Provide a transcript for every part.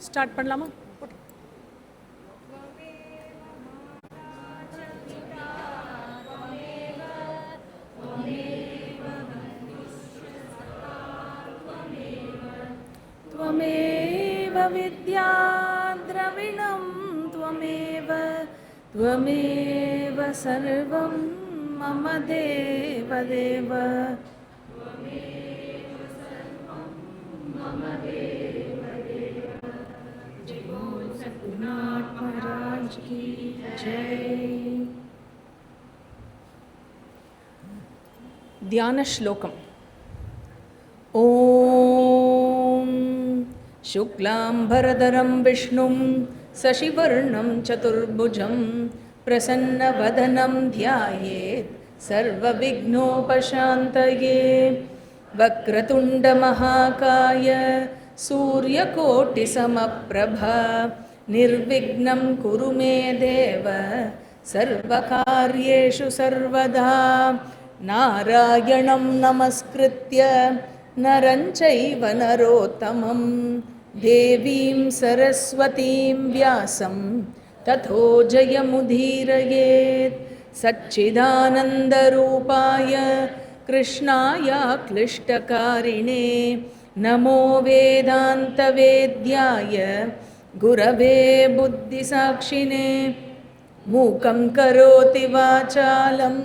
Start பண்ணலாமா? त्वमेव विद्या द्रविणं त्वमेव त्वमेव सर्वं मम देवदेव जय बोल सद्गुरुनाथ महाराज की जय. ध्यान श्लोकम. ॐ शुक्लाम्बरधरं विष्णुं शशिवर्णं चतुर्भुजं प्रसन्नवदनं ध्यायेत् सर्वविघ्नोपशान्तये. वक्रतुण्डमहाकाय सूर्यकोटिसमप्रभा निर्विघ्नं कुरु मे देव सर्वकार्येषु सर्वदा. नारायणं नमस्कृत्य नरं चैव नरोत्तमं देवीं सरस्वतीं व्यासं ततो जयमुदीरयेत्. सच्चिदानन्दरूपाय कृष्णाय क्लिष्टकारिणे नमो वेदान्तवेद्याय गुरवे बुद्धिसाक्षिणे. मूकं करोति वाचालं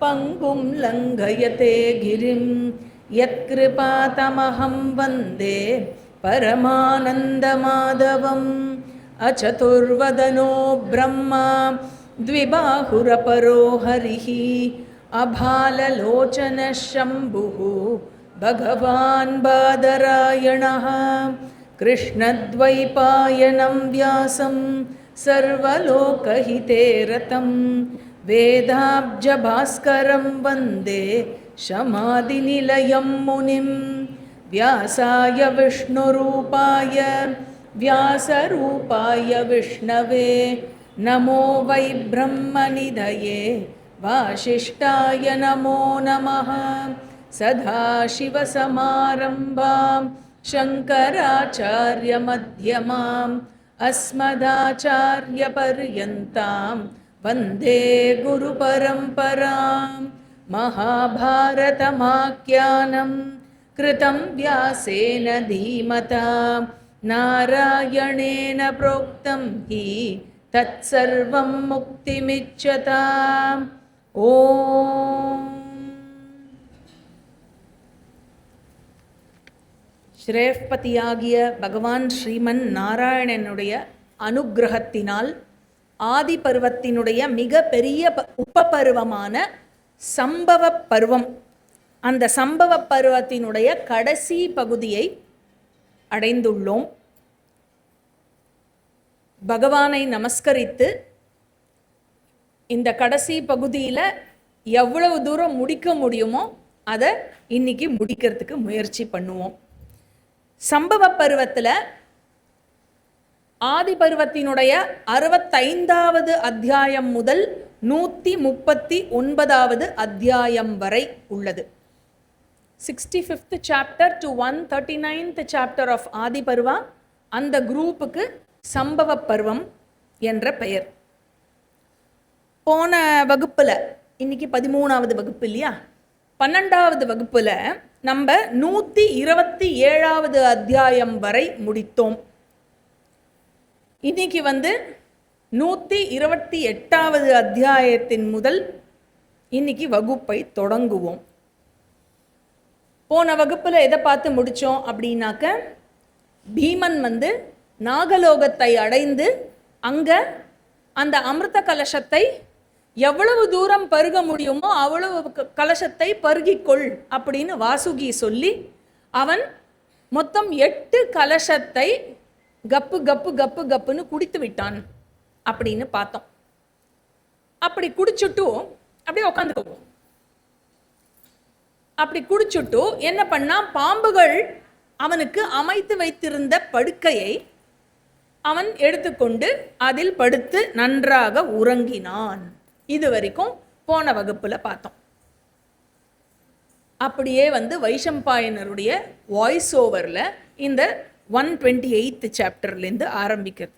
पंगुं लंघयते गिरिं यत्कृपातमहं वन्दे परमानन्दमाधवम्. अचतुर्वदनो ब्रह्मा द्विबाहुरपरो हरिः अभाललोचनः शम्भुः भगवान् बादरायणः. कृष्णद्वैपायनं व्यासं सर्वलोकहिते रतं वेदाब्जभास्करं वन्दे शमादिनिलयं मुनिं. व्यासाय विष्णुरूपाय व्यासरूपाय विष्णवे नमो वै ब्रह्मनिधये वासिष्ठाय नमो नमः. सदाशिवसमारम्भां शङ्कराचार्यमध्यमाम् अस्मदाचार्यपर्यन्तां वन्दे गुरुपरम्परां. महाभारतमाख्यानं कृतं व्यासेन धीमता नारायणेन प्रोक्तं हि तत्सर्वं मुक्तिमिच्छताम्. ஓம். ஸ்ரேஷ்பதியாகிய பகவான் ஸ்ரீமன் நாராயணனுடைய அனுக்கிரகத்தினால் ஆதி பருவத்தினுடைய மிக பெரிய உபபருவமான சம்பவ பருவம், அந்த சம்பவ பருவத்தினுடைய கடைசி பகுதியை அடைந்துள்ளோம். பகவானை நமஸ்கரித்து இந்த கடைசி பகுதியில் எவ்வளவு தூரம் முடிக்க முடியுமோ அதை இன்னைக்கு முடிக்கிறதுக்கு முயற்சி பண்ணுவோம். சம்பவ பருவத்தில் ஆதி பருவத்தினுடைய 65வது அத்தியாயம் முதல் 139வது அத்தியாயம் வரை உள்ளது. 65th chapter to 139th chapter of ஆதி பருவா, அந்த குரூப்புக்கு சம்பவ பருவம் என்ற பெயர். போன வகுப்பில், இன்னைக்கு 13வது வகுப்பு இல்லையா, 12வது வகுப்பில் நம்ம 127வது அத்தியாயம் வரை முடித்தோம். இன்னைக்கு 128வது அத்தியாயத்தின் முதல் இன்னைக்கு வகுப்பை தொடங்குவோம். போன வகுப்பில் எதை பார்த்து முடித்தோம் அப்படின்னாக்க, பீமன் நாகலோகத்தை அடைந்து அங்கே அந்த அமிர்த கலசத்தை எவ்வளவு தூரம் பருக முடியுமோ அவ்வளவு கலசத்தை பருகிக்கொள் அப்படின்னு வாசுகி சொல்லி அவன் மொத்தம் 8 கலசத்தை கப்பு கப்பு கப்பு கப்புன்னு குடித்து விட்டான் அப்படின்னு பார்த்தோம். அப்படி குடிச்சுட்டு அப்படியே உட்காந்துக்குவோம். அப்படி குடிச்சுட்டு என்ன பண்ணா, பாம்புகள் அவனுக்கு அமைத்து வைத்திருந்த படுக்கையை அவன் எடுத்துக்கொண்டு அதில் படுத்து நன்றாக உறங்கினான். இது வரைக்கும் போன வகுப்புல பார்த்தோம். அப்படியே வைஷம்பாயனருடைய வாய்ஸ் ஓவரில் இந்த 128th சாப்டர்லேருந்து ஆரம்பிக்கிறது.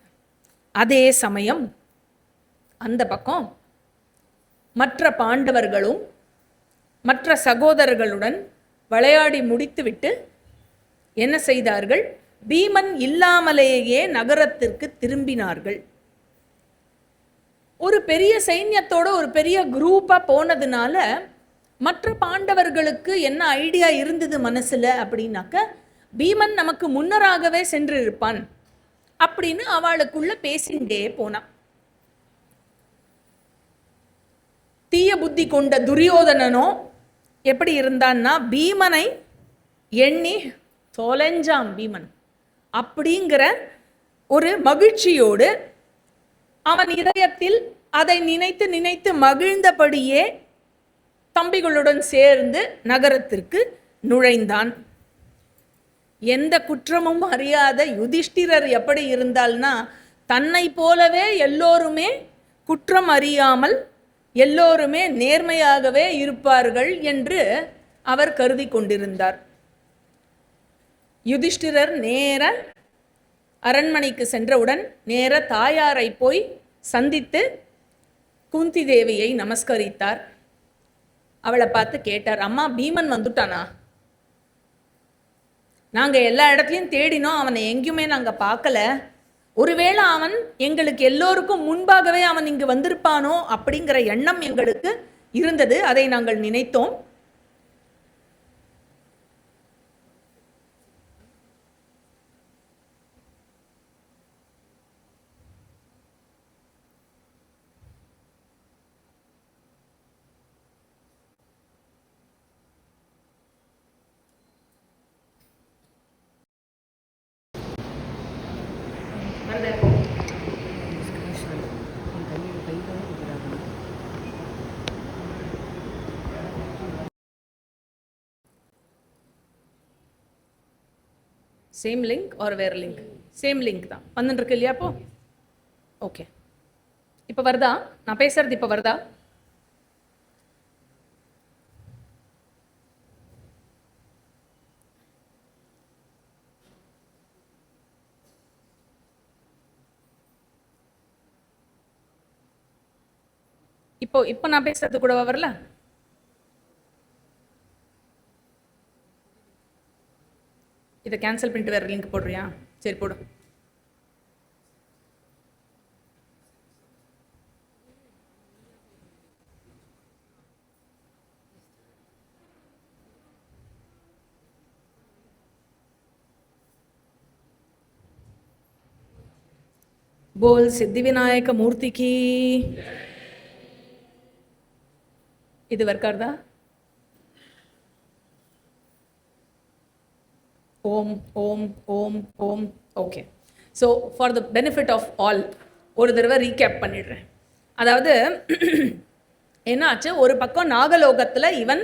அதே சமயம் அந்த பக்கம் மற்ற பாண்டவர்களும் மற்ற சகோதரர்களுடன் விளையாடி முடித்துவிட்டு என்ன செய்தார்கள்? பீமன் இல்லாமலேயே நகரத்திற்கு திரும்பினார்கள். ஒரு பெரிய சைன்யத்தோட ஒரு பெரிய குரூப்பா போனதுனால மற்ற பாண்டவர்களுக்கு என்ன ஐடியா இருந்தது மனசுல அப்படின்னாக்க, பீமன் நமக்கு முன்னராகவே சென்று இருப்பான் அப்படின்னு அவளுக்குள்ள பேசிண்டே போனான். தீய புத்தி கொண்ட துரியோதனனோ எப்படி இருந்தான்னா, பீமனை எண்ணி தொலைஞ்சான் பீமன் அப்படிங்கிற ஒரு மகிழ்ச்சியோடு அவன் இதயத்தில் அதை நினைத்து நினைத்து மகிழ்ந்தபடியே தம்பிகளுடன் சேர்ந்து நகரத்திற்கு நுழைந்தான். எந்த குற்றமும் அறியாத யுதிஷ்டிரர் எப்படி இருந்தால்னா, தன்னை போலவே எல்லோருமே குற்றம் அறியாமல் எல்லோருமே நேர்மையாகவே இருப்பார்கள் என்று அவர் கருதி கொண்டிருந்தார். யுதிஷ்டிரர் நேர அரண்மனைக்கு சென்றவுடன் நேர தாயாரை போய் சந்தித்து குந்தி தேவியை நமஸ்கரித்தார். அவளை பார்த்து கேட்டார், அம்மா பீமன் வந்துட்டானா? நாங்கள் எல்லா இடத்துலையும் தேடினோம், அவனை எங்கேயுமே நாங்கள் பார்க்கல. ஒருவேளை அவன் எங்களுக்கு எல்லோருக்கும் முன்பாகவே அவன் இங்கு வந்திருப்பானோ அப்படிங்கிற எண்ணம் எங்களுக்கு இருந்தது. அதை நாங்கள் நினைத்தோம். சேம் லிங்க் ஆர் வேறு லிங்க்? சேம் லிங்க் தான் வந்துருக்கு இல்லையா? அப்போ ஓகே, இப்போ வருதா? நான் பேசுறது இப்போ வருதா? இப்போ நான் பேசுறது கூடவா வரல? இதை கேன்சல் பண்ணிட்டு வேறு லிங்க் போடுறியா? சரி போடு. बोल सिद्धि विनायक मूर्ति की. இது வர்க்கார்தா? ஓம் ஓம் ஓம் ஓம். Okay, so for the benefit of all ஒரு தடவை ரீகேப் பண்ணிடுறேன். அதாவது என்னாச்சு, ஒரு பக்கம் நாகலோகத்தில் இவன்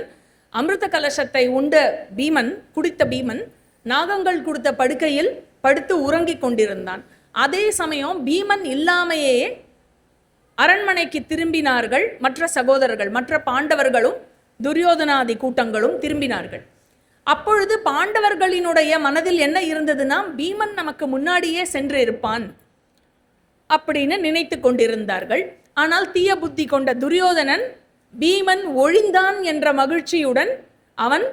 அமிர்த கலசத்தை உண்ட பீமன், குடித்த பீமன் நாகங்கள் கொடுத்த படுக்கையில் படுத்து உறங்கி கொண்டிருந்தான். அதே சமயம் பீமன் இல்லாமையே அரண்மனைக்கு திரும்பினார்கள் மற்ற சகோதரர்கள், மற்ற பாண்டவர்களும் துரியோதனாதி கூட்டங்களும் திரும்பினார்கள். அப்பொழுது பாண்டவர்களினுடைய மனதில் என்ன இருந்ததுன்னா, பீமன் நமக்கு முன்னாடியே சென்று இருப்பான் அப்படின்னு நினைத்து கொண்டிருந்தார்கள். ஆனால் தீய புத்தி கொண்ட துரியோதனன் பீமன் ஒழிந்தான் என்ற மகிழ்ச்சியுடன் அவன்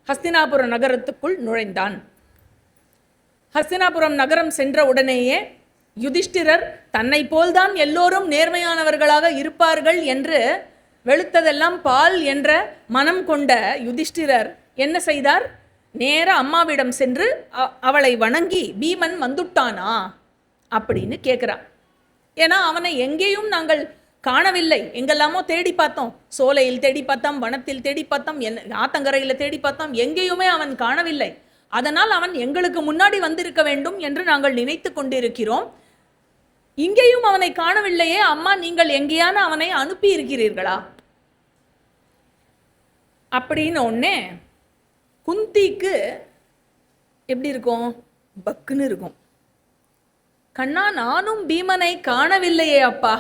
ஹஸ்தினாபுர நகரத்துக்குள் நுழைந்தான். ஹஸ்தினாபுரம் நகரம் சென்ற உடனேயே யுதிஷ்டிரர் தன்னை போல்தான் எல்லோரும் நேர்மையானவர்களாக இருப்பார்கள் என்று வெளுத்ததெல்லாம் பால் என்ற மனம் கொண்ட யுதிஷ்டிரர் என்ன செய்தார்? நேர அம்மாவிடம் சென்று அவளை வணங்கி பீமன் வந்துட்டானா அப்படின்னு கேட்குறான். ஏன்னா அவனை எங்கேயும் நாங்கள் காணவில்லை, எங்கெல்லாமோ தேடி பார்த்தோம், சோலையில் தேடி பார்த்தோம், வனத்தில் தேடி பார்த்தோம், ஆத்தங்கரையில் தேடி பார்த்தோம், எங்கேயுமே அவன் காணவில்லை. அதனால் அவன் எங்களுக்கு முன்னாடி வந்திருக்க வேண்டும் என்று நாங்கள் நினைத்து கொண்டிருக்கிறோம். இங்கேயும் அவனை காணவில்லையே அம்மா, நீங்கள் எங்கேயான அவனை அனுப்பி இருக்கிறீர்களா அப்படின்னு ஒன்னே குந்திக்கு எப்படி இருக்கும்? பக்குன்னு இருக்கும். கண்ணா, நானும் பீமனை காணவில்லையே அப்பா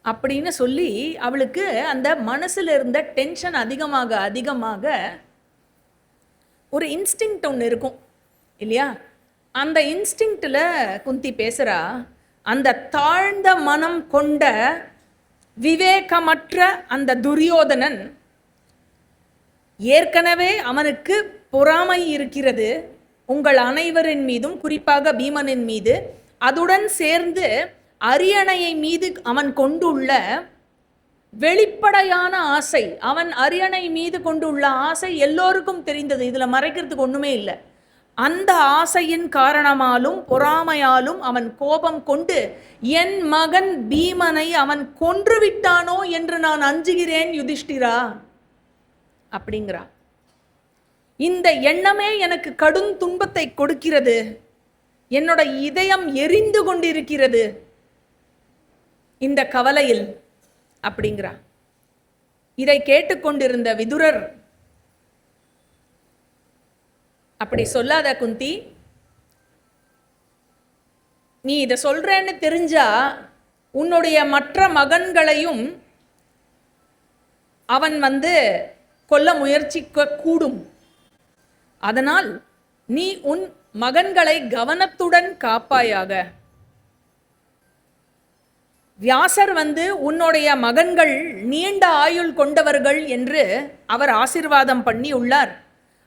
அப்படின்னு சொல்லி அவளுக்கு அந்த மனசுல இருந்த டென்ஷன் அதிகமாக அதிகமாக ஒரு இன்ஸ்டிங்க்ட் ஒன்று இருக்கும் இல்லையா? அந்த இன்ஸ்டிங்க்டில் குந்தி பேசுகிறா, அந்த தாழ்ந்த மனம் கொண்ட விவேகமற்ற அந்த துரியோதனன் ஏற்கனவே அவனுக்கு பொறாமை இருக்கிறது உங்கள் அனைவரின் மீதும், குறிப்பாக பீமனின் மீது. அதுடன் சேர்ந்து அரியணையை மீது அவன் கொண்டுள்ள வெளிப்படையான ஆசை, அவன் அரியணை மீது கொண்டுள்ள ஆசை எல்லோருக்கும் தெரிந்தது, இதில் மறைக்கிறதுக்கு ஒன்றுமே இல்லை. அந்த ஆசையின் காரணமாலும் பொறாமையாலும் அவன் கோபம் கொண்டு என் மகன் பீமனை அவன் கொன்றுவிட்டானோ என்று நான் அஞ்சுகிறேன் யுதிஷ்டிரா அப்படிங்கிறான். இந்த எண்ணமே எனக்கு கடும் துன்பத்தை கொடுக்கிறது, என்னோட இதயம் எரிந்து கொண்டிருக்கிறது இந்த கவலையில் அப்படிங்கிறான். இதை கேட்டுக்கொண்டிருந்த விதுரர், அப்படி சொல்லாத குந்தி, நீ இதை சொல்றேன்னு தெரிஞ்சா உன்னுடைய மற்ற மகன்களையும் அவன் கொல்ல முயற்சிக்க கூடும். அதனால் நீ உன் மகன்களை கவனத்துடன் காப்பாயாக. வியாசர் உன்னுடைய மகன்கள் நீண்ட ஆயுள் கொண்டவர்கள் என்று அவர் ஆசீர்வாதம் பண்ணி உள்ளார்.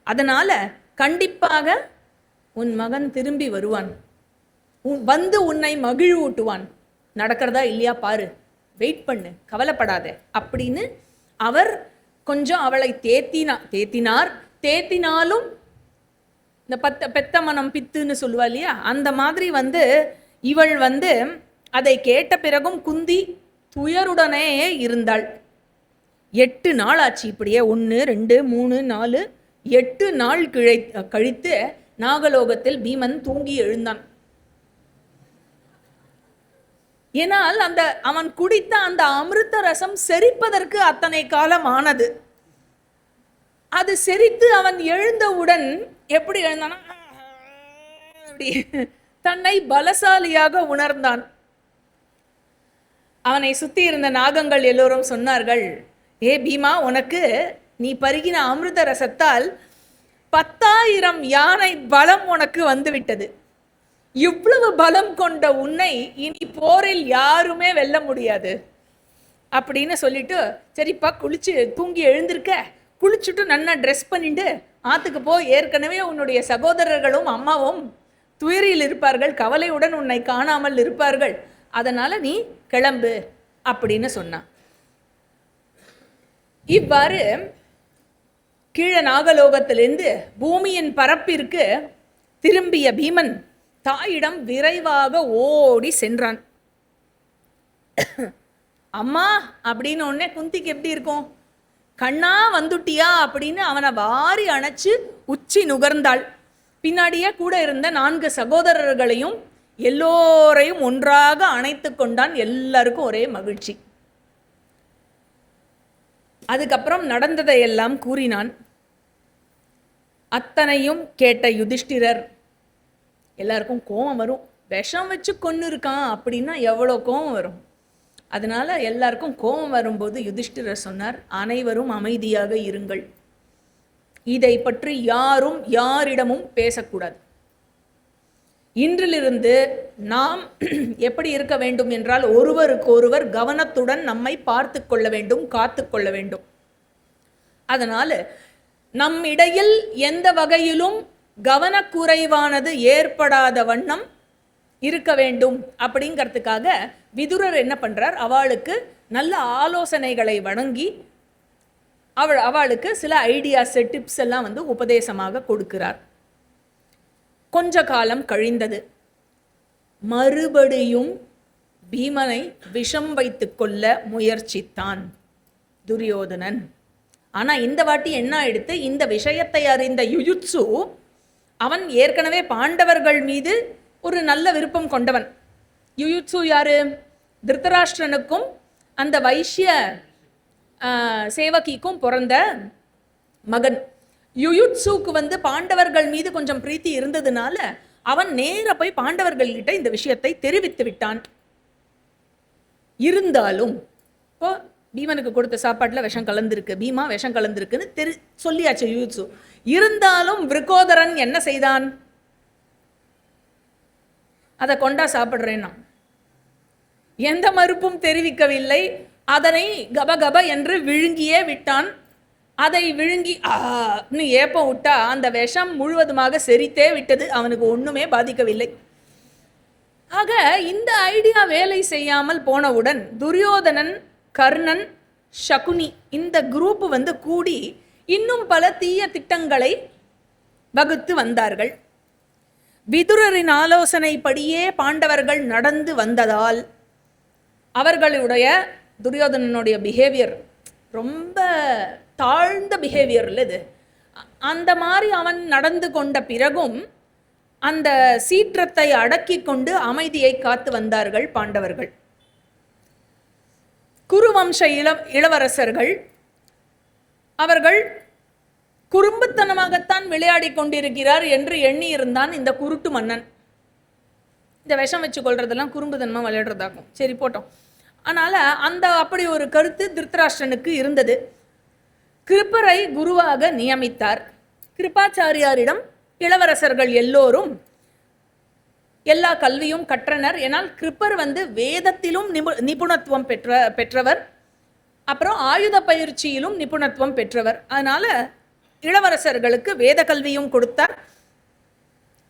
அதனால கண்டிப்பாக உன் மகன் திரும்பி வருவான், உன்னை மகிழ்வூட்டுவான். நடக்கிறதா இல்லையா பாரு, வெயிட் பண்ணு, கவலைப்படாத அப்படின்னு அவர் கொஞ்சம் அவளை தேத்தினார். தேத்தினாலும் இந்த பெத்த மனம் பித்துன்னு சொல்லுவா இல்லையா, அந்த மாதிரி இவள் அதை கேட்ட பிறகும் குந்தி துயருடனே இருந்தாள். 8 நாள் ஆச்சு. இப்படியே 1 2 3 4 8 நாள் கழித்து நாகலோகத்தில் பீமன் தூங்கி எழுந்தான். ஏனால் அவன் குடித்த அந்த அமிர்த ரசம் செரிப்பதற்கு அத்தனை காலம் ஆனது. அது செரித்து அவன் எழுந்தவுடன் எப்படி எழுந்தானா, அப்படி தன்னை பலசாலியாக உணர்ந்தான். அவனை சுத்தி இருந்த நாகங்கள் எல்லோரும் சொன்னார்கள், ஏ பீமா, உனக்கு நீ பருகின அமிர்த ரசத்தால் 10,000 யானை பலம் உனக்கு வந்துவிட்டது. இவ்வளவு பலம் கொண்ட உன்னை இனி போரில் யாருமே வெல்ல முடியாது அப்படின்னு சொல்லிட்டு, சரிப்பா குளிச்சு தூங்கி எழுந்திருக்க, குளிச்சுட்டு நல்லா ட்ரெஸ் பண்ணிட்டு ஆத்துக்கு போ. ஏற்கனவே உன்னுடைய சகோதரர்களும் அம்மாவும் துயரில் இருப்பார்கள், கவலையுடன் உன்னை காணாமல் இருப்பார்கள், அதனால நீ கிளம்பு அப்படின்னு சொன்னான். இவ்வாறு கீழ நாகலோகத்திலிருந்து பூமியின் பரப்பிற்கு திரும்பிய பீமன் தாயிடம் விரைவாக ஓடி சென்றான். அம்மா அப்படின்னு உடனே குந்திக்கு எப்படி இருக்கும், கண்ணா வந்துட்டியா அப்படின்னு அவனை வாரி அணைச்சு உச்சி நுகர்ந்தாள். பின்னாடியே கூட இருந்த 4 சகோதரர்களையும் எல்லோரையும் ஒன்றாக அணைத்து கொண்டான். எல்லாருக்கும் ஒரே மகிழ்ச்சி. அதுக்கப்புறம் நடந்ததையெல்லாம் கூறினான். அத்தனையும் கேட்ட யுதிஷ்டிரர், எல்லாருக்கும் கோபம் வரும், விஷம் வச்சு கொன்னு இருக்கான் அப்படின்னா எவ்வளோ கோபம் வரும். அதனால எல்லாருக்கும் கோபம் வரும்போது யுதிஷ்டிரர் சொன்னார், அனைவரும் அமைதியாக இருங்கள், இதை பற்றி யாரும் யாரிடமும் பேசக்கூடாது. இன்றிலிருந்து நாம் எப்படி இருக்க வேண்டும் என்றால், ஒருவருக்கொருவர் கவனத்துடன் நம்மை பார்த்து கொள்ள வேண்டும், காத்து கொள்ள வேண்டும். அதனால நம்மிடையில் எந்த வகையிலும் கவனக்குறைவானது ஏற்படாத வண்ணம் இருக்க வேண்டும் அப்படிங்கிறதுக்காக விதுரர் என்ன பண்றார், அவளுக்கு நல்ல ஆலோசனைகளை வழங்கி அவளுக்கு சில ஐடியாஸ் டிப்ஸ் எல்லாம் உபதேசமாக கொடுக்கிறார். கொஞ்ச காலம் கழிந்தது. மறுபடியும் பீமனை விஷம் வைத்து கொள்ள முயற்சித்தான் துரியோதனன். ஆனா இந்த வாட்டி என்ன ஆயிடுத்து, இந்த விஷயத்தை அறிந்த யுயுத்சு அவன் ஏற்கனவே பாண்டவர்கள் மீது ஒரு நல்ல விருப்பம் கொண்டவன். யுயுத்சு யாரு, திருதராஷ்டிரனுக்கும் அந்த வைஷ்ய சேவகிக்கும் பிறந்த மகன். யுயுத்சுக்கு பாண்டவர்கள் மீது கொஞ்சம் பிரீத்தி இருந்ததுனால அவன் நேர போய் பாண்டவர்கள்கிட்ட இந்த விஷயத்தை தெரிவித்து விட்டான். இருந்தாலும் இப்போ பீமனுக்கு கொடுத்த சாப்பாட்டில் விஷம் கலந்துருக்கு, பீமா விஷம் கலந்துருக்குன்னு சொல்லியாச்சு யுயுத்சு. இருந்தாலும் விருகோதரன் என்ன செய்தான், அதை கொண்டா சாப்பிட்றேன்னா எந்த மறுப்பும் தெரிவிக்கவில்லை. அதனை கபகப என்று விழுங்கியே விட்டான். அதை விழுங்கி ஏப்பம் விட்டா அந்த விஷம் முழுவதுமாக செரித்தே விட்டது. அவனுக்கு ஒண்ணுமே பாதிக்கவில்லை. ஆக இந்த ஐடியா வேலை செய்யாமல் போனவுடன் துரியோதனன், கர்ணன், சகுனி இந்த குரூப் கூடி இன்னும் பல தீய திட்டங்களை வகுத்து வந்தார்கள். விதுரரின் ஆலோசனைப்படியே பாண்டவர்கள் நடந்து வந்ததால் அவர்களுடைய துரியோதனனுடைய பிஹேவியர் ரொம்ப தாழ்ந்த பிஹேவியர் இல்லை இது. அந்த மாதிரி அவன் நடந்து கொண்ட பிறகும் அந்த சீற்றத்தை அடக்கி கொண்டு அமைதியை காத்து வந்தார்கள் பாண்டவர்கள். குருவம்ச இளவரசர்கள் அவர்கள் குறும்புத்தனமாகத்தான் விளையாடி கொண்டிருக்கிறார் என்று எண்ணி இருந்தான் இந்த குருட்டு மன்னன். இந்த விஷம் வச்சு கொள்றதெல்லாம் குறும்புத்தனமா விளையாடுறதாகும். சரி போட்டோம். அதனால அப்படி ஒரு கருத்து திருத்தராஷ்டிரனுக்கு இருந்தது. கிருப்பரை குருவாக நியமித்தார். கிருபாச்சாரியாரிடம் இளவரசர்கள் எல்லோரும் எல்லா கல்வியும் கற்றனர். ஏனால் கிருப்பர் வேதத்திலும் நிபுணத்துவம் பெற்றவர், அப்புறம் ஆயுத பயிற்சியிலும் நிபுணத்துவம் பெற்றவர். அதனால இளவரசர்களுக்கு வேத கல்வியும் கொடுத்தார்,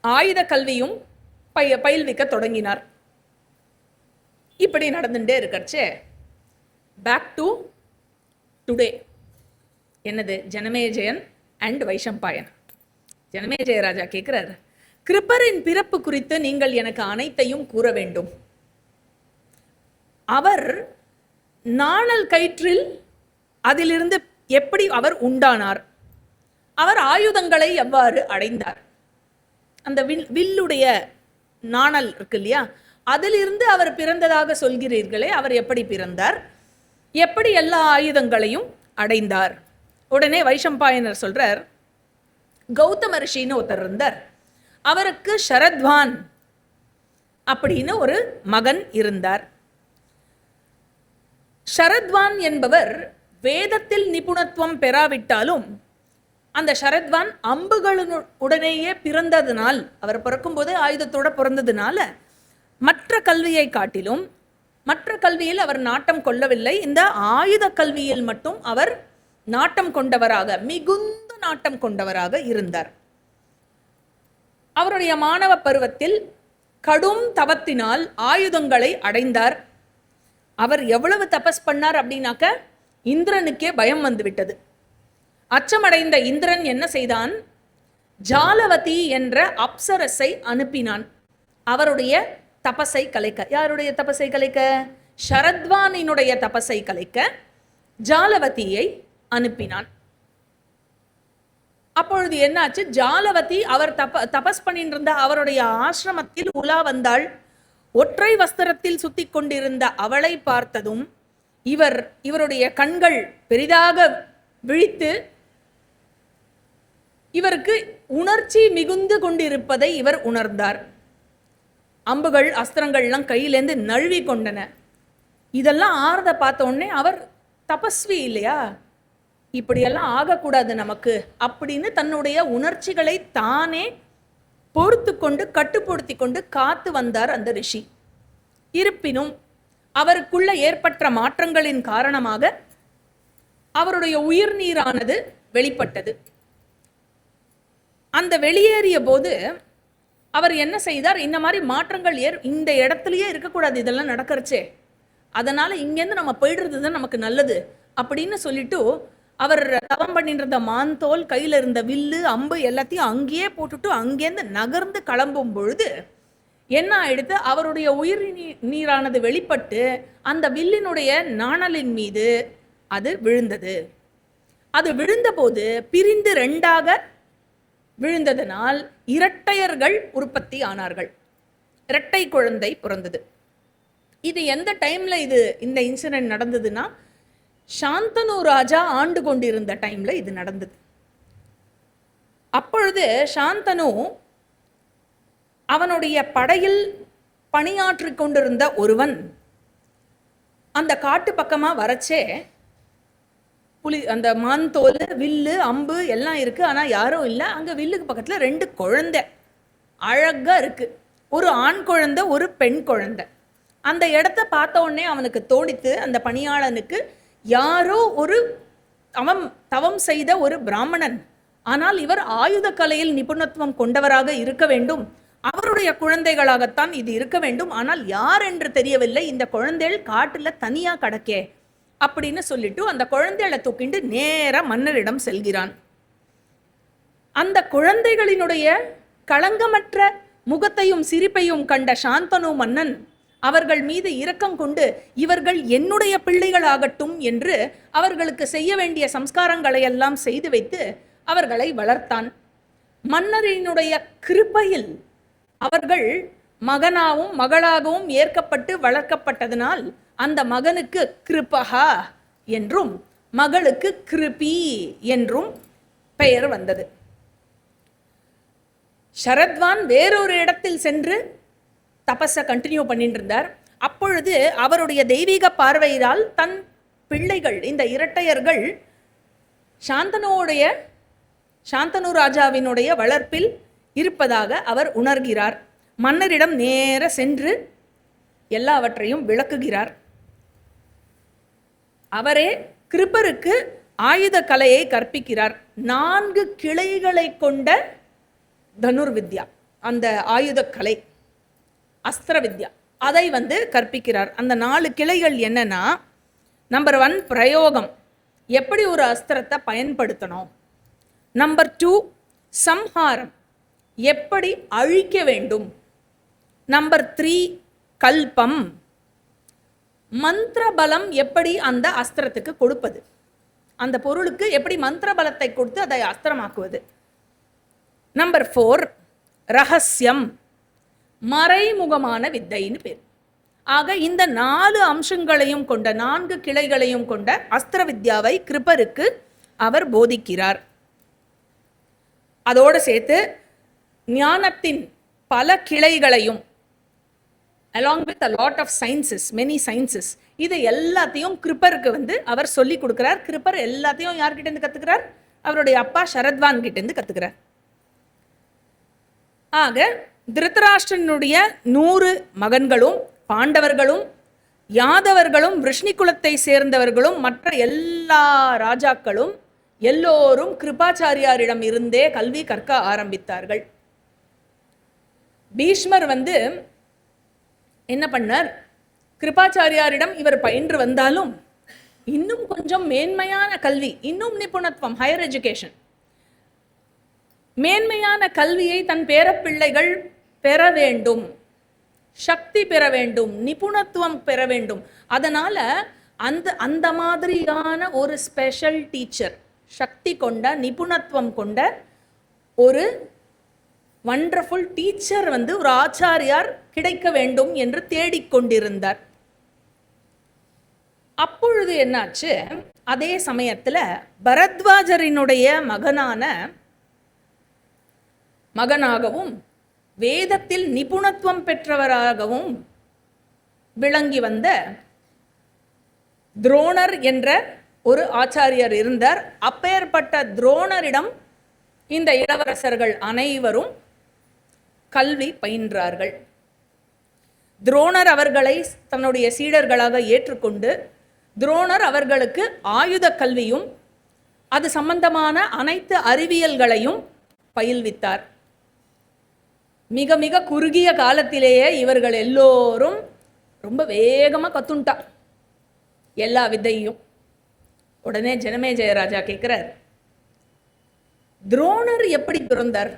ஆயுத கல்வியும் பயில்விக்க தொடங்கினார். இப்படி நடந்துட்டே இருக்கச்சே பேக் டு டுடே. என்னது? ஜனமேஜயன் அண்ட் வைஷம்பாயன். ஜனமேஜய ராஜா கேட்கிறார், கிருப்பரின் பிறப்பு குறித்து நீங்கள் எனக்கு அனைத்தையும் கூற வேண்டும். அவர் நாணல் கயிற்றில் அதிலிருந்து எப்படி அவர் உண்டானார், அவர் ஆயுதங்களை எவ்வாறு அடைந்தார், அந்த வில்லுடைய நாணல் இருக்கு இல்லையா, அதிலிருந்து அவர் பிறந்ததாக சொல்கிறீர்களே, அவர் எப்படி பிறந்தார், எப்படி எல்லா ஆயுதங்களையும் அடைந்தார். உடனே வைஷம்பாயனர் சொல்றார், கௌதம ரிஷின்னு ஒருத்தர் இருந்தார், அவருக்கு ஷரத்வான் அப்படின்னு ஒரு மகன் இருந்தார். ஷரத்வான் என்பவர் வேதத்தில் நிபுணத்துவம் பெறாவிட்டாலும் அந்த ஷரத்வான் அம்புகளுடனேயே பிறந்ததுனால், அவர் பிறக்கும்போதே ஆயுதத்தோட பிறந்ததுனால மற்ற கல்வியை காட்டிலும் மற்ற கல்வியில் அவர் நாட்டம் கொள்ளவில்லை. இந்த ஆயுத கல்வியில் மட்டும் அவர் நாட்டம் கொண்டவராக, மிகுந்த நாட்டம் கொண்டவராக இருந்தார். அவருடைய மாணவ பருவத்தில் கடும் தவத்தினால் ஆயுதங்களை அடைந்தார். அவர் எவ்வளவு தபஸ் பண்ணார் அப்படின்னாக்க இந்திரனுக்கே பயம் வந்துவிட்டது. அச்சமடைந்த இந்திரன் என்ன செய்தான், ஜாலவதி என்ற அப்சரஸை அனுப்பினான் அவருடைய தபஸை கலைக்க. யாருடைய தபஸை கலைக்க? ஷரத்வானினுடைய தபஸை கலைக்க ஜாலவதியை அனுப்பினான். அப்பொழுது என்னாச்சு, ஜாலவதி அவர் தபஸ் பண்ணிட்டு இருந்த அவருடைய ஆசிரமத்தில் உலா வந்தாள். ஒற்றை வஸ்திரத்தில் சுத்தி கொண்டிருந்த அவளை பார்த்ததும் இவருடைய கண்கள் பெரிதாக விழித்து இவருக்கு உணர்ச்சி மிகுந்து கொண்டிருப்பதை இவர் உணர்ந்தார். அம்புகள் அஸ்திரங்கள்லாம் கையிலேருந்து நழுவி கொண்டன. இதெல்லாம் ஆறத பார்த்த உடனே அவர் தபஸ்வி இல்லையா, இப்படியெல்லாம் ஆகக்கூடாது நமக்கு அப்படின்னு தன்னுடைய உணர்ச்சிகளை தானே பொறுத்து கொண்டு கட்டுப்படுத்தி கொண்டு காத்து வந்தார் அந்த ரிஷி. இருப்பினும் அவருக்குள்ள ஏற்பட்ட மாற்றங்களின் காரணமாக அவருடைய உயிர் நீரானது வெளிப்பட்டது. அந்த வெளியேறிய போது அவர் என்ன செய்தார், இந்த மாதிரி மாற்றங்கள் இந்த இடத்துலயே இருக்கக்கூடாது, இதெல்லாம் நடக்கிறச்சே, அதனால இங்கேருந்து நம்ம போயிடுறது தான் நமக்கு நல்லது அப்படின்னு சொல்லிட்டு அவர் தவம் பண்ணிட்டு இருந்த மான்தோல், கையில் இருந்த வில்லு அம்பு எல்லாத்தையும் அங்கேயே போட்டுட்டு அங்கேருந்து நகர்ந்து கிளம்பும் பொழுது என்ன ஆயிடுத்து, அவருடைய உயிர் நீரானது வெளிப்பட்டு அந்த வில்லினுடைய நாணலின் மீது அது விழுந்தது. அது விழுந்த போது பிரிந்து ரெண்டாக விழுந்ததனால் இரட்டையர்கள் உற்பத்தி ஆனார்கள், இரட்டை குழந்தை பிறந்தது. இது எந்த டைம்ல இந்த இன்சிடென்ட் நடந்ததுன்னா, சாந்தனு ராஜா ஆண்டு கொண்டிருந்த டைம்ல இது நடந்தது. அப்பொழுது சாந்தனு அவனுடைய படையில் பணியாற்றி கொண்டிருந்த ஒருவன் அந்த காட்டு பக்கமா வரச்சே, அந்த மான்தோல், வில்லு, அம்பு எல்லாம் இருக்கு, ஆனா யாரும் இல்லை. அங்க வில்லுக்கு பக்கத்துல ரெண்டு குழந்தை அழகா இருக்கு. ஒரு ஆண் குழந்தை, ஒரு பெண் குழந்தை. அந்த இடத்த பார்த்த உடனே அவனுக்கு தோடித்து, அந்த பணியாளனுக்கு யாரோ ஒரு தவம் செய்த ஒரு பிராமணன், ஆனால் இவர் ஆயுத கலையில் நிபுணத்துவம் கொண்டவராக இருக்க வேண்டும், அவருடைய குழந்தைகளாகத்தான் இது இருக்க வேண்டும், ஆனால் யார் என்று தெரியவில்லை, இந்த குழந்தைகள் காட்டுல தனியா கடக்கே அப்படின்னு சொல்லிட்டு அந்த குழந்தைகளை தூக்கிண்டு நேரா மன்னரிடம் செல்கிறான். அந்த குழந்தைகளினுடைய களங்கமற்ற முகத்தையும் சிரிப்பையும் கண்ட சாந்தனு மன்னன் அவர்கள் மீது இரக்கம் கொண்டு, இவர்கள் என்னுடைய பிள்ளைகளாகட்டும் என்று அவர்களுக்கு செய்ய வேண்டிய சம்ஸ்காரங்களை எல்லாம் செய்து வைத்து அவர்களை வளர்த்தான். மன்னரினுடைய கிருபையில் அவர்கள் மகனாகவும் மகளாகவும் ஏற்கப்பட்டு வளர்க்கப்பட்டதனால் அந்த மகனுக்கு கிருபகா என்றும் மகளுக்கு கிருபி என்றும் பெயர் வந்தது. சரத்வான் வேறொரு இடத்தில் சென்று தபஸை கண்டினியூ பண்ணிட்டு இருந்தார். அப்பொழுது அவருடைய தெய்வீக பார்வையால் தன் பிள்ளைகள், இந்த இரட்டையர்கள் சாந்தனு ராஜாவினுடைய வளர்ப்பில் இருப்பதாக அவர் உணர்கிறார். மன்னரிடம் நேர சென்று எல்லாவற்றையும் விளக்குகிறார். அவரே கிருபருக்கு ஆயுத கலையை கற்பிக்கிறார். 4 கிளைகளை கொண்ட தனுர்வித்யா, அந்த ஆயுத கலை, அஸ்திர வித்யா, அதை கற்பிக்கிறார். அந்த 4 கிளைகள் என்னன்னா, நம்பர் 1 பிரயோகம், எப்படி ஒரு அஸ்திரத்தை பயன்படுத்தணும். நம்பர் 2 சம்ஹாரம், எப்படி அழிக்க வேண்டும். நம்பர் 3 கல்பம், மந்திர பலம் எப்படி அந்த அஸ்திரத்துக்கு கொடுப்பது, அந்த பொருளுக்கு எப்படி மந்திர பலத்தை கொடுத்து அதை அஸ்திரமாக்குவது. நம்பர் 4 ரகசியம், மறைமுகமான வித்தைன்னு பேர். ஆக இந்த 4 அம்சங்களையும் கொண்ட 4 கிளைகளையும் கொண்ட அஸ்திர வித்யாவை கிருபருக்கு அவர் போதிக்கிறார். அதோடு சேர்த்து ஞானத்தின் பல கிளைகளையும், along with a lot of sciences, many sciences, இது எல்லாத்தையும் கிருபருக்கு அவர் சொல்லி கொடுக்கிறார். கிருபர் எல்லாத்தையும் யார்கிட்ட இருந்து கத்துக்கிறார்? அவருடைய அப்பா சரத்வான் கிட்ட இருந்து கத்துக்கிறார். ஆக திருதராஷ்டிரனுடைய 100 மகன்களும், பாண்டவர்களும், யாதவர்களும், விஷ்ணு குலத்தை சேர்ந்தவர்களும், மற்ற எல்லா ராஜாக்களும் எல்லோரும் கிருபாச்சாரியாரிடம் இருந்தே கல்வி கற்க ஆரம்பித்தார்கள். பீஷ்மர் என்ன பண்ணார்? கிருபாச்சாரியாரிடம் இவர் பயின்று வந்தாலும் இன்னும் கொஞ்சம் மேன்மையான கல்வி, இன்னும் நிபுணத்துவம், ஹையர் எஜுகேஷன், மேன்மையான கல்வியை தன் பேரப்பிள்ளைகள் பெற வேண்டும், சக்தி பெற வேண்டும், நிபுணத்துவம் பெற வேண்டும். அதனால அந்த மாதிரியான ஒரு ஸ்பெஷல் டீச்சர், சக்தி கொண்ட, நிபுணத்துவம் கொண்ட ஒரு வண்டர்ஃபுல் டீச்சர் ஒரு ஆச்சாரியார் கிடைக்க வேண்டும் என்று தேடிக்கொண்டிருந்தார். அப்பொழுது என்னாச்சு? அதே சமயத்தில் பரத்வாஜரினுடைய மகனாகவும் வேதத்தில் நிபுணத்துவம் பெற்றவராகவும் விளங்கி வந்த துரோணர் என்ற ஒரு ஆச்சாரியர் இருந்தார். அப்பேற்பட்ட துரோணரிடம் இந்த இளவரசர்கள் அனைவரும் கல்வி பயின்றார்கள். துரோணர் அவர்களை தன்னுடைய சீடர்களாக ஏற்றுக்கொண்டு துரோணர் அவர்களுக்கு ஆயுத கல்வியும் அது சம்பந்தமான அனைத்து அறிவியல்களையும் பயில்வித்தார். மிக மிக குறுகிய காலத்திலேயே இவர்கள் எல்லோரும் ரொம்ப வேகமாக கத்துண்டா எல்லா வித்தையும். உடனே ஜனமேஜய ராஜா கேட்கிறார், துரோணர் எப்படி பிறந்தார்?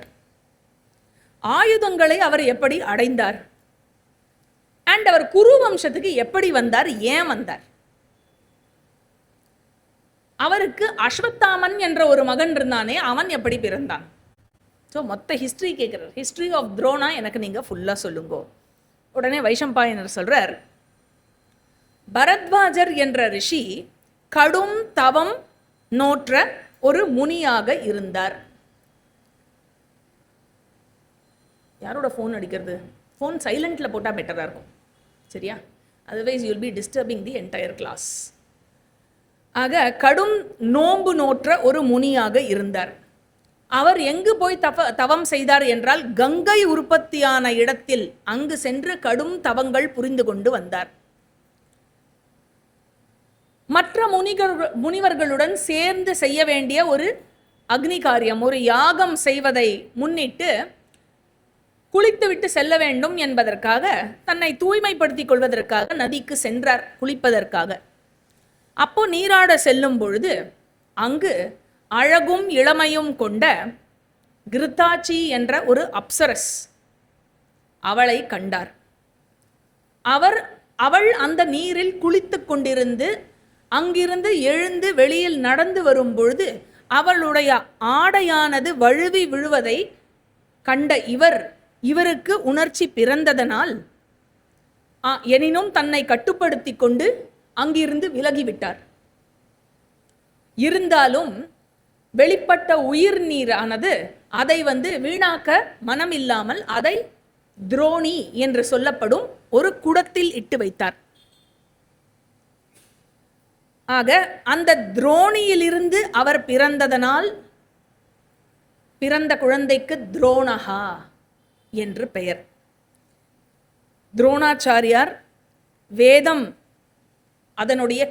ஆயுதங்களை அவர் எப்படி அடைந்தார்? அண்ட் அவர் குரு வம்சத்துக்கு எப்படி வந்தார்? ஏன் வந்தார்? அவருக்கு அஸ்வத்தாமன் என்ற ஒரு மகன் இருந்தானே, அவன் எப்படி பிறந்தான்? ஸோ மொத்த ஹிஸ்ட்ரி கேட்குறார். ஹிஸ்ட்ரி ஆஃப் துரோணா எனக்கு நீங்கள் ஃபுல்லாக சொல்லுங்கோ. உடனே வைஷம்பாயனர் சொல்கிறார், பரத்வாஜர் என்ற ரிஷி கடும் தவம் நோற்ற ஒரு முனியாக இருந்தார். யாரோட ஃபோன் அடிக்கிறது? ஃபோன் சைலண்டில் போட்டால் பெட்டராக இருக்கும், சரியா? Otherwise you will be disturbing the entire class. ஆக கடும் நோன்பு நோற்ற ஒரு முனியாக இருந்தார். அவர் எங்கு போய் தவம் செய்தார் என்றால் கங்கை உற்பத்தியான இடத்தில் அங்கு சென்று கடும் தவங்கள் புரிந்து கொண்டு வந்தார். மற்ற முனிவர்களுடன் சேர்ந்து செய்ய வேண்டிய ஒரு அக்னி காரியம், ஒரு யாகம் செய்வதை முன்னிட்டு குளித்துவிட்டு செல்ல வேண்டும் என்பதற்காக, தன்னை தூய்மைப்படுத்திக் கொள்வதற்காக நதிக்கு சென்றார் குளிப்பதற்காக. அப்போ நீராட செல்லும் பொழுது அங்கு அழகும் இளமையும் கொண்ட கிருத்தாச்சி என்ற ஒரு அப்சரஸ் அவளை கண்டார். அவள் அந்த நீரில் குளித்து கொண்டிருந்து அங்கிருந்து எழுந்து வெளியில் நடந்து வரும் பொழுது அவளுடைய ஆடையானது வழுவி விழுவதை கண்ட இவருக்கு உணர்ச்சி பிறந்ததனால் எனினும் தன்னை கட்டுப்படுத்தி கொண்டு அங்கிருந்து விலகிவிட்டார். இருந்தாலும் வெளிப்பட்ட உயிர் நீரானது அதை வீணாக்க மனமில்லாமல் அதை துரோணி என்று சொல்லப்படும் ஒரு குடத்தில் இட்டு வைத்தார். ஆக அந்த துரோணியிலிருந்து அவர் பிறந்ததனால் பிறந்த குழந்தைக்கு துரோணகா என்று பெயர். துரோணாச்சாரியார் வேதம் அதனுடைய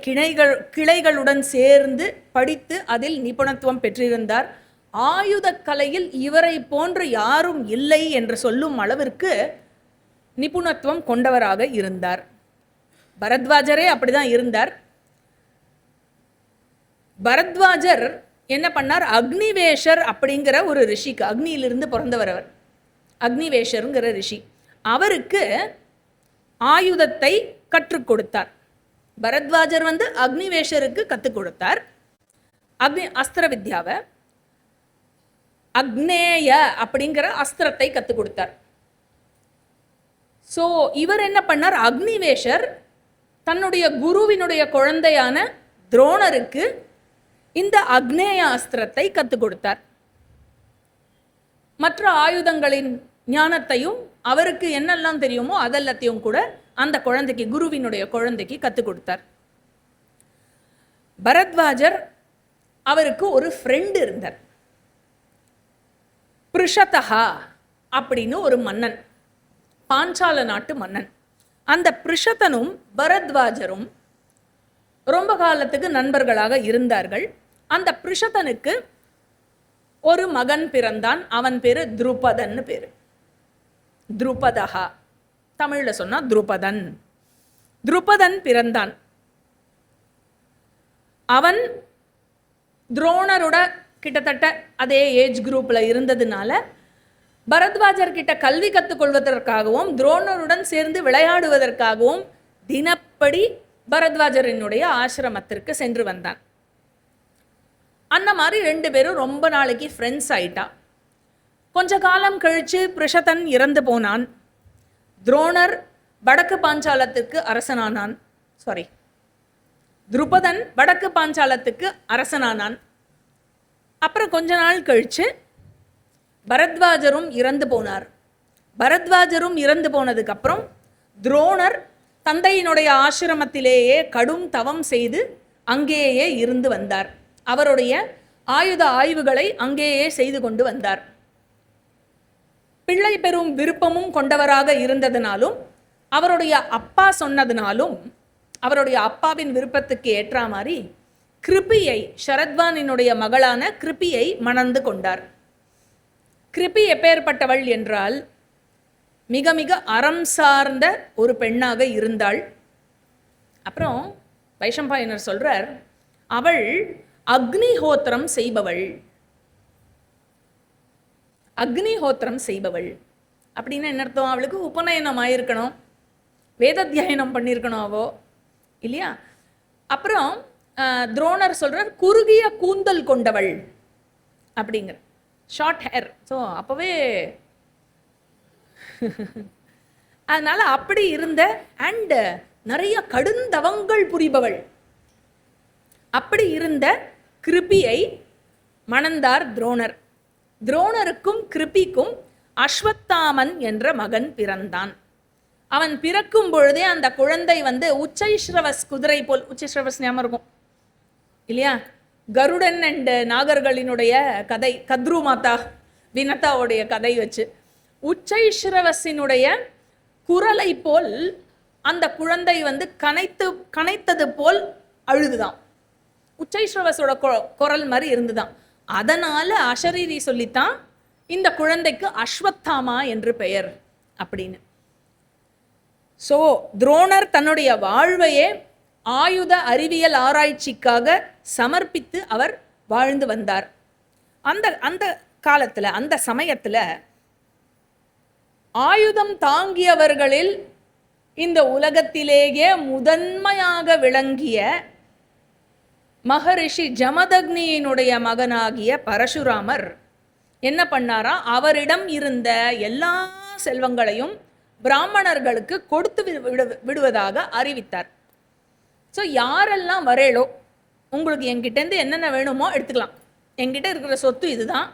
கிளைகளுடன் சேர்ந்து படித்து அதில் நிபுணத்துவம் பெற்றிருந்தார். ஆயுத கலையில் இவரை போன்று யாரும் இல்லை என்று சொல்லும் அளவிற்கு நிபுணத்துவம் கொண்டவராக இருந்தார். பரத்வாஜரே அப்படிதான் இருந்தார். பரத்வாஜர் என்ன பண்ணார், அக்னிவேஷர் அப்படிங்கிற ஒரு ரிஷிக்கு, அக்னியிலிருந்து பிறந்தவர் அவர், அக்னிவேஷருங்கிற ரிஷி, அவருக்கு ஆயுதத்தை கற்றுக் கொடுத்தார். பரத்வாஜர் அக்னிவேஷருக்கு கற்றுக் கொடுத்தார் அஸ்திர வித்யாவை. அக்னேய அப்படிங்கிற அஸ்திரத்தை கற்றுக் கொடுத்தார். ஸோ இவர் என்ன பண்ணார், அக்னிவேஷர் தன்னுடைய குருவினுடைய குழந்தையான துரோணருக்கு இந்த அக்னேய அஸ்திரத்தை கற்றுக் கொடுத்தார். மற்ற ஆயுதங்களின் ஞானத்தையும் அவருக்கு என்னெல்லாம் தெரியுமோ அதெல்லாத்தையும் கூட அந்த குழந்தைக்கு, குருவினுடைய குழந்தைக்கு கற்றுக் கொடுத்தார். பரத்வாஜர் அவருக்கு ஒரு ஃப்ரெண்டு இருந்தார், பிருஷதஹா அப்படின்னு ஒரு மன்னன், பாஞ்சால நாட்டு மன்னன். அந்த பிருஷதனும் பரத்வாஜரும் ரொம்ப காலத்துக்கு நண்பர்களாக இருந்தார்கள். அந்த பிருஷதனுக்கு ஒரு மகன் பிறந்தான். அவன் பேரு துருபதன் பேரு. துருபதஹா தமிழ்ல சொன்னா துருபதன். துருபதன் பிறந்தான். அவன் துரோணரோட கிட்டத்தட்ட அதே ஏஜ் குரூப்ல இருந்ததுனால பரத்வாஜர் கிட்ட கல்வி கற்றுக்கொள்வதற்காகவும் துரோணருடன் சேர்ந்து விளையாடுவதற்காகவும் தினப்படி பரத்வாஜரினுடைய ஆசிரமத்திற்கு சென்று வந்தான். அந்த மாதிரி 2 பேரும் ரொம்ப நாளைக்கு ஃப்ரெண்ட்ஸ் ஆயிட்டா. கொஞ்ச காலம் கழிச்சு பிருஷதன் இறந்து போனான். துரோணர் வடக்கு பாஞ்சாலத்துக்கு அரசனானான். துருபதன் வடக்கு பாஞ்சாலத்துக்கு அரசனானான். அப்புறம் கொஞ்ச நாள் கழிச்சு பரத்வாஜரும் இறந்து போனார். பரத்வாஜரும் இறந்து போனதுக்கு அப்புறம் துரோணர் தந்தையினுடைய ஆசிரமத்திலேயே கடும் தவம் செய்து அங்கேயே இருந்து வந்தார். அவருடைய ஆயுத ஆய்வுகளை அங்கேயே செய்து கொண்டு வந்தார். பிள்ளை பெறும் விருப்பமும் கொண்டவராக இருந்ததினாலும் அவருடைய அப்பா சொன்னதினாலும் அவருடைய அப்பாவின் விருப்பத்துக்கு ஏற்ற மாதிரி கிருபியை, சரத்வானினுடைய மகளான கிருபியை மணந்து கொண்டார். கிருபி எப்பேற்பட்டவள் என்றால் மிக மிக அறம் சார்ந்த ஒரு பெண்ணாக இருந்தாள். அப்புறம் வைஷம்பாயனர் சொல்றார், அவள் அக்னிஹோத்திரம் செய்பவள். அக்னிஹோத்திரம் செய்பவள் அப்படின்னா என்ன அர்த்தம்? அவளுக்கு உபநயனம் ஆயிருக்கணும், வேதாத்தியாயனம் பண்ணியிருக்கணும் அவோ, இல்லையா? அப்புறம் துரோணர் சொல்றார் குறுகிய கூந்தல் கொண்டவள் அப்படிங்கிற, ஷார்ட் ஹேர். ஸோ அப்போவே அதனால அப்படி இருந்த அண்ட் நிறைய கடுந்தவங்கள் புரிபவள் அப்படி இருந்த கிருபியை மணந்தார் துரோணர். துரோணருக்கும் கிருபிக்கும் அஸ்வத்தாமன் என்ற மகன் பிறந்தான். அவன் பிறக்கும் பொழுதே அந்த குழந்தை உச்சைஸ்ரவஸ் குதிரை போல், உச்சைஸ்ரவஸ் ஞாபகம் இருக்கும் இல்லையா? கருடன் அண்ட் நாகர்களினுடைய கதை, கத்ரு மாதா வினதாவுடைய கதை வச்சு உச்சைஸ்ரவசினுடைய குரலை போல் அந்த குழந்தை வந்து கனைத்தது போல் அழுதுதான். உச்சைஸ்ரவசோட குரல் மாதிரி இருந்துதான். அதனால அசரீரி சொல்லித்தான் இந்த குழந்தைக்கு அஸ்வத்தாமா என்று பெயர் அப்படின்னு. ஸோ துரோணர் தன்னுடைய வாழ்வையே ஆயுத அறிவியல் ஆராய்ச்சிக்காக சமர்ப்பித்து அவர் வாழ்ந்து வந்தார். அந்த காலத்தில், அந்த சமயத்தில் ஆயுதம் தாங்கியவர்களில் இந்த உலகத்திலேயே முதன்மையாக விளங்கிய மகரிஷி ஜமதக்னியினுடைய மகனாகிய பரசுராமர் என்ன பண்ணாரா, அவரிடம் இருந்த எல்லா செல்வங்களையும் பிராமணர்களுக்கு கொடுத்து விடுவதாக அறிவித்தார். ஸோ யாரெல்லாம் வரேளோ, உங்களுக்கு என்கிட்டேருந்து என்னென்ன வேணுமோ எடுத்துக்கலாம், என்கிட்ட இருக்கிற சொத்து இதுதான்,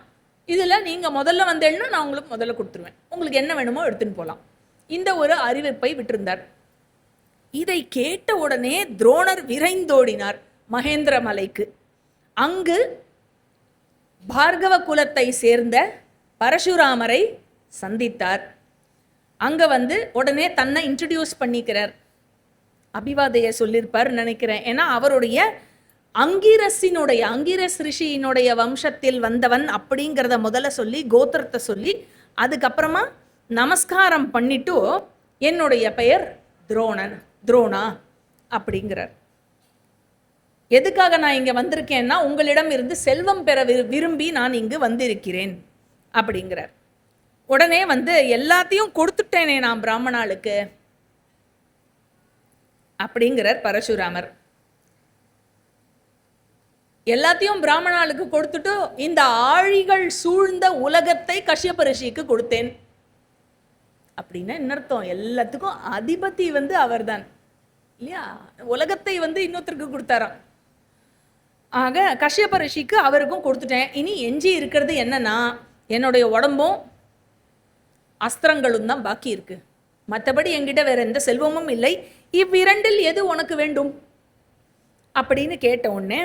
இதில் நீங்கள் முதல்ல வந்தேன்னா நான் உங்களுக்கு முதல்ல கொடுத்துருவேன், உங்களுக்கு என்ன வேணுமோ எடுத்துன்னு போகலாம், இந்த ஒரு அறிவிப்பை விட்டிருந்தார். இதை கேட்ட உடனே துரோணர் விரைந்தோடினார் மகேந்திர மலைக்கு. அங்கு பார்கவ குலத்தை சேர்ந்த பரசுராமரை சந்தித்தார். அங்கே வந்து உடனே தன்னை இன்ட்ரடியூஸ் பண்ணிக்கிறார். அபிவாதையை சொல்லியிருப்பார் நினைக்கிறேன். ஏன்னா அவருடைய அங்கிரஸ் ரிஷியினுடைய வம்சத்தில் வந்தவன் அப்படிங்கிறத முதல்ல சொல்லி, கோத்திரத்தை சொல்லி, அதுக்கப்புறமா நமஸ்காரம் பண்ணிட்டு என்னுடைய பெயர் துரோணா அப்படிங்கிறார். எதுக்காக நான் இங்கே வந்திருக்கேன்னா உங்களிடம் இருந்து செல்வம் பெற விரும்பி நான் இங்கு வந்திருக்கிறேன் அப்படிங்கிறார். உடனே வந்து எல்லாத்தையும் கொடுத்துட்டேனே நான் பிராமணாளுக்கு அப்படிங்கிறார் பரசுராமர். எல்லாத்தையும் பிராமணாளுக்கு கொடுத்துட்டு இந்த ஆழிகள் சூழ்ந்த உலகத்தை கஷ்யப ரிஷிக்கு கொடுத்தேன் அப்படின்னா என்ன அர்த்தம்? எல்லாத்துக்கும் அதிபதி வந்து அவர்தான் இல்லையா, உலகத்தை வந்து இன்னொருத்தருக்கு கொடுத்தாராம். ஆக கஷ்யப ரிஷிக்கு அவருக்கும் கொடுத்துட்டேன். இனி எஞ்சி இருக்கிறது என்னன்னா என்னுடைய உடம்பும் அஸ்திரங்களும் தான் பாக்கி இருக்கு, மற்றபடி என்கிட்ட வேற எந்த செல்வமும் இல்லை. இவ்விரண்டில் எது உனக்கு வேண்டும் அப்படின்னு கேட்ட உடனே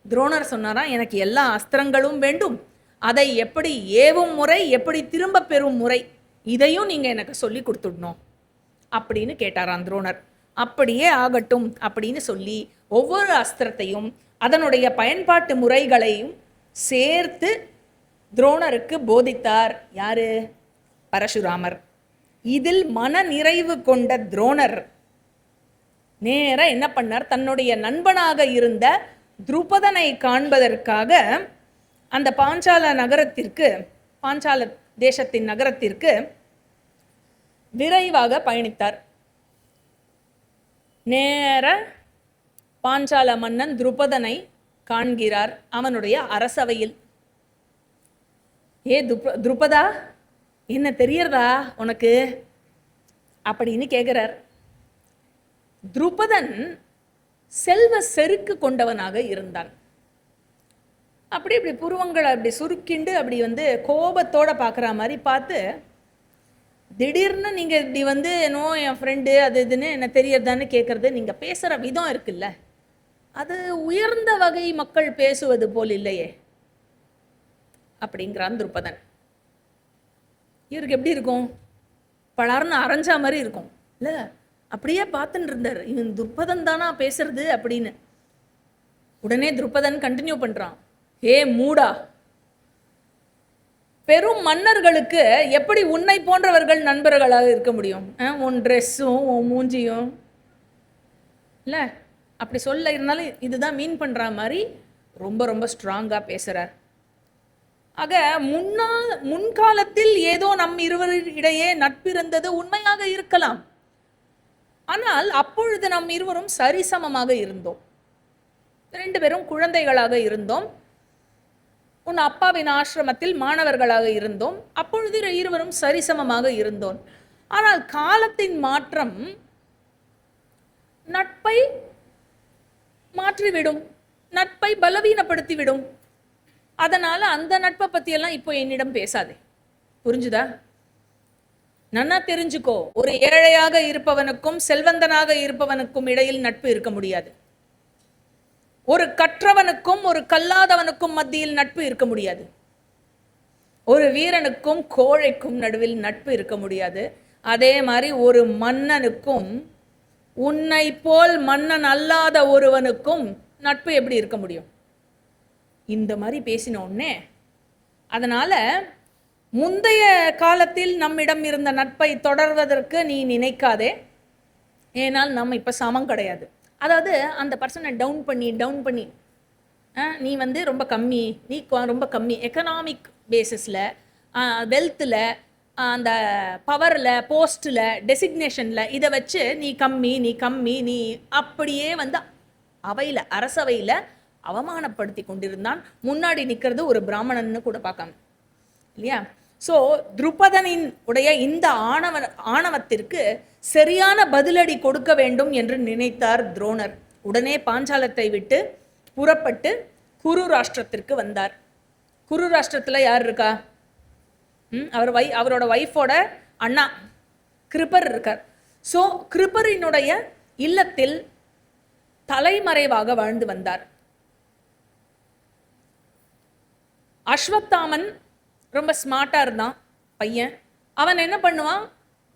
துரோணர் சொன்னாராம், எனக்கு எல்லா அஸ்திரங்களும் வேண்டும், அதை எப்படி ஏவும் முறை, எப்படி திரும்ப பெறும் முறை, இதையும் நீங்க எனக்கு சொல்லி கொடுத்துடணும் அப்படின்னு கேட்டாராம் துரோணர். அப்படியே ஆகட்டும் அப்படின்னு சொல்லி ஒவ்வொரு அஸ்திரத்தையும் அதனுடைய பயன்பாட்டு முறைகளையும் சேர்த்து துரோணருக்கு போதித்தார். யாரு? பரசுராமர். இதில் மன நிறைவு கொண்ட துரோணர் நேர என்ன பண்ணார், தன்னுடைய நண்பனாக இருந்த துருபதனை காண்பதற்காக அந்த பாஞ்சால தேசத்தின் நகரத்திற்கு விரைவாக பயணித்தார். நேர பாஞ்சால மன்னன் துருபதனை காண்கிறார் அவனுடைய அரசவையில். துருபதா, என்ன தெரியறதா உனக்கு அப்படின்னு கேட்கிறார். துருபதன் செல்வ செருக்கு கொண்டவனாக இருந்தான். அப்படி இப்படி புருவங்களை அப்படி சுருக்கிண்டு அப்படி வந்து கோபத்தோட பார்க்குற மாதிரி பார்த்து, திடீர்னு நீங்கள் இப்படி வந்து என்னோ என் ஃப்ரெண்டு அது இதுன்னு என்ன தெரியறதான்னு கேட்குறது, நீங்கள் பேசுகிற விதம் இருக்குல்ல, அது உயர்ந்த வகை மக்கள் பேசுவது போல் இல்லையே அப்படிங்கிறான் துருபதன். இவருக்கு எப்படி இருக்கும்? பலார்னு அரைஞ்சா மாதிரி இருக்கும் இல்லை? அப்படியே பார்த்துட்டு இருந்தார், இவன் துருபதன் தானா பேசுறது அப்படின்னு. உடனே துருபதன் கண்டினியூ பண்ணுறான், ஏ மூடா, பெரும் மன்னர்களுக்கு எப்படி உன்னை போன்றவர்கள் நண்பர்களாக இருக்க முடியும்? உன் ட்ரெஸ்ஸும் உன் மூஞ்சியும் இல்லை அப்படி சொல்ல இருந்தாலும் இதுதான் மீன் பண்ணுற மாதிரி ரொம்ப ரொம்ப ஸ்ட்ராங்காக பேசுகிறார். ஆக முன்காலத்தில் ஏதோ நம் இருவரிடையே நட்பிருந்தது உண்மையாக இருக்கலாம். ஆனால் அப்பொழுது நம் இருவரும் சரிசமமாக இருந்தோம், 2 பேரும் குழந்தைகளாக இருந்தோம், உன் அப்பாவின் ஆசிரமத்தில் மாணவர்களாக இருந்தோம், அப்பொழுது இருவரும் சரிசமமாக இருந்தோம். ஆனால் காலத்தின் மாற்றம் நட்பை மாற்றிவிடும், நட்பை பலவீனப்படுத்திவிடும். அதனால அந்த நட்பை பற்றியெல்லாம் இப்போ என்னிடம் பேசாதே, புரிஞ்சுதா? நன்னா தெரிஞ்சுக்கோ, ஒரு ஏழையாக இருப்பவனுக்கும் செல்வந்தனாக இருப்பவனுக்கும் இடையில் நட்பு இருக்க முடியாது. ஒரு கற்றவனுக்கும் ஒரு கல்லாதவனுக்கும் மத்தியில் நட்பு இருக்க முடியாது. ஒரு வீரனுக்கும் கோழைக்கும் நடுவில் நட்பு இருக்க முடியாது. அதே மாதிரி ஒரு மன்னனுக்கும் உன்னை போல் மன்னன் அல்லாத ஒருவனுக்கும் நட்பு எப்படி இருக்க முடியும்? இந்த மாதிரி பேசின உடனே, அதனால முந்தைய காலத்தில் நம்மிடம் இருந்த நட்பை தொடர்வதற்கு நீ நினைக்காதே. ஏனால் நம்ம இப்போ சமம் கிடையாது. அதாவது அந்த பர்சனை டவுன் பண்ணி நீ வந்து ரொம்ப கம்மி, நீ ரொம்ப கம்மி, எக்கனாமிக் பேசிஸில், வெல்த்தில், அந்த பவரில், போஸ்ட்டில், டெசிக்னேஷனில், இதை வச்சு நீ கம்மி நீ அப்படியே வந்து அவையில், அரசவையில் அவமானப்படுத்தி கொண்டிருந்தான். முன்னாடி நிற்கிறது ஒரு பிராமணன்னு கூட பார்க்காம, இல்லையா? ஸோ துருபதனின் உடைய இந்த ஆணவத்திற்கு சரியான பதிலடி கொடுக்க வேண்டும் என்று நினைத்தார் துரோணர். உடனே பாஞ்சாலத்தை விட்டு புறப்பட்டு குரு ராஷ்டிரத்திற்கு வந்தார். குரு ராஷ்டிரத்தில் யார் இருக்கா? அவரோட ஒய்ஃபோட அண்ணா கிருபர் இருக்கார். ஸோ கிருபரினுடைய இல்லத்தில் தலைமறைவாக வாழ்ந்து வந்தார். அஸ்வத்தாமன் ரொம்ப ஸ்மார்ட்டாக இருந்தான் பையன். அவன் என்ன பண்ணுவான்?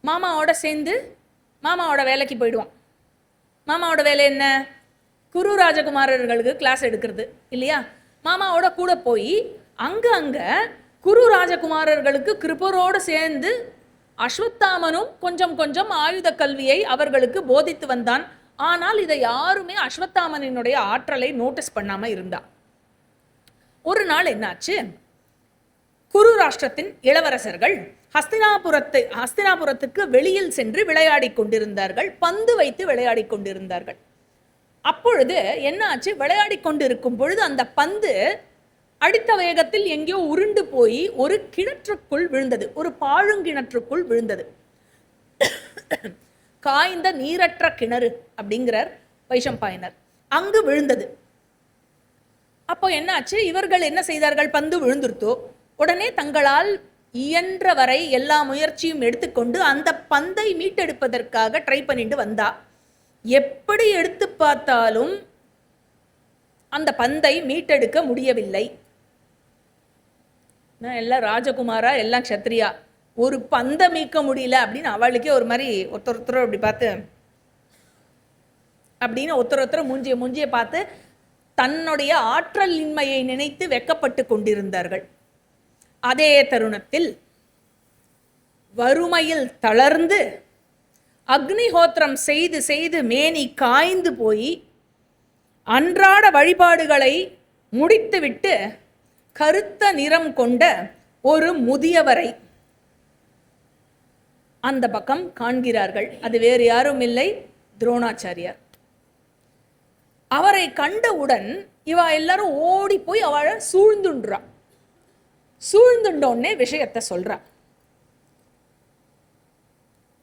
மாமாவோட சேர்ந்து மாமாவோட வேலைக்கு போயிடுவான். மாமாவோட வேலை என்ன? குரு ராஜகுமாரர்களுக்கு கிளாஸ் எடுக்கிறது, இல்லையா? மாமாவோட கூட போய் அங்கே குரு ராஜகுமாரர்களுக்கு கிருபரோடு சேர்ந்து அஸ்வத்தாமனும் கொஞ்சம் ஆயுத கல்வியை அவர்களுக்கு போதித்து வந்தான். ஆனால் இதை யாருமே அஸ்வத்தாமனினுடைய ஆற்றலை நோட்டீஸ் பண்ணாமல் இருந்தான். ஒரு நாள் என்னாச்சு? குரு ராஷ்டிரத்தின் இளவரசர்கள் ஹஸ்தினாபுரத்துக்கு வெளியில் சென்று விளையாடி கொண்டிருந்தார்கள். பந்து வைத்து விளையாடி கொண்டிருந்தார்கள். அப்பொழுது என்னாச்சு? விளையாடி கொண்டிருக்கும் பொழுது அந்த பந்து அடித்த வேகத்தில் எங்கேயோ உருண்டு போய் ஒரு கிணற்றுக்குள் விழுந்தது, ஒரு பாழுங்கிணற்றுக்குள் விழுந்தது. காய்ந்த நீரற்ற கிணறு அப்படிங்கிறார் வைஷம்பாயனர். அங்கு விழுந்தது. அப்போ என்னாச்சு? இவர்கள் என்ன செய்தார்கள்? பந்து விழுந்துருத்தோ உடனே தங்களால் இயன்ற வரை எல்லா முயற்சியும் எடுத்துக்கொண்டு அந்த பந்தை மீட்டெடுப்பதற்காக ட்ரை பண்ணிட்டு வந்தா. எப்படி எடுத்து பார்த்தாலும் அந்த பந்தை மீட்டெடுக்க முடியவில்லை. எல்லாம் ராஜகுமாரா, எல்லாம் க்ஷத்ரியா, ஒரு பந்தை மீட்க முடியல அப்படின்னு அவளுக்கே ஒரு மாதிரி ஒருத்தர் அப்படி பார்த்து அப்படின்னு ஒருத்தர் மூஞ்சிய பார்த்து தன்னுடைய ஆற்றல் இன்மையை நினைத்து வெக்கப்பட்டு கொண்டிருந்தார்கள். அதே தருணத்தில் வறுமையில் தளர்ந்து அக்னிஹோத்திரம் செய்து செய்து மேனி காய்ந்து போய் அன்றாட வழிபாடுகளை முடித்துவிட்டு கருத்த நிறம் கொண்ட ஒரு முதியவரை அந்த பக்கம் காண்கிறார்கள். அது வேறு யாரும் இல்லை, துரோணாச்சாரியார். அவரை கண்டவுடன் இவ எல்லாரும் ஓடி போய் அவளை சூழ்ந்துன்றா. சூழ்ந்துட்டோன்னே விஷயத்தை சொல்றா.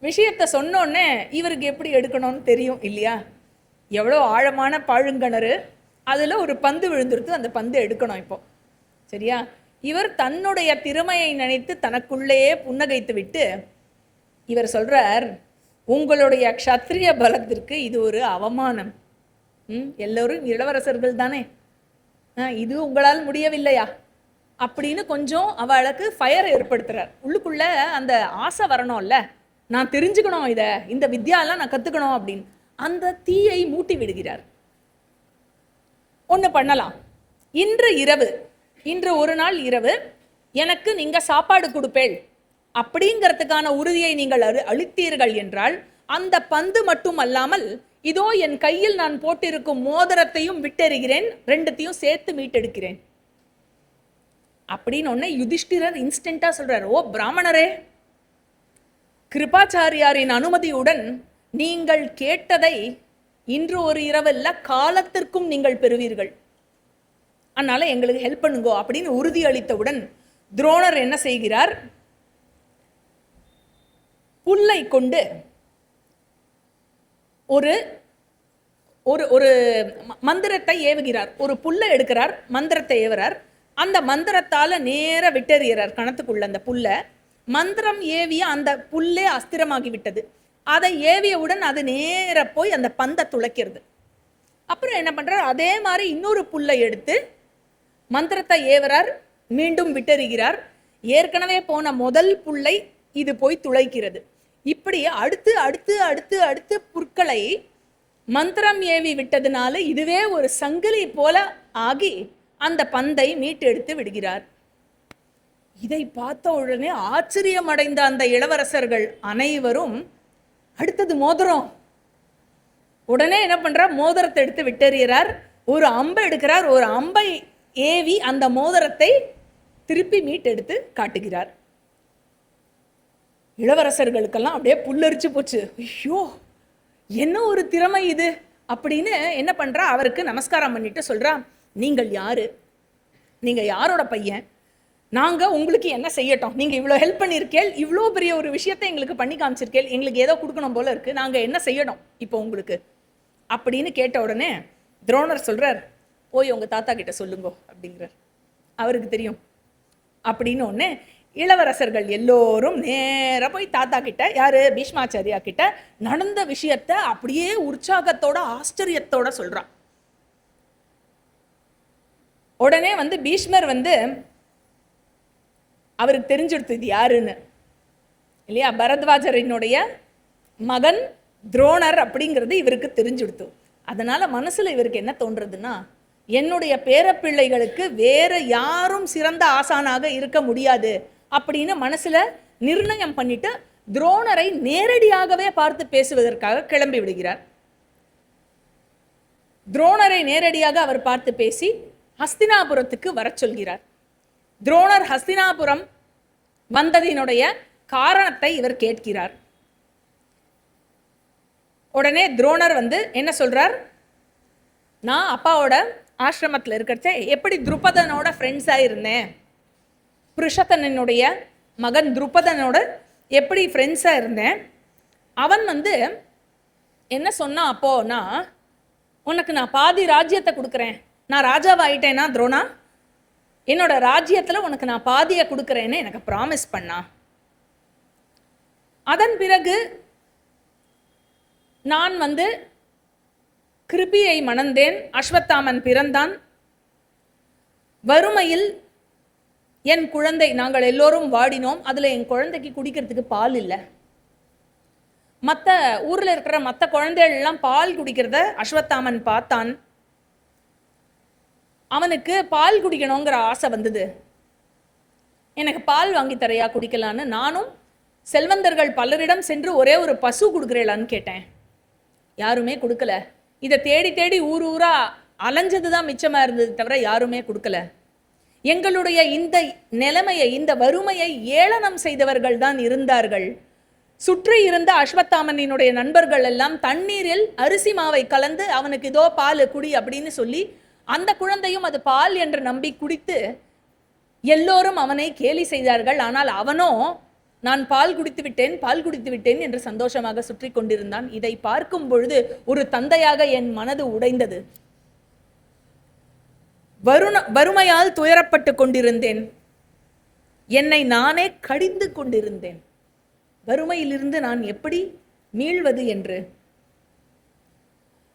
விஷயத்தை சொன்னோடனே இவருக்கு எப்படி எடுக்கணும்னு தெரியும், இல்லையா? எவ்வளோ ஆழமான பாழுங்கிணறு, அதில் ஒரு பந்து விழுந்துருத்து, அந்த பந்து எடுக்கணும் இப்போ, சரியா? இவர் தன்னுடைய திறமையை நினைத்து தனக்குள்ளேயே புன்னகைத்து விட்டு இவர் சொல்றார், உங்களுடைய க்ஷத்ரிய பலத்திற்கு இது ஒரு அவமானம். எல்லோரும் இளவரசர்கள் தானே, இது உங்களால் முடியவில்லையா அப்படின்னு கொஞ்சம் அவளுக்கு ஃபயர் ஏற்படுத்துறார். உள்ளுக்குள்ள அந்த ஆசை வரணும்ல, நான் தெரிஞ்சுக்கணும், இந்த வித்யாலாம் நான் கற்றுக்கணும் அப்படின்னு அந்த தீயை மூட்டி விடுகிறார். ஒன்று பண்ணலாம், இன்று ஒரு நாள் இரவு எனக்கு நீங்கள் சாப்பாடு கொடுப்பேள் அப்படிங்கிறதுக்கான உறுதியை நீங்கள் அளித்தீர்கள் என்றால் அந்த பந்து மட்டும் அல்லாமல் இதோ என் கையில் நான் போட்டிருக்கும் மோதிரத்தையும் விட்டெறிகிறேன், ரெண்டுத்தையும் சேர்த்து மீட்டெடுக்கிறேன் அப்படின்னு ஒன்று யுதிஷ்டிரர் இன்ஸ்டன்ட்டாக சொல்கிறார். ஓ பிராமணரே, கிருபாச்சாரியாரின் அனுமதியுடன் நீங்கள் கேட்டதை இன்று ஒரு இரவல்ல காலத்திற்கும் நீங்கள் பெறுவீர்கள், அதனால எங்களுக்கு ஹெல்ப் பண்ணுங்கோ அப்படின்னு உறுதி அளித்தவுடன் துரோணர் என்ன செய்கிறார்? புல்லை கொண்டு ஒரு ஒரு மந்திரத்தை ஏவுகிறார். ஒரு புல்லை எடுக்கிறார், மந்திரத்தை ஏவுறார். அந்த மந்திரத்தால் நேர விட்டெறிகிறார் கணத்துக்குள்ள. அந்த புல்லை மந்திரம் ஏவிய அந்த புல்லே அஸ்திரமாகி விட்டது. அதை ஏவியவுடன் அது நேர போய் அந்த பந்தை துளைக்கிறது. அப்புறம் என்ன பண்றார், அதே மாதிரி இன்னொரு புல்லை எடுத்து மந்திரத்தை ஏவரார், மீண்டும் விட்டறிகிறார். ஏற்கனவே போன முதல் புல்லை இது போய் துளைக்கிறது. இப்படி அடுத்து அடுத்து அடுத்து அடுத்து புற்களை மந்திரம் ஏவி விட்டதுனால இதுவே ஒரு சங்கிலி போல ஆகி அந்த பந்தை மீட்டெடுத்து விடுகிறார். இதை பார்த்த உடனே ஆச்சரியம் அடைந்த அந்த இளவரசர்கள் அனைவரும் அடுத்தது மோதிரம். உடனே என்ன பண்றார், மோதிரத்தை எடுத்து விட்டறிகிறார். ஒரு அம்பை எடுக்கிறார். ஒரு அம்பை ஏவி அந்த மோதிரத்தை திருப்பி மீட்டெடுத்து காட்டுகிறார். இளவரசர்களுக்கெல்லாம் அப்படியே புல்லரிச்சு போச்சு. ஐயோ, என்ன ஒரு திறமை இது அப்படின்னு என்ன பண்றா, அவருக்கு நமஸ்காரம் பண்ணிட்டு சொல்றா, நீங்கள் யாரு, நீங்க யாரோட பையன், நாங்க உங்களுக்கு என்ன செய்யட்டோம், நீங்க இவ்வளோ ஹெல்ப் பண்ணியிருக்கேள், இவ்வளோ பெரிய ஒரு விஷயத்தை எங்களுக்கு பண்ணி காமிச்சிருக்கேள், எங்களுக்கு ஏதோ கொடுக்கணும் போல இருக்கு, நாங்க என்ன செய்யணும் இப்போ உங்களுக்கு அப்படின்னு கேட்ட உடனே துரோணர் சொல்றார், போய் உங்க தாத்தா கிட்ட சொல்லுங்க அப்படிங்கிறார். அவருக்கு தெரியும் அப்படின்னு ஒன்று. இளவரசர்கள் எல்லோரும் நேர போய் தாத்தா கிட்ட, யாரு, பீஷ்மாச்சாரியா கிட்ட நடந்த விஷயத்த அப்படியே உற்சாகத்தோட ஆச்சரியத்தோட சொல்றான். உடனே பீஷ்மர் அவருக்கு தெரிஞ்சுடுத்து இது யாருன்னு இல்லையா, பரத்வாஜரினுடைய மகன் துரோணர் அப்படிங்கிறது இவருக்கு தெரிஞ்சுடுத்து. அதனால மனசுல இவருக்கு என்ன தோன்றதுன்னா, என்னுடைய பேரப்பிள்ளைகளுக்கு வேற யாரும் சிறந்த ஆசானாக இருக்க முடியாது அப்படின்னு மனசுல நிர்ணயம் பண்ணிட்டு துரோணரை நேரடியாகவே பார்த்து பேசுவதற்காக கிளம்பி விடுகிறார். துரோணரை நேரடியாக அவர் பார்த்து பேசி ஹஸ்தினாபுரத்துக்கு வர சொல்கிறார். துரோணர் ஹஸ்தினாபுரம் வந்ததினுடைய காரணத்தை இவர் கேட்கிறார். உடனே துரோணர் என்ன சொல்றார், நான் அப்பாவோட ஆசிரமத்தில் இருக்கிறச்ச எப்படி துருபதனோட ஃப்ரெண்ட்ஸாக இருந்தேன், பிருஷதனனுடைய மகன் துருபதனோட எப்படி ஃப்ரெண்ட்ஸாக இருந்தேன், அவன் என்ன சொன்னான் அப்போனா, உனக்கு நான் பாதி ராஜ்யத்தை கொடுக்குறேன், நான் ராஜாவாயிட்டேனா துரோணா, என்னோட ராஜ்யத்தில் உனக்கு நான் பாதியை கொடுக்குறேன்னு எனக்கு ப்ராமிஸ் பண்ணா. அதன் பிறகு நான் கிருபியை மணந்தேன், அஸ்வத்தாமன் பிறந்தான், வறுமையில் என் குழந்தை, நாங்கள் எல்லோரும் வாடினோம், அதில் என் குழந்தைக்கு குடிக்கிறதுக்கு பால் இல்லை. மற்ற ஊரில் இருக்கிற மற்ற குழந்தைகள் எல்லாம் பால் குடிக்கிறத அஸ்வத்தாமன் பார்த்தான். அவனுக்கு பால் குடிக்கணுங்கிற ஆசை வந்தது. எனக்கு பால் வாங்கி தரையா குடிக்கலான்னு நானும் செல்வந்தர்கள் பலரிடம் சென்று ஒரே ஒரு பசு கொடுக்குறேளான்னு கேட்டேன். யாருமே கொடுக்கல. இதை தேடி தேடி ஊர் ஊரா அலைஞ்சது தான் மிச்சமாக இருந்தது தவிர யாருமே கொடுக்கல. எங்களுடைய இந்த நிலைமையை, இந்த வறுமையை ஏளனம் செய்தவர்கள் தான் இருந்தார்கள். சுற்றி இருந்த அஸ்வத்தாமனினுடைய நண்பர்கள் எல்லாம் தண்ணீரில் அரிசி மாவை கலந்து அவனுக்கு இதோ பால் குடி அப்படின்னு சொல்லி அந்த குழந்தையும் அது பால் என்று நம்பி குடித்து எல்லோரும் அவனை கேலி செய்தார்கள். ஆனால் அவனோ நான் பால் குடித்து விட்டேன், பால் குடித்து விட்டேன் என்று சந்தோஷமாக சுற்றி கொண்டிருந்தான். இதை பார்க்கும் பொழுது ஒரு தந்தையாக என் மனது உடைந்தது. வறுமையால் துயரப்பட்டு கொண்டிருந்தேன், என்னை நானே கடிந்து கொண்டிருந்தேன். வறுமையிலிருந்து நான் எப்படி மீள்வது என்று.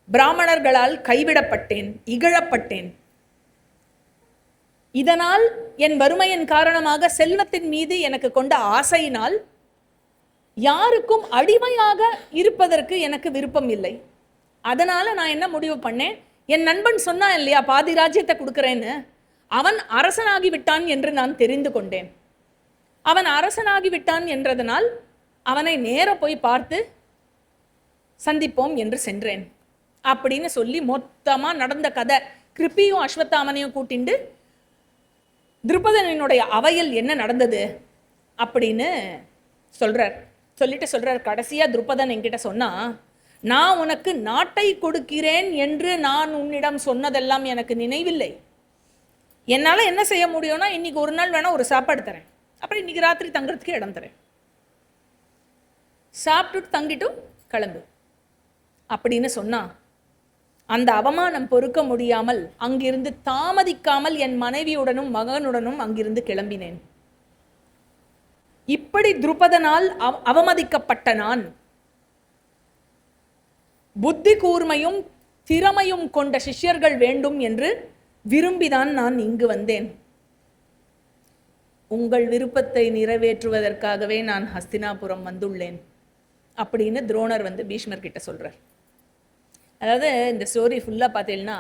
பிராமணர்களால் கைவிடப்பட்டேன், இகழப்பட்டேன். இதனால் என் வறுமையின் காரணமாக செல்வத்தின் மீது எனக்கு கொண்ட ஆசையினால் யாருக்கும் அடிமையாக இருப்பதற்கு எனக்கு விருப்பம் இல்லை. அதனால நான் என்ன முடிவு பண்ணேன், என் நண்பன் சொன்னான் இல்லையா பாதி ராஜ்யத்தை கொடுக்குறேன்னு, அவன் அரசனாகி விட்டான் என்று நான் தெரிந்து கொண்டேன். அவன் அரசனாகி விட்டான் என்றதனால் அவனை நேர போய் பார்த்து சந்திப்போம் என்று சென்றேன் அப்படின்னு சொல்லி மொத்தமா நடந்த கதை கிருப்பியும் அஸ்வத்தாமனையும் கூட்டிண்டு துருபதனுடைய அவையில் என்ன நடந்தது அப்படின்னு சொல்லிட்டு சொல்றார். கடைசியா துருபதன் என்கிட்ட சொன்னா, நான் உனக்கு நாட்டை கொடுக்கிறேன் என்று நான் உன்னிடம் சொன்னதெல்லாம் எனக்கு நினைவில்லை. என்னால் என்ன செய்ய முடியும்னா, இன்னைக்கு ஒரு நாள் வேணா ஒரு சாப்பாடு தரேன், அப்புறம் இன்னைக்கு ராத்திரி தங்குறதுக்கு இடம் தரேன், சாப்பிட்டுட்டு தங்கிட்டும் கிளம்பு அப்படின்னு சொன்னா, அந்த அவமானம் பொறுக்க முடியாமல் அங்கிருந்து தாமதிக்காமல் என் மனைவியுடனும் மகனுடனும் அங்கிருந்து கிளம்பினேன். இப்படி துருபதனால் அவமதிக்கப்பட்ட நான் புத்தி கூர்மையும் திறமையும் கொண்ட சிஷ்யர்கள் வேண்டும் என்று விரும்பிதான் நான் இங்கு வந்தேன். உங்கள் விருப்பத்தை நிறைவேற்றுவதற்காகவே நான் ஹஸ்தினாபுரம் வந்துள்ளேன் அப்படின்னு துரோணர் பீஷ்மர் கிட்ட சொல்றார். அதாவது இந்த ஸ்டோரி ஃபுல்லாக பார்த்தீங்கன்னா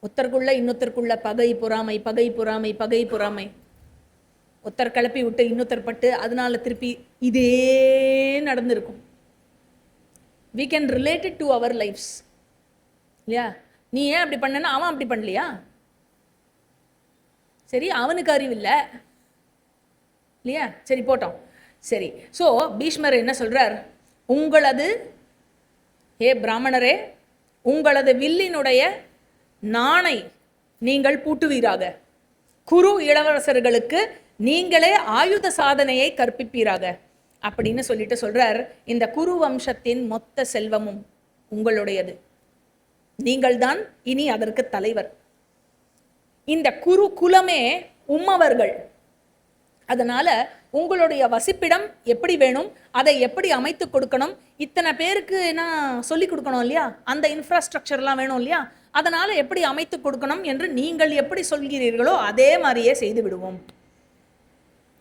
ஒருத்தருக்குள்ள இன்னொருத்தருக்குள்ள பகை பொறாமை பகை பொறாமை பகை பொறாமை, ஒருத்தர் கிளப்பி விட்டு இன்னொருத்தர் பட்டு அதனால திருப்பி இதே நடந்திருக்கும். we can relate it to our lives இல்லையா? நீ ஏன் அப்படி பண்ணனா அவன் அப்படி பண்ணலையா? சரி, அவனுக்கு அறிவு இல்லை இல்லையா? சரி போட்டோம். சரி, ஸோ பீஷ்மர் என்ன சொல்றார்? உங்களது ஹே பிராமணரே, உங்களது வில்லினுடைய நாணை நீங்கள் பூட்டுவீராக, குரு இளவரசர்களுக்கு நீங்களே ஆயுத சாதனையை கற்பிப்பீராக அப்படின்னு சொல்லிட்டு சொல்றார். இந்த குரு வம்சத்தின் மொத்த செல்வமும் உங்களுடையது, நீங்கள் தான் இனி அதற்கு தலைவர். இந்த குரு குலமே உம்மவர்கள். அதனால உங்களுடைய வசிப்பிடம் எப்படி வேணும், அதை எப்படி அமைத்து கொடுக்கணும், இத்தனை பேருக்கு நான் சொல்லி கொடுக்கணும் இல்லையா? அந்த இன்ஃப்ராஸ்ட்ரக்சர்லாம் வேணும் இல்லையா? அதனால எப்படி அமைத்து கொடுக்கணும் என்று நீங்கள் எப்படி சொல்கிறீர்களோ அதே மாதிரியே செய்து விடுவோம்.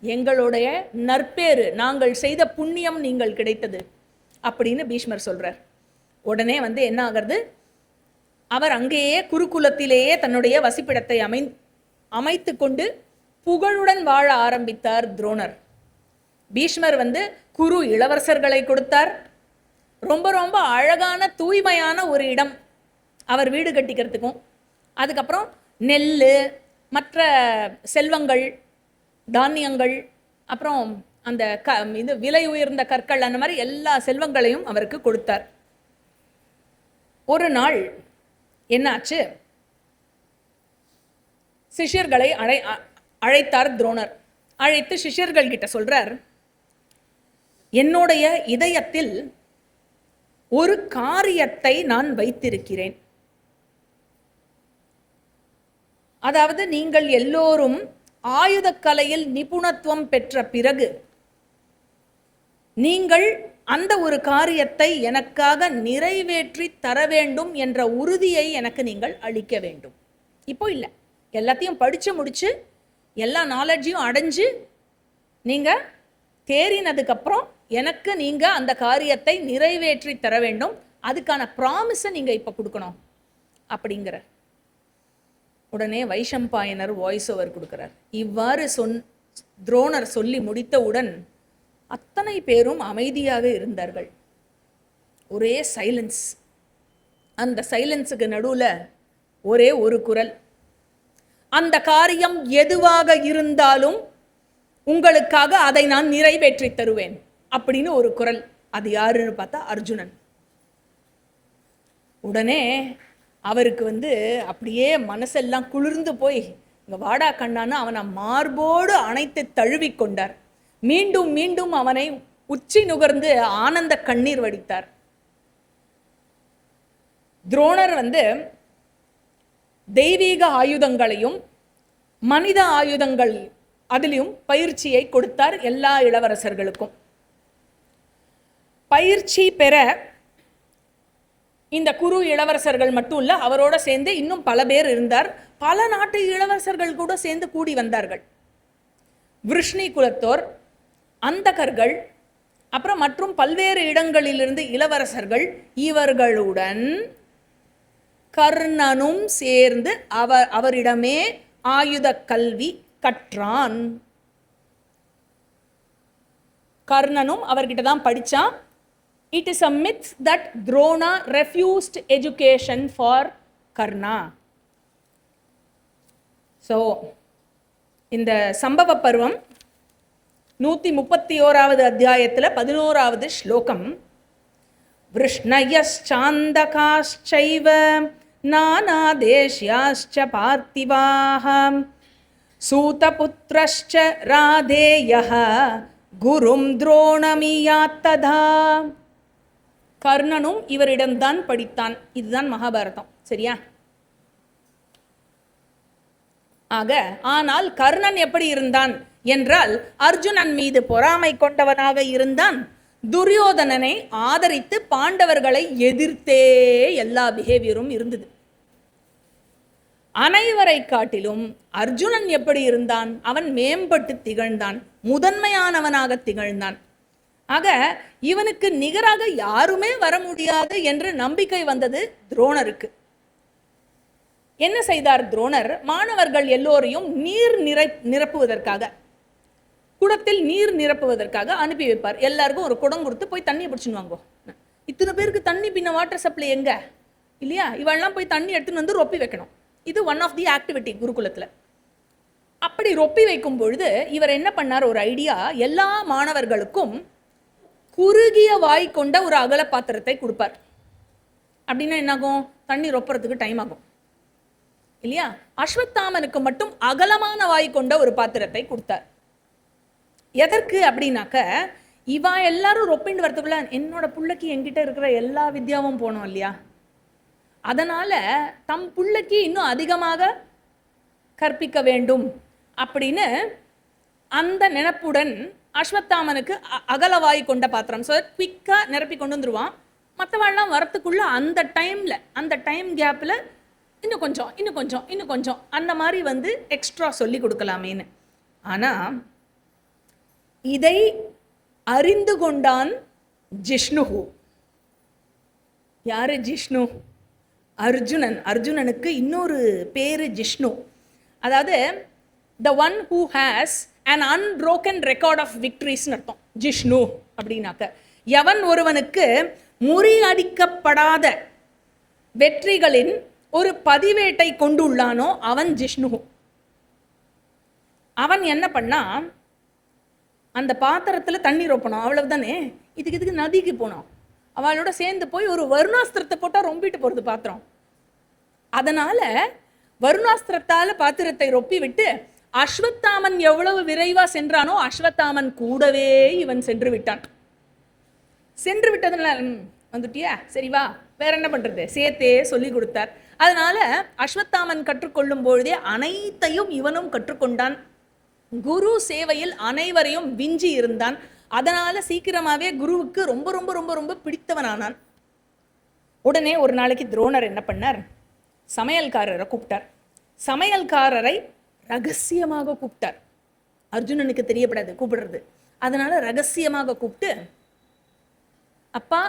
எங்களுடைய நற்பேறு, நாங்கள் செய்த புண்ணியம் நீங்கள் கிடைத்தது அப்படின்னு பீஷ்மர் சொல்றார். உடனே என்ன ஆகிறது? அவர் அங்கேயே குருகுலத்திலேயே தன்னுடைய வசிப்பிடத்தை அமைத்து கொண்டு புகழுடன் வாழ ஆரம்பித்தார் துரோணர். பீஷ்மர் குரு இளவரசர்களை கொடுத்தார். ரொம்ப ரொம்ப அழகான தூய்மையான ஒரு இடம் அவர் வீடு கட்டிக்கிறதுக்கும், அதுக்கப்புறம் நெல் மற்ற செல்வங்கள் தானியங்கள், அப்புறம் அந்த இது விலை உயர்ந்த கற்கள், அந்த மாதிரி எல்லா செல்வங்களையும் அவருக்கு கொடுத்தார். ஒரு நாள் என்னாச்சு? சிஷ்யர்களை அழைத்தார் துரோணர். அழைத்து சிஷ்யர்கள் கிட்ட சொல்றார், என்னுடைய இதயத்தில் ஒரு காரியத்தை நான் வைத்திருக்கிறேன். அதாவது நீங்கள் எல்லோரும் ஆயுதக்கலையில் நிபுணத்துவம் பெற்ற பிறகு நீங்கள் அந்த ஒரு காரியத்தை எனக்காக நிறைவேற்றி தர வேண்டும் என்ற உறுதியை எனக்கு நீங்கள் அளிக்க வேண்டும். இப்போ இல்லை, எல்லாத்தையும் படித்து முடித்து எல்லா நாலேஜையும் அடைஞ்சு நீங்கள் தேறினதுக்கப்புறம் எனக்கு நீங்கள் அந்த காரியத்தை நிறைவேற்றி தர வேண்டும், அதுக்கான ப்ராமிஸை நீங்கள் இப்போ கொடுக்கணும் அப்படிங்கிற. உடனே வைஷம்பாயனர் வாய்ஸ் ஓவர் கொடுக்கிறார். இவ்வாறு துரோணர் சொல்லி முடித்தவுடன் அத்தனை பேரும் அமைதியாக இருந்தார்கள். ஒரே சைலன்ஸ். அந்த சைலன்ஸுக்கு நடுவில் ஒரே ஒரு குரல், அந்த காரியம் எதுவாக இருந்தாலும் உங்களுக்காக அதை நான் நிறைவேற்றி தருவேன் அப்படின்னு ஒரு குரல். அது யாருன்னு பார்த்தா அர்ஜுனன். உடனே அவருக்கு அப்படியே மனசெல்லாம் குளிர்ந்து போய், இங்க வாடா கண்ணான்னு அவனை மார்போடு அணைத்து தழுவி கொண்டார். மீண்டும் மீண்டும் அவனை உச்சி நுகர்ந்து ஆனந்த கண்ணீர் வடித்தார். துரோணர் தெய்வீக ஆயுதங்களையும் மனித ஆயுதங்கள் அதிலும் பயிற்சியை கொடுத்தார் எல்லா இளவரசர்களுக்கும். பயிற்சி பெற இந்த குரு இளவரசர்கள் மட்டும் இல்ல, அவரோட சேர்ந்து இன்னும் பல பேர் இருந்தார். பல நாட்டு இளவரசர்கள் கூட சேர்ந்து கூடி வந்தார்கள். விருஷ்ணி குலத்தோர், அந்தகர்கள், அப்புறம் மற்றும் பல்வேறு இடங்களிலிருந்து இளவரசர்கள், இவர்களுடன் கர்ணனும் சேர்ந்து அவரிடமே ஆயுத கல்வி கற்றான். கர்ணனும் அவர்கிட்ட தான் படிச்சான். It is a myth that Drona refused education for Karna. So, இந்த சம்பவ பருவம் 131வது அத்தியாயத்தில் 11வது ஸ்லோகம். விருஷ்ணயச்சாந்தகாశ్చைவ நானாதேஷ்யாశ్చ பார்த்திவாः சூதபுத்ரश्చ ராதேயः குரும் துரோணமியாத்ததா. கர்ணனும் இவரிடம்தான் படித்தான். இதுதான் மகாபாரதம், சரியா? ஆனால் கர்ணன் எப்படி இருந்தான் என்றால், அர்ஜுனன் மீது பொறாமை கொண்டவனாக இருந்தான். துரியோதனனை ஆதரித்து பாண்டவர்களை எதிர்த்தே எல்லா பிஹேவியரும் இருந்தது. அனைவரை காட்டிலும் அர்ஜுனன் எப்படி இருந்தான்? அவன் மேம்பட்டு திகழ்ந்தான், முதன்மையானவனாக திகழ்ந்தான். ஆக இவனுக்கு நிகராக யாருமே வர முடியாது என்று நம்பிக்கை வந்தது துரோணருக்கு. என்ன செய்தார் துரோணர்? மாணவர்கள் எல்லோரையும் நீர் நிரப்புவதற்காக, குடத்தில் நீர் நிரப்புவதற்காக அனுப்பி வைப்பார். எல்லாருக்கும் ஒரு குடம் கொடுத்து போய் தண்ணியை பிடிச்சுன்னு வாங்கோ. இத்தனை பேருக்கு தண்ணி பின்ன வாட்டர் சப்ளை எங்க இல்லையா? இவெல்லாம் போய் தண்ணி எடுத்துன்னு வந்து ரொப்பி வைக்கணும். இது ஒன் ஆஃப் தி ஆக்டிவிட்டி குருகுலத்தில். அப்படி ரொப்பி வைக்கும் பொழுது இவர் என்ன பண்ணார்? ஒரு ஐடியா. எல்லா மாணவர்களுக்கும் குறுகிய வாய் கொண்ட ஒரு அகல பாத்திரத்தை கொடுப்பார். அப்படின்னா என்னாகும்? தண்ணி ரொப்புறதுக்கு டைம் ஆகும் இல்லையா? அஸ்வத்தாமனுக்கு மட்டும் அகலமான வாய் கொண்ட ஒரு பாத்திரத்தை கொடுத்தார். எதற்கு அப்படின்னாக்க, இவா எல்லாரும் ரொப்பின்னு வரதுக்குள்ள என்னோட புள்ளைக்கு என்கிட்ட இருக்கிற எல்லா வித்யாவும் போனோம் இல்லையா? அதனால தம் புள்ளைக்கு இன்னும் அதிகமாக கற்பிக்க வேண்டும் அப்படின்னு அந்த நினைப்புடன் அஸ்வத்தாமனுக்கு அகலவாய் கொண்ட பாத்திரம், ஸோ குவிக்காக நிரப்பி கொண்டு வந்துருவான். மற்றவாள்லாம் வரத்துக்குள்ள அந்த டைமில், அந்த டைம் கேப்பில் இன்னும் கொஞ்சம் அந்த மாதிரி வந்து எக்ஸ்ட்ரா சொல்லி கொடுக்கலாமேன்னு. ஆனால் இதை அறிந்து கொண்டான் ஜிஷ்ணு. யாரு ஜிஷ்ணு? அர்ஜுனன். அர்ஜுனனுக்கு இன்னொரு பேரு ஜிஷ்ணு. அதாவது the one who has an unbroken record of victories அர்த்தம் ஜிஷ்ணு அப்படின்னாக்க. எவன் ஒருவனுக்கு முறியடிக்கப்படாத வெற்றிகளின் ஒரு பதிவேட்டை கொண்டுள்ளானோ அவன் ஜிஷ்ணு. அவன் என்ன பண்ணா, அந்த பாத்திரத்தில் தண்ணி ரொப்பணும், அவ்வளவுதானே. இதுக்கு நதிக்கு போனோம், அவளோட சேர்ந்து போய் ஒரு வருணாஸ்திரத்தை போட்டால் ரொம்பிட்டு போகிறது பாத்திரம். அதனால வருணாஸ்திரத்தால் பாத்திரத்தை ரொப்பி விட்டு அஸ்வத்தாமன் எவ்வளவு விரைவா சென்றானோ அஸ்வத்தாமன் கூடவே இவன் சென்று விட்டான். சென்று விட்டதுனால வந்துட்டியா, சரி வா, வேற என்ன பண்றது, சேர்த்தே சொல்லி கொடுத்தார். அதனால அஸ்வத்தாமன் கற்றுக்கொள்ளும் பொழுதே அனைத்தையும் இவனும் கற்றுக்கொண்டான். குரு சேவையில் அனைவரையும் விஞ்சி இருந்தான். அதனால சீக்கிரமாவே குருவுக்கு ரொம்ப ரொம்ப ரொம்ப ரொம்ப பிடித்தவனானான். உடனே ஒரு நாளைக்கு துரோணர் என்ன பண்ணார்? சமையல்காரரை கூப்பிட்டார். சமையல்காரரை ரகசியமாக கூப்பிட்டார். அர்ஜுனனுக்கு தெரியப்படாது கூப்பிடுறது. அதனால ரகசியமாக கூப்பிட்டு, அப்பா,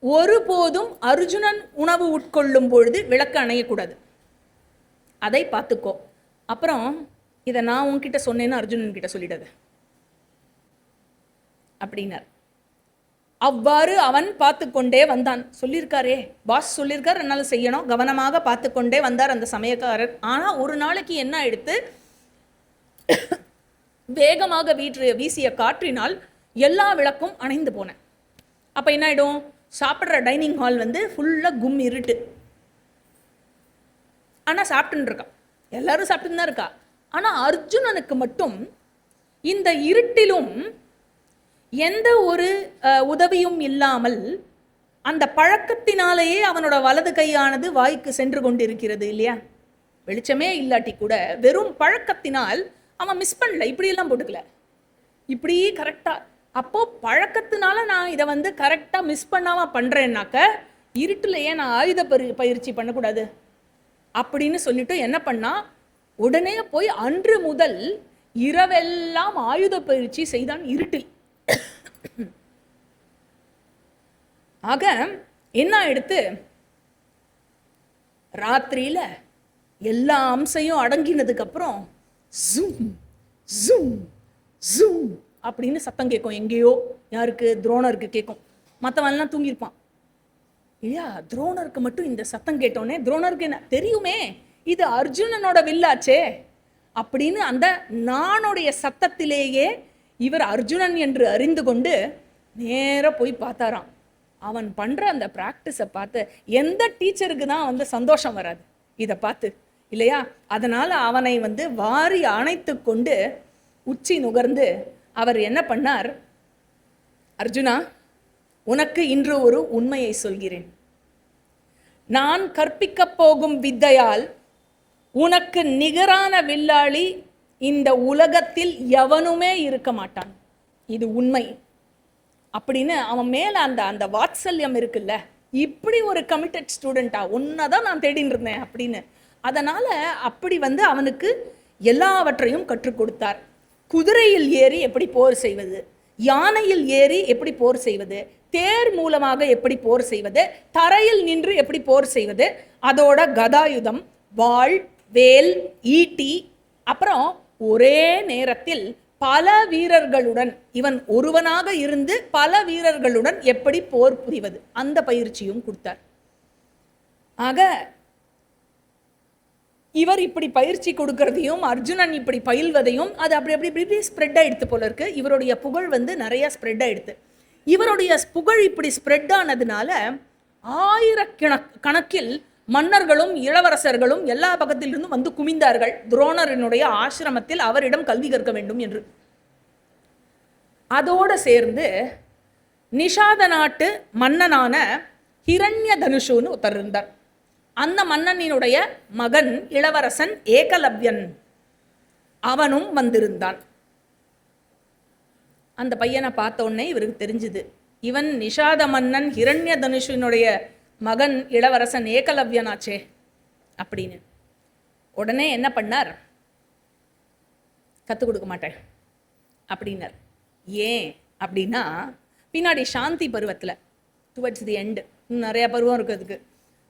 ஒருபோதும் அர்ஜுனன் உணவு உட்கொள்ளும் பொழுது விளக்கு அணையக்கூடாது, அதை பார்த்துக்கோ. அப்புறம் இதை நான் உன்கிட்ட சொன்னேன்னு அர்ஜுனன் கிட்ட சொல்லிடாது அப்படின்னார். அவ்வாறு அவன் பார்த்து கொண்டே வந்தான். சொல்லியிருக்காரே, பாஸ் சொல்லியிருக்கார், என்னால் செய்யணும், கவனமாக பார்த்து கொண்டே வந்தார் அந்த சமயக்காரர். ஆனால் ஒரு நாளைக்கு என்ன எடுத்து, வேகமாக வீசிய காற்றினால் எல்லா விளக்கும் அணைந்து போனேன். அப்போ என்ன ஆகிடும்? சாப்பிட்ற டைனிங் ஹால் வந்து ஃபுல்லாக கும் இருட்டு. ஆனால் சாப்பிட்டுன்னு இருக்கா, எல்லாரும் சாப்பிட்டுன்னு தான் இருக்கா. ஆனால் அர்ஜுனனுக்கு மட்டும் இந்த இருட்டிலும் எந்த ஒரு உதவியும் இல்லாமல் அந்த பழக்கத்தினாலேயே அவனோட வலது கையானது வாய்க்கு சென்று கொண்டிருக்கிறது இல்லையா? வெளிச்சமே இல்லாட்டி கூட வெறும் பழக்கத்தினால் அவன் மிஸ் பண்ணல, இப்படியெல்லாம் போட்டுக்கல, இப்படி கரெக்டாக. அப்போ பழக்கத்தினால நான் இதை வந்து கரெக்டாக மிஸ் பண்ணாமல் பண்ணுறேன்னாக்க இருட்டில் ஏன் நான் ஆயுத பயிற்சி பண்ணக்கூடாது அப்படின்னு சொல்லிட்டு என்ன பண்ணா, உடனே போய் அன்று முதல் இரவெல்லாம் ஆயுத பயிற்சி செய்தான் இருட்டில். ஆக என்ன எடுத்து ராத்திரியில எல்லா அம்சையும் அடங்கினதுக்கு அப்புறம் ஜூம் ஜூம் ஜூம் அப்படின்னு சத்தம் கேட்கும். எங்கேயோ யாருக்கு? துரோணருக்கு கேட்கும். மற்றவன்லாம் தூங்கியிருப்பான் இல்லையா? துரோணருக்கு மட்டும் இந்த சத்தம் கேட்டோன்னே, துரோணருக்கு என்ன தெரியுமே, இது அர்ஜுனனோட வில்லாச்சே அப்படின்னு அந்த நானுடைய சத்தத்திலேயே இவர் அர்ஜுனன் என்று அறிந்து கொண்டு நேர போய் பார்த்தாராம். அவன் பண்ற அந்த பிராக்டிஸை பார்த்து எந்த டீச்சருக்கு தான் வந்து சந்தோஷம் வராது இதை பார்த்து இல்லையா? அதனால அவனை வந்து வாரி அணைத்து கொண்டு உச்சி நுகர்ந்து அவர் என்ன பண்ணார், அர்ஜுனா, உனக்கு இன்று ஒரு உண்மையை சொல்கிறேன். நான் கற்பிக்கப் போகும் வித்தையால் உனக்கு நிகரான வில்லாளி இந்த உலகத்தில் எவனுமே இருக்க மாட்டான். இது உண்மை. அப்படின்னு அவன் மேல அந்த அந்த வாத்சல்யம் இருக்குல்ல, இப்படி ஒரு கமிட்டட் ஸ்டூடெண்டா உன்னதான் நான் தேடின்னு இருந்தேன் அப்படின்னு. அதனால அப்படி அவனுக்கு எல்லாவற்றையும் கற்றுக் கொடுத்தார். குதிரையில் ஏறி எப்படி போர் செய்வது, யானையில் ஏறி எப்படி போர் செய்வது, தேர் மூலமாக எப்படி போர் செய்வது, தரையில் நின்று எப்படி போர் செய்வது, அதோட கதாயுதம், வாள், வேல், ஈட்டி, அப்புறம் ஒரே நேரத்தில் பல வீரர்களுடன், இவன் ஒருவனாக இருந்து பல வீரர்களுடன் எப்படி போர் புரிவது, அந்த பயிற்சியும் கொடுத்தார். ஆக இவர் இப்படி பயிற்சி கொடுக்கறதையும் அர்ஜுனன் இப்படி பயில்வதையும் அது அப்படி அப்படி இப்படி ஸ்ப்ரெட் ஆயிடுத்து போல இருக்கு. இவருடைய புகழ் நிறைய ஸ்ப்ரெட் ஆயிடுத்து. இவருடைய புகழ் இப்படி ஸ்ப்ரெட் ஆனதுனால ஆயிரக்கணக்கில் மன்னர்களும் இளவரசர்களும் எல்லா பக்கத்திலிருந்தும் வந்து குமிந்தார்கள் துரோணரினுடைய ஆசிரமத்தில் அவரிடம் கல்வி கற்க வேண்டும் என்று. அதோடு சேர்ந்து நிஷாத நாட்டு மன்னனான ஹிரண்ய தனுஷுன்னு ஒருத்தர் இருந்தார். அந்த மன்னனினுடைய மகன் இளவரசன் ஏகலவ்யன், அவனும் வந்திருந்தான். அந்த பையனை பார்த்த உடனே இவருக்கு தெரிஞ்சுது, இவன் நிஷாத மன்னன் ஹிரண்ய தனுஷினுடைய மகன் இளவரசன் ஏகலவ்யனாச்சே அப்படின்னு. உடனே என்ன பண்ணார், கற்றுக் கொடுக்க மாட்டேன் அப்படின்னார். ஏன் அப்படின்னா, பின்னாடி சாந்தி பருவத்தில் டுவர்ட்ஸ் தி எண்டு நிறையா பருவம் இருக்கிறதுக்கு.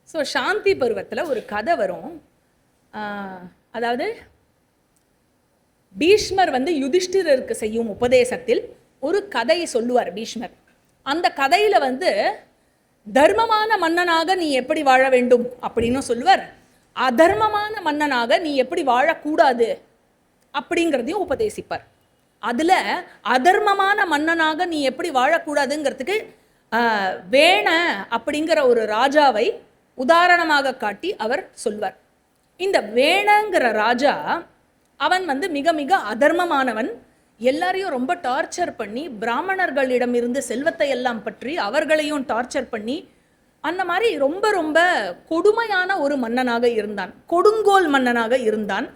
ஸோ சாந்தி பருவத்தில் ஒரு கதை வரும். அதாவது பீஷ்மர் யுதிஷ்டிரருக்கு செய்யும் உபதேசத்தில் ஒரு கதையை சொல்லுவார் பீஷ்மர். அந்த கதையில் தர்மமான மன்னனாக நீ எப்படி வாழ வேண்டும் அப்படின்னு சொல்லுவார். அதர்மமான மன்னனாக நீ எப்படி வாழக்கூடாது அப்படிங்கிறதையும் உபதேசிப்பார். அதில் அதர்மமான மன்னனாக நீ எப்படி வாழக்கூடாதுங்கிறதுக்கு வேண அப்படிங்கிற ஒரு ராஜாவை உதாரணமாக காட்டி அவர் சொல்வார். இந்த வேணங்கிற ராஜா அவன் மிக மிக அதர்மமானவன். எல்லாரையும் ரொம்ப டார்ச்சர் பண்ணி பிராமணர்களிடமிருந்து செல்வத்தை எல்லாம் பற்றி அவர்களையும் டார்ச்சர் பண்ணி அந்த மாதிரி ரொம்ப ரொம்ப கொடுமையான ஒரு மன்னனாக இருந்தான், கொடுங்கோல் மன்னனாக இருந்தான்.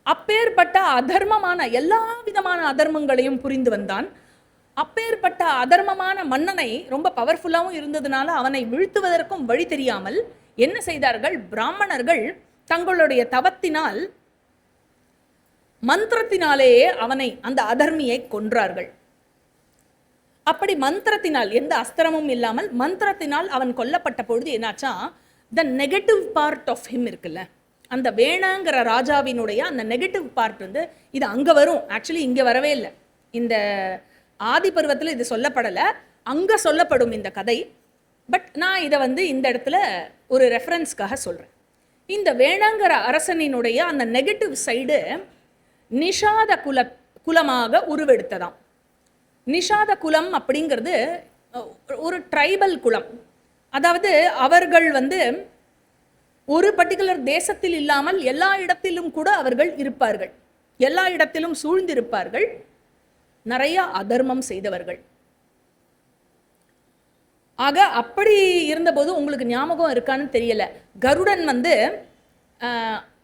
அப்பேற்பட்ட அதர்மமான எல்லா விதமான அதர்மங்களையும் புரிந்து வந்தான். அப்பேற்பட்ட அதர்மமான மன்னனை ரொம்ப பவர்ஃபுல்லாகவும் இருந்ததுனால அவனை வீழ்த்துவதற்கும் வழி தெரியாமல் என்ன செய்தார்கள், பிராமணர்கள் தங்களுடைய தவத்தினால் மந்திரத்தினாலேயே அவனை, அந்த அதர்மியை கொன்றார்கள். அப்படி மந்திரத்தினால், எந்த அஸ்திரமும் இல்லாமல் மந்திரத்தினால் அவன் கொல்லப்பட்ட பொழுது என்னாச்சா, the negative part of him இருக்குல்ல, அந்த வேணாங்கிற ராஜாவினுடைய அந்த நெகட்டிவ் பார்ட் இது அங்கே வரும். ஆக்சுவலி இங்கே வரவே இல்லை, இந்த ஆதி பருவத்தில் இது சொல்லப்படலை, அங்கே சொல்லப்படும் இந்த கதை. பட் நான் இதை இந்த இடத்துல ஒரு ரெஃபரன்ஸ்க்காக சொல்கிறேன். இந்த வேணாங்கிற அரசனினுடைய அந்த நெகட்டிவ் சைடு நிஷாத குலமாக உருவெடுத்ததாம். நிஷாத குலம் அப்படிங்கிறது ஒரு ட்ரைபல் குலம். அதாவது அவர்கள் ஒரு பர்டிகுலர் தேசத்தில் இல்லாமல் எல்லா இடத்திலும் கூட அவர்கள் இருப்பார்கள், எல்லா இடத்திலும் சூழ்ந்திருப்பார்கள், நிறைய அதர்மம் செய்தவர்கள். ஆக அப்படி இருந்தபோது உங்களுக்கு ஞாபகம் இருக்கான்னு தெரியல, கருடன்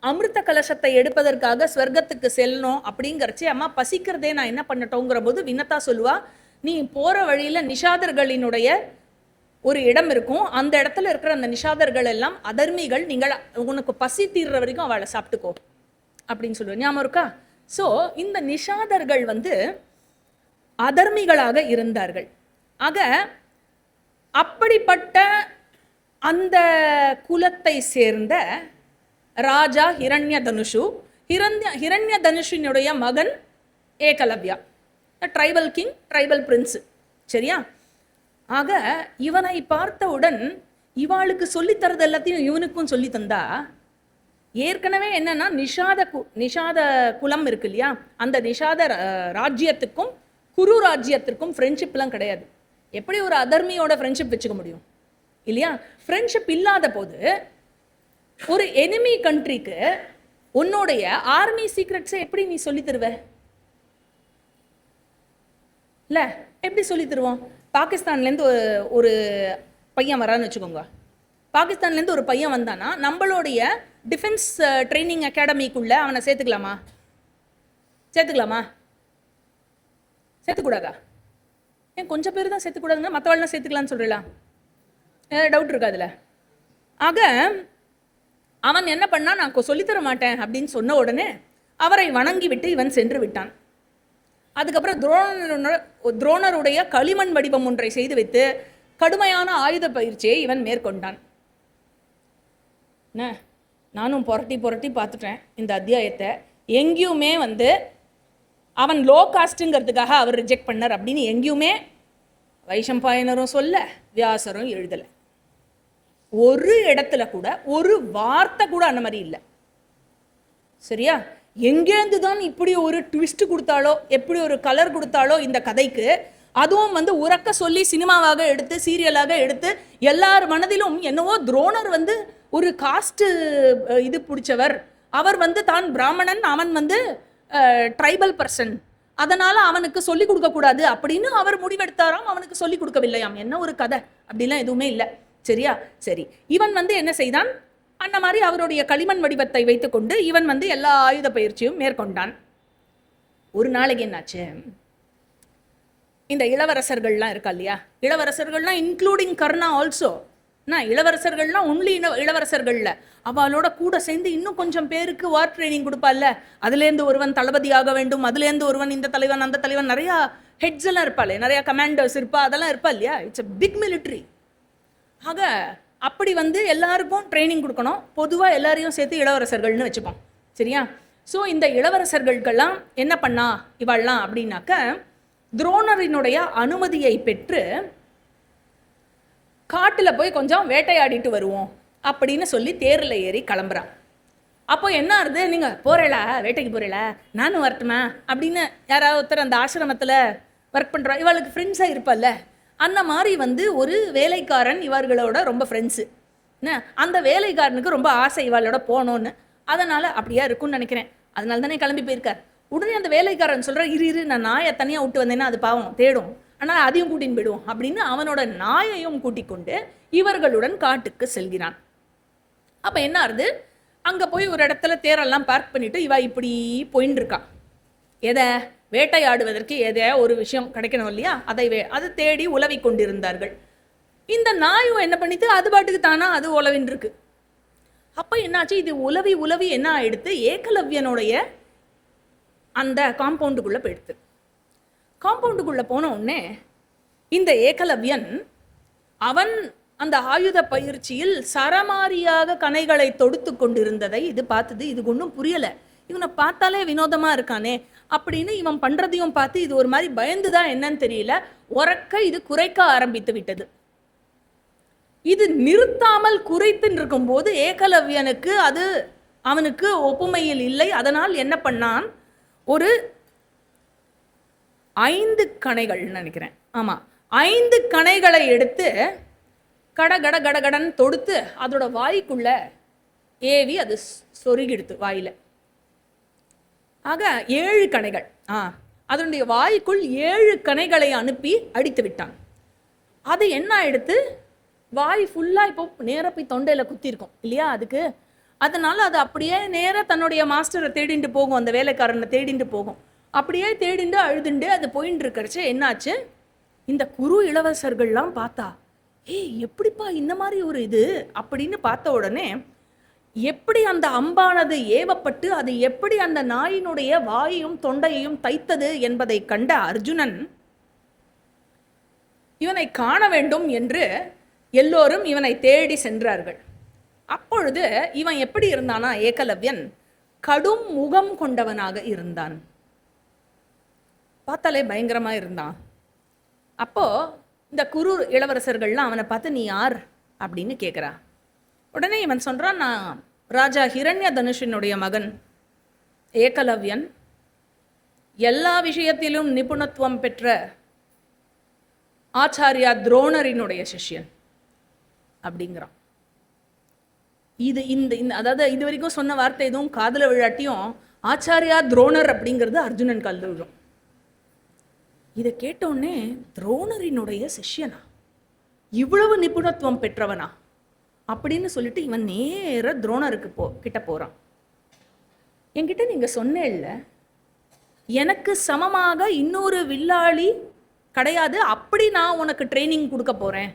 அமிர்த கலசத்தை எடுப்பதற்காக ஸ்வர்க்கத்துக்கு செல்லணும் அப்படிங்கிறச்சு, அம்மா பசிக்கிறதே நான் என்ன பண்ணட்டோங்கிற போது வினதா சொல்லுவா, நீ போகிற வழியில் நிஷாதர்களினுடைய ஒரு இடம் இருக்கும், அந்த இடத்துல இருக்கிற அந்த நிஷாதர்கள் எல்லாம் அதர்மிகள், நீங்கள் உனக்கு பசி தீர்ற வரைக்கும் அவளை சாப்பிட்டுக்கோ அப்படின்னு சொல்லுவேன். ஞாபகம் இருக்கா? ஸோ இந்த நிஷாதர்கள் அதர்மிகளாக இருந்தார்கள். ஆக அப்படிப்பட்ட அந்த குலத்தை சேர்ந்த ராஜா ஹிரண்ய தனுஷு, ஹிரண்ய தனுஷினுடைய மகன் Ekalavya, tribal king, tribal Prince. சரியா? ஆக இவனை பார்த்தவுடன் இவாளுக்கு சொல்லித்தரது எல்லாத்தையும் இவனுக்கும் சொல்லி தந்தா, ஏற்கனவே என்னன்னா நிஷாத குலம் இருக்கு இல்லையா, அந்த நிஷாத ராஜ்யத்துக்கும் குரு ராஜ்யத்திற்கும் ஃப்ரெண்ட்ஷிப்லாம் கிடையாது. எப்படி ஒரு அதர்மியோட ஃப்ரெண்ட்ஷிப் வச்சுக்க முடியும் இல்லையா? ஃப்ரெண்ட்ஷிப் இல்லாத போது ஒரு எனிமி கண்ட்ரிக்கு உன்னுடைய ஆர்மி சீக்ரெட்ஸை எப்படி நீ சொல்லி தருவ? இல்லை, எப்படி சொல்லி தருவோம்? பாகிஸ்தான்லேருந்து ஒரு பையன் வரான்னு வச்சுக்கோங்க. பாகிஸ்தான்லேருந்து ஒரு பையன் வந்தானா நம்மளுடைய டிஃபென்ஸ் ட்ரைனிங் அகாடமிக்குள்ளே அவனை சேர்த்துக்கலாமா? சேர்த்துக்கலாமா? சேர்த்துக்கூடாதா? ஏன் கொஞ்சம் பேர் தான் சேர்த்துக்கூடாதுங்க, மற்றவாள்லாம் சேர்த்துக்கலான்னு சொல்றீங்களா? ஏதாவது டவுட் இருக்கா அதில்? ஆக அவன் என்ன பண்ணா, நான் சொல்லித்தர மாட்டேன் அப்படின்னு சொன்ன உடனே அவரை வணங்கி விட்டு இவன் சென்று விட்டான். அதுக்கப்புறம் துரோணருடைய களிமண் வடிவம் ஒன்றை செய்து வைத்து கடுமையான ஆயுத பயிற்சியை இவன் மேற்கொண்டான். நானும் புரட்டி பார்த்துட்டேன் இந்த அத்தியாயத்தை. எங்கேயுமே அவன் லோ காஸ்ட்டுங்கிறதுக்காக அவர் ரிஜெக்ட் பண்ணார் அப்படின்னு எங்கேயுமே வைஷம்பாயனரும் சொல்ல, வியாசரும் எழுதலை. ஒரு இடத்துல கூட ஒரு வார்த்தை கூட அந்த மாதிரி இல்லை. சரியா? எங்கேருந்து தான் இப்படி ஒரு ட்விஸ்ட் கொடுத்தாலோ, எப்படி ஒரு கலர் கொடுத்தாலோ இந்த கதைக்கு, அதுவும் உறக்க சொல்லி சினிமாவாக எடுத்து சீரியலாக எடுத்து எல்லார் மனதிலும் என்னவோ துரோணர் ஒரு காஸ்ட் இது பிடிச்சவர், அவர் தான் பிராமணன், அவன் ட்ரைபல் பர்சன், அதனால அவனுக்கு சொல்லிக் கொடுக்க கூடாது அப்படின்னு அவர் முடிவெடுத்தாராம். அவனுக்கு சொல்லிக் கொடுக்கவில்லையாம். என்ன ஒரு கதை! அப்படிலாம் எதுவுமே இல்லை. சரியா? சரி, இவன் என்ன செய்தான், அந்த மாதிரி அவருடைய களிமண் வடிவத்தை வைத்துக்கொண்டு இவன் எல்லா ஆயுத பயிற்சியும் மேற்கொண்டான். ஒரு நாளைக்கு என்னாச்சு, இந்த இளவரசர்கள்லாம் இருக்கா இல்லையா, இளவரசர்கள்லாம் இன்க்ளூடிங் கர்ணா ஆல்சோ, இளவரசர்கள்லாம் ஒன்லி இளவரசர்கள்ல அவளோட கூட சேர்ந்து இன்னும் கொஞ்சம் பேருக்கு வார் ட்ரைனிங் கொடுப்பாள்ல, அதுலேருந்து ஒருவன் தளபதி ஆக வேண்டும், அதுலேருந்து ஒருவன் இந்த தலைவன் அந்த தலைவன், நிறையா ஹெட்ஸ் எல்லாம் இருப்பாள், நிறையா கமாண்டர்ஸ் இருப்பா, அதெல்லாம் இருப்பா இல்லையா. It's a big military. ஆக அப்படி எல்லாருக்கும் ட்ரைனிங் கொடுக்கணும். பொதுவாக எல்லாரையும் சேர்த்து இளவரசர்கள்னு வச்சுப்போம். சரியா? ஸோ இந்த இளவரசர்களுக்கெல்லாம் என்ன பண்ணா இவாள்லாம் அப்படின்னாக்க, துரோணரினுடைய அனுமதியை பெற்று காட்டில் போய் கொஞ்சம் வேட்டையாடிட்டு வருவோம் அப்படின்னு சொல்லி தேரில் ஏறி கிளம்புறான். அப்போ என்ன ஆகுது, நீங்கள் போகிறேளா, வேட்டைக்கு போகிறேளா, நானும் வரட்டுமா அப்படின்னு யாராவது ஒருத்தர் அந்த ஆசிரமத்தில் ஒர்க் பண்ணுறா, இவளுக்கு ஃப்ரெண்ட்ஸாக இருப்பாள்ல, அந்த மாதிரி ஒரு வேலைக்காரன் இவர்களோட ரொம்ப ஃப்ரெண்ட்ஸு. என்ன, அந்த வேலைக்காரனுக்கு ரொம்ப ஆசை இவளோட போகணுன்னு, அதனால் அப்படியா இருக்குன்னு நினைக்கிறேன், அதனால தானே கிளம்பி போயிருக்கார். உடனே அந்த வேலைக்காரன் சொல்கிறார், இரு நான் நாயை தனியாக விட்டு வந்தேன்னா அது பாவம் தேடும், ஆனால் அதையும் கூட்டின்னு போயிடுவோம் அப்படின்னு அவனோட நாயையும் கூட்டிக் கொண்டு இவர்களுடன் காட்டுக்கு செல்கிறான். அப்போ என்ன ஆகுது, அங்கே போய் ஒரு இடத்துல தேரெல்லாம் பார்க் பண்ணிவிட்டு இவ இப்படி போயின்னு இருக்கா. எதை வேட்டையாடுவதற்கு எதை ஒரு விஷயம் கிடைக்கணும் இல்லையா, அதை தேடி உலவி கொண்டிருந்தார்கள். இந்த நாயும் என்ன பண்ணிட்டு அது பாட்டுக்கு தானா அது உலவின் இருக்கு. அப்போ என்னாச்சு, இது உலவி என்ன ஆயிடுத்து, ஏகலவ்யனுடைய அந்த காம்பவுண்டுக்குள்ளே போயிடுத்து. காம்பவுண்டுக்குள்ளே போன உடனே இந்த ஏகலவ்யன் அவன் அந்த ஆயுத பயிற்சியில் சரமாரியாக கணைகளை தொடுத்து கொண்டிருந்ததை இது பார்த்தது. இது ஒன்றும் புரியலை, இவனை பார்த்தாலே வினோதமாக இருக்கானே அப்படின்னு இவன் பண்ணுறதையும் பார்த்து இது ஒரு மாதிரி பயந்துதான் என்னன்னு தெரியல, உறக்க இது குறைக்க ஆரம்பித்து விட்டது. இது நிறுத்தாமல் குறைத்துன்னு இருக்கும்போது ஏகலவ்யனுக்கு அது அவனுக்கு ஒப்புமையில் இல்லை. அதனால் என்ன பண்ணான், ஒரு 5 கணைகள் நினைக்கிறேன், ஆமாம் 5 கணைகளை எடுத்து கடகடன் தொடுத்து அதோட வாய்க்குள்ள ஏவி அது சொருகிடுத்து வாயில. ஆக 7 கணைகள், அதனுடைய வாய்க்குள் 7 கணைகளை அனுப்பி அடித்து விட்டான். அது என்ன எடுத்து வாய் ஃபுல்லாக இப்போ நேராக போய் தொண்டையில் குத்திருக்கும் இல்லையா அதுக்கு, அதனால அது அப்படியே நேராக தன்னுடைய மாஸ்டரை தேடிட்டு போகும், அந்த வேலைக்காரனை தேடிட்டு போகும். அப்படியே தேடிண்டு அழுதுண்டு அது போயின்னு இருக்கிறச்சு என்னாச்சு, இந்த குரு இளவரசர்கள்லாம் பார்த்தா, எப்படிப்பா இந்த மாதிரி ஒரு இது அப்படின்னு பார்த்த உடனே எப்படி அந்த அம்பானது ஏவப்பட்டு அது எப்படி அந்த நாயினுடைய வாயையும் தொண்டையையும் தைத்தது என்பதை கண்ட அர்ஜுனன் இவனை காண வேண்டும் என்று எல்லோரும் இவனை தேடி சென்றார்கள். அப்பொழுது இவன் எப்படி இருந்தானா, ஏகலவ்யன் கடும் முகம் கொண்டவனாக இருந்தான், பார்த்தாலே பயங்கரமா இருந்தான். அப்போ இந்த குரு இளவரசர்கள்லாம் அவனை பார்த்து நீ யார் அப்படின்னு கேட்குறா. உடனே இவன் சொல்றான், நான் ராஜா ஹிரண்ய தனுஷினுடைய மகன் ஏகலவ்யன், எல்லா விஷயத்திலும் நிபுணத்துவம் பெற்ற ஆச்சாரியா துரோணரினுடைய சிஷ்யன் அப்படிங்கிறான். இது இந்த அதாவது இது வரைக்கும் சொன்ன வார்த்தை எதுவும் காதல விழாட்டியும் ஆச்சாரியா துரோணர் அப்படிங்கிறது அர்ஜுனன் காலில் விழும். இதை கேட்டோடனே துரோணரினுடைய சிஷ்யனா, இவ்வளவு நிபுணத்துவம் பெற்றவனா அப்படின்னு சொல்லிட்டு இவன் நேர துரோணருக்கு கிட்ட போறான். என்கிட்ட நீங்க சொன்னேல்ல, எனக்கு சமமாக இன்னொரு வில்லாளி கிடையாது. அப்படி நான் உனக்கு ட்ரைனிங் கொடுக்க போகிறேன்,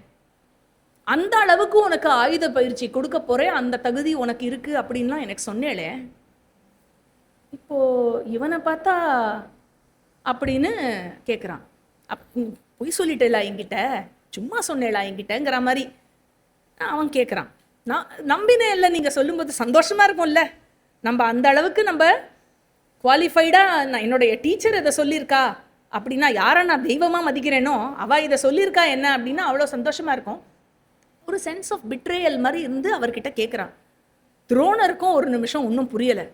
அந்த அளவுக்கு உனக்கு ஆயுத பயிற்சி கொடுக்க போகிறேன், அந்த தகுதி உனக்கு இருக்குது அப்படின்லாம் எனக்கு சொன்னேளே. இப்போது இவனை பார்த்தா அப்படின்னு கேட்குறான். பொய் சொல்லிட்டேலா என்கிட்ட, சும்மா சொன்னேளா என்கிட்டங்கிற மாதிரி அவன் கேட்குறான். நான் நம்பினேன் இல்லை, நீங்கள் சொல்லும்போது சந்தோஷமாக இருக்கும்ல. நம்ம அந்த அளவுக்கு நம்ம குவாலிஃபைடாக, நான் என்னுடைய டீச்சர் இதை சொல்லியிருக்கா அப்படின்னா, யாரை நான் தெய்வமாக மதிக்கிறேனோ அவள் இதை சொல்லியிருக்கா என்ன அப்படின்னா அவ்வளோ சந்தோஷமாக இருக்கும். ஒரு சென்ஸ் ஆஃப் பிட்ரேயல் மாதிரி இருந்து அவர்கிட்ட கேட்குறான். துரோணருக்கும் ஒரு நிமிஷம் ஒன்றும் புரியலை.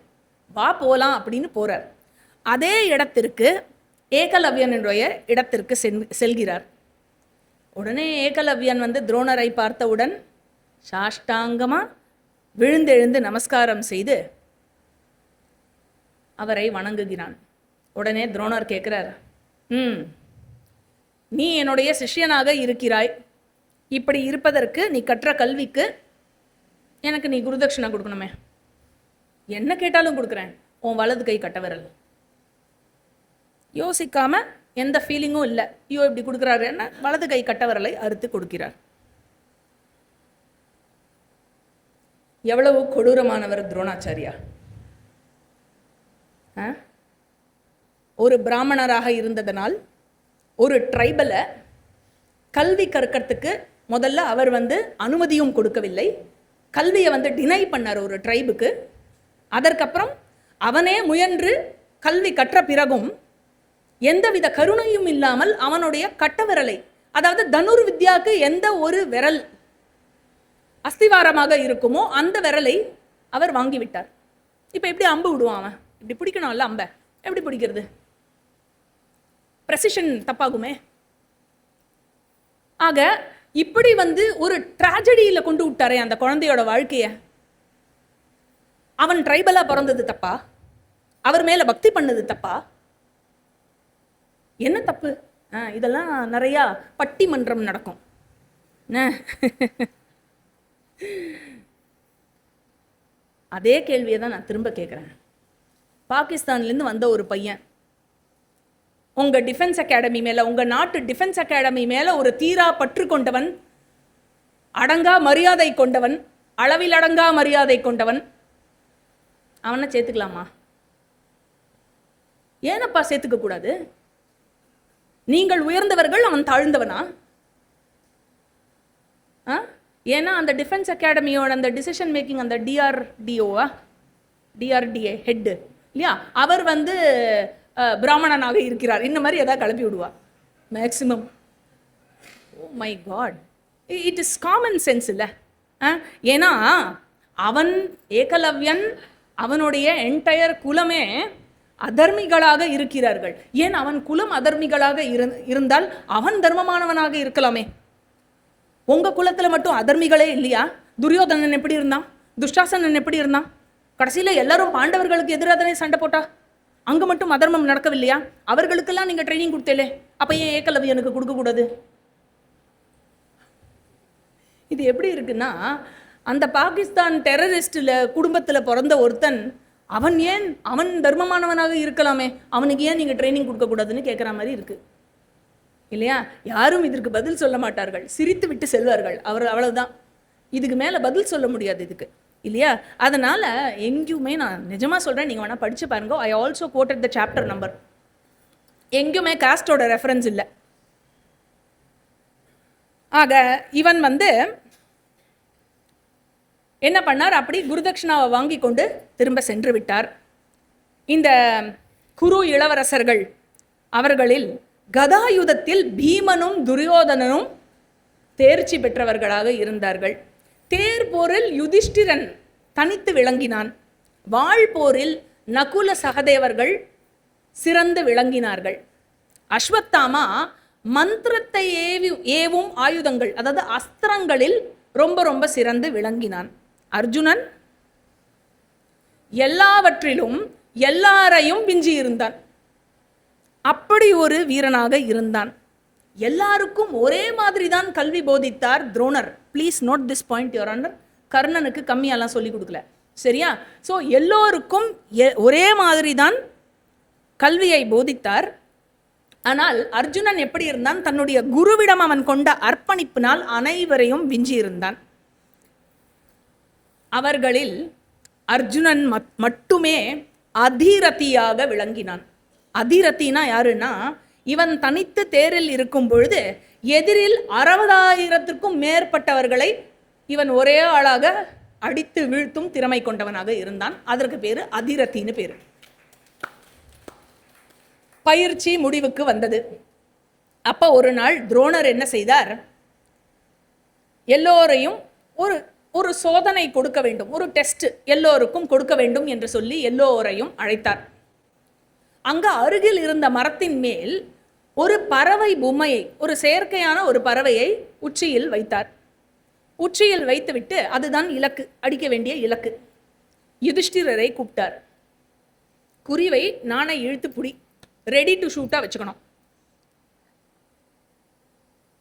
வா போகலாம் அப்படின்னு போகிறார். அதே இடத்திற்கு ஏகலவ்யனுடைய இடத்திற்கு செல்கிறார். உடனே ஏகலவ்யன் வந்து துரோணரை பார்த்தவுடன் சாஷ்டாங்கமாக விழுந்தெழுந்து நமஸ்காரம் செய்து அவரை வணங்குகிறான். உடனே துரோணர் கேட்குறார், நீ என்னுடைய சிஷ்யனாக இருக்கிறாய், இப்படி இருப்பதற்கு நீ கற்ற கல்விக்கு எனக்கு நீ குருதட்சிணை கொடுக்கணுமே. என்ன கேட்டாலும் கொடுக்குறேன், உன் வலது கை கட்ட விரல். யோசிக்காம, எந்த ஃபீலிங்கும் இல்லை, ஐயோ இப்படி கொடுக்குறாரு என்ன, வலது கை கட்ட விரலை அறுத்து கொடுக்கிறார். எவ்வளவு கொடூரமானவர் துரோணாச்சாரியா. ஒரு பிராமணராக இருந்ததனால் ஒரு ட்ரைபலை கல்வி கற்கிறதுக்கு முதல்ல அவர் வந்து அனுமதியும் கொடுக்கவில்லை. கல்வியை வந்து டினை பண்ணார் ஒரு ட்ரைபுக்கு. அதற்கப்புறம் அவனே முயன்று கல்வி கற்ற பிறகும் எந்தவித கருணையும் இல்லாமல் அவனுடைய கட்ட விரலை, அதாவது தனுர் வித்யாவுக்கு எந்த ஒரு விரல் அஸ்திவாரமாக இருக்குமோ அந்த விரலை அவர் வாங்கிவிட்டார். இப்போ எப்படி அம்பு விடுவான் அவன்? இப்படி பிடிக்கணும்ல, அம்பை எப்படி பிடிக்கிறது? ப்ரெசிஷன் தப்பாகுமே. ஆக இப்படி வந்து ஒரு ட்ராஜடியில் கொண்டு விட்டாரே அந்த குழந்தையோட வாழ்க்கைய. அவன் ட்ரைபலா பிறந்தது தப்பா? அவர் மேல பக்தி பண்ணது தப்பா? என்ன தப்பு? இதெல்லாம் நிறையா பட்டிமன்றம் நடக்கும். அதே கேள்வியை தான் நான் திரும்ப கேட்குறேன். பாகிஸ்தான்லேருந்து வந்த ஒரு பையன் உங்கள் டிஃபென்ஸ் அகாடமி மேலே, உங்கள் நாட்டு டிஃபென்ஸ் அகாடமி மேலே ஒரு தீரா பற்று கொண்டவன், அடங்கா மரியாதை கொண்டவன், அளவில் அடங்கா மரியாதை கொண்டவன், அவனை சேர்த்துக்கலாமா? ஏனப்பா சேர்த்துக்க கூடாது? நீங்கள் உயர்ந்தவர்கள், அவன் தாழ்ந்தவனா? ஏன்னா அந்த டிஃபென்ஸ் அகாடமியோட அந்த டிசிஷன் மேக்கிங், அந்த டிஆர்டிஏ ஹெட்டு இல்லையா, அவர் வந்து பிராமணனாக இருக்கிறார், இந்த மாதிரி எதாவது கிளப்பி விடுவா maximum. Oh my God, it is common sense இல்லை? ஏன்னா அவன் ஏகலவ்யன், அவனுடைய என்டையர் குலமே அதர்மிகளாக இருக்கிறார்கள். ஏன் அவன் குலம் அதர்மிகளாக இருந்தால் அவன் தர்மமானவனாக இருக்கலாமே. உங்க குலத்துல மட்டும் அதர்மிகளே இல்லையா? துரியோதனன் எப்படி இருந்தான்? துஷ்டாசனன் எப்படி இருந்தான்? கடைசியில எல்லாரும் பாண்டவர்களுக்கு எதிராக தானே சண்டை போட்டா. அங்க மட்டும் அதர்மம் நடக்கவில்லையா? அவர்களுக்கெல்லாம் நீங்க ட்ரைனிங் கொடுத்தேலே, அப்ப ஏன் ஏகலவ்யனுக்கு கொடுக்க கூடாது? இது எப்படி இருக்குன்னா, அந்த பாகிஸ்தான் டெரரிஸ்ட்ல குடும்பத்துல பிறந்த ஒருத்தன், அவன் தர்மமானவனாக இருக்கலாமே, அவனுக்கு ஏன் நீங்க ட்ரைனிங் கொடுக்க கூடாதுன்னு கேட்குற மாதிரி இருக்கு இல்லையா? யாரும் இதற்கு பதில் சொல்ல மாட்டார்கள், சிரித்து விட்டு செல்வார்கள். அவ்வளவுதான், இதுக்கு மேல பதில் சொல்ல முடியாது இதுக்கு இல்லையா? அதனால எங்கேயுமே, நான் நிஜமா சொல்றேன், நீங்க வேணா படிச்சு பாருங்க. I also quoted the chapter number. எங்கேயுமே காஸ்டோட ரெஃபரன்ஸ் இல்லை. ஆக இவன் வந்து என்ன பண்ணார்? அப்படி குருதட்சிணாவை வாங்கி கொண்டு திரும்ப சென்று விட்டார். இந்த குரு இளவரசர்கள் அவர்களில் கதாயுதத்தில் பீமனும் துரியோதனனும் தேர்ச்சி பெற்றவர்களாக இருந்தார்கள். தேர் போரில் யுதிஷ்டிரன் தனித்து விளங்கினான். வாழ் போரில் நகுல சகதேவர்கள் சிறந்து விளங்கினார்கள். அஸ்வத்தாமா மந்திரத்தை ஏவும் ஆயுதங்கள், அதாவது அஸ்திரங்களில் ரொம்ப ரொம்ப சிறந்து விளங்கினான். அர்ஜுனன் எல்லாவற்றிலும் எல்லாரையும் விஞ்சி இருந்தான். அப்படி ஒரு வீரனாக இருந்தான். எல்லாருக்கும் ஒரே மாதிரி தான் கல்வி போதித்தார் துரோணர். Please note this point your honour. கர்ணனுக்கு கம்மியெல்லாம் சொல்லி கொடுக்கல, சரியா? ஸோ எல்லோருக்கும் ஒரே மாதிரி தான் கல்வியை போதித்தார். ஆனால் அர்ஜுனன் எப்படி இருந்தான்? தன்னுடைய குருவிடம் அவன் கொண்ட அர்ப்பணிப்பினால் அனைவரையும் விஞ்சி இருந்தான். அவர்களில் அர்ஜுனன் மட்டுமே அதிரதியாக விளங்கினான். அதிரத்தினா யாருன்னா, இவன் தனித்து தேரில் இருக்கும் பொழுது எதிரில் 60,000க்கும் மேற்பட்டவர்களை இவன் ஒரே ஆளாக அடித்து வீழ்த்தும் திறமை கொண்டவனாக இருந்தான். அதற்கு பேரு அதிரத்தின்னு பேரு. பயிற்சி முடிவுக்கு வந்தது. அப்ப ஒரு நாள் துரோணர் என்ன செய்தார்? எல்லோரையும் ஒரு சோதனை கொடுக்க வேண்டும், ஒரு டெஸ்ட் எல்லோருக்கும் கொடுக்க வேண்டும் என்று சொல்லி எல்லோரையும் அழைத்தார். அங்க அருகில் இருந்த மரத்தின் மேல் ஒரு பறவை பொம்மையை, ஒரு செயற்கையான ஒரு பறவையை உச்சியில் வைத்தார். உச்சியில் வைத்துவிட்டு அதுதான் இலக்கு, அடிக்க வேண்டிய இலக்கு. யுதிஷ்டிரரை கூப்பிட்டார். குறிவை நாணை இழுத்து புடி, ரெடி டு ஷூட்டா வச்சுக்கணும்.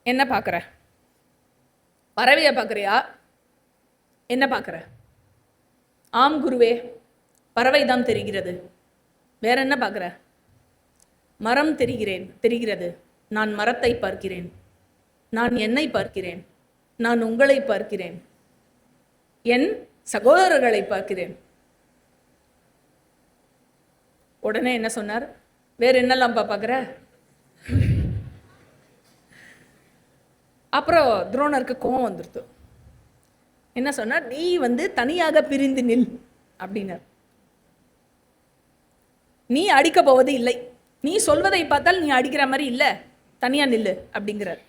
என்ன பார்க்குற? பறவையை பார்க்குறியா? என்ன பார்க்குற? ஆம் குருவே, பறவை தான் தெரிகிறது. வேற என்ன பார்க்குற? மரம் தெரிகிறது. நான் மரத்தை பார்க்கிறேன். நான் என்னை பார்க்கிறேன். நான் உங்களை பார்க்கிறேன். என் சகோதரர்களை பார்க்கிறேன். உடனே என்ன சொன்னார்? வேற என்னெல்லாம் பார்க்குற? அப்புறம் துரோணருக்கு கோபம் வந்துடுது. என்ன சொன்னார்? நீ தனியாக பிரிந்து நில் அப்படின்னார். நீ அடிக்க போவது இல்லை. நீ சொல்வதை பார்த்தால் நீ அடிக்கிற மாதிரி இல்லை, தனியா நில்லு அப்படிங்கிறார்.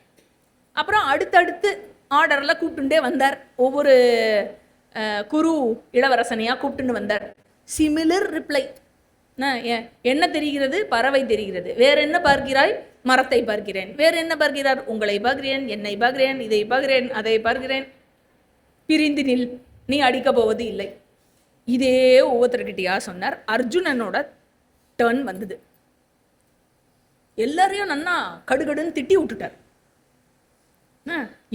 அப்புறம் அடுத்தடுத்து ஆர்டர்ல கூப்பிட்டுட்டே வந்தார். ஒவ்வொரு குரு இளவரசனையா கூப்பிட்டுன்னு வந்தார். Similar reply. என்ன தெரிகிறது? பறவை தெரிகிறது. வேற என்ன பார்க்கிறாய்? மரத்தை பார்க்கிறேன். வேற என்ன பார்க்கிறார்? உங்களை பார்க்கிறேன், என்னை பார்க்கிறேன், இதை பார்க்கிறேன், அதை பார்க்கிறேன். பிரிந்து நில், நீ அடிக்க போவது இல்லை. இதே ஒவ்வொருத்தர்கிட்டயா சொன்னார். அர்ஜுனனோட டர்ன் வந்தது. எல்லாரையும் நன்னா கடுகடுன்னு திட்டி விட்டுட்டார்.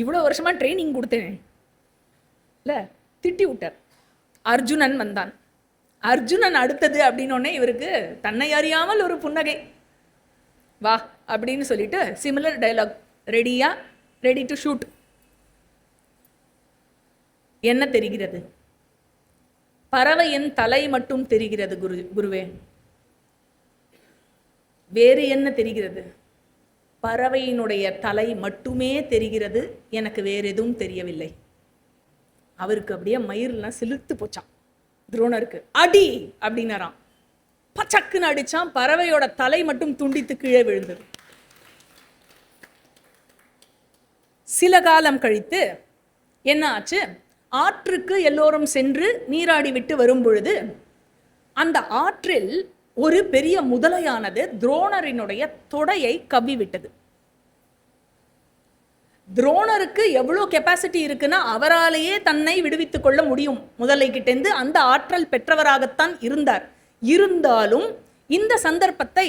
இவ்வளோ வருஷமா ட்ரைனிங் கொடுத்தேன் இல்ல, திட்டி விட்டார். அர்ஜுனன் வந்தான். அர்ஜுனன் அடுத்தது அப்படின்னோடனே இவருக்கு தன்னை அறியாமல் ஒரு புன்னகை. வா அப்படின்னு சொல்லிட்டு சிமிலர் டயலாக். ரெடியா? Ready to shoot. என்ன தெரிகிறது? பறவையின் தலை மட்டும் தெரிகிறது குருவே. வேறு என்ன தெரிகிறது? பறவையினுடைய தலை மட்டுமே தெரிகிறது, எனக்கு வேற எதுவும் தெரியவில்லை. அவருக்கு அப்படியே மயிரெல்லாம் சிலிர்த்து போச்சான். துரோணருக்கு அடி அப்படின்னாராம். பச்சக்குன்னு அடிச்சான். பறவையோட தலை மட்டும் துண்டித்து கீழே விழுந்தது. சில காலம் கழித்து என்ன ஆச்சு? ஆற்றுக்கு எல்லோரும் சென்று நீராடி விட்டு வரும் பொழுது அந்த ஆற்றில் ஒரு பெரிய முதலையானது துரோணரினுடைய தொடையை கவ்வி விட்டது. துரோணருக்கு எவ்வளோ கெப்பாசிட்டி இருக்குன்னா அவராலேயே தன்னை விடுவித்துக் கொள்ள முடியும் முதலை கிட்டேந்து. அந்த ஆற்றல் பெற்றவராகத்தான் இருந்தார். இருந்தாலும் இந்த சந்தர்ப்பத்தை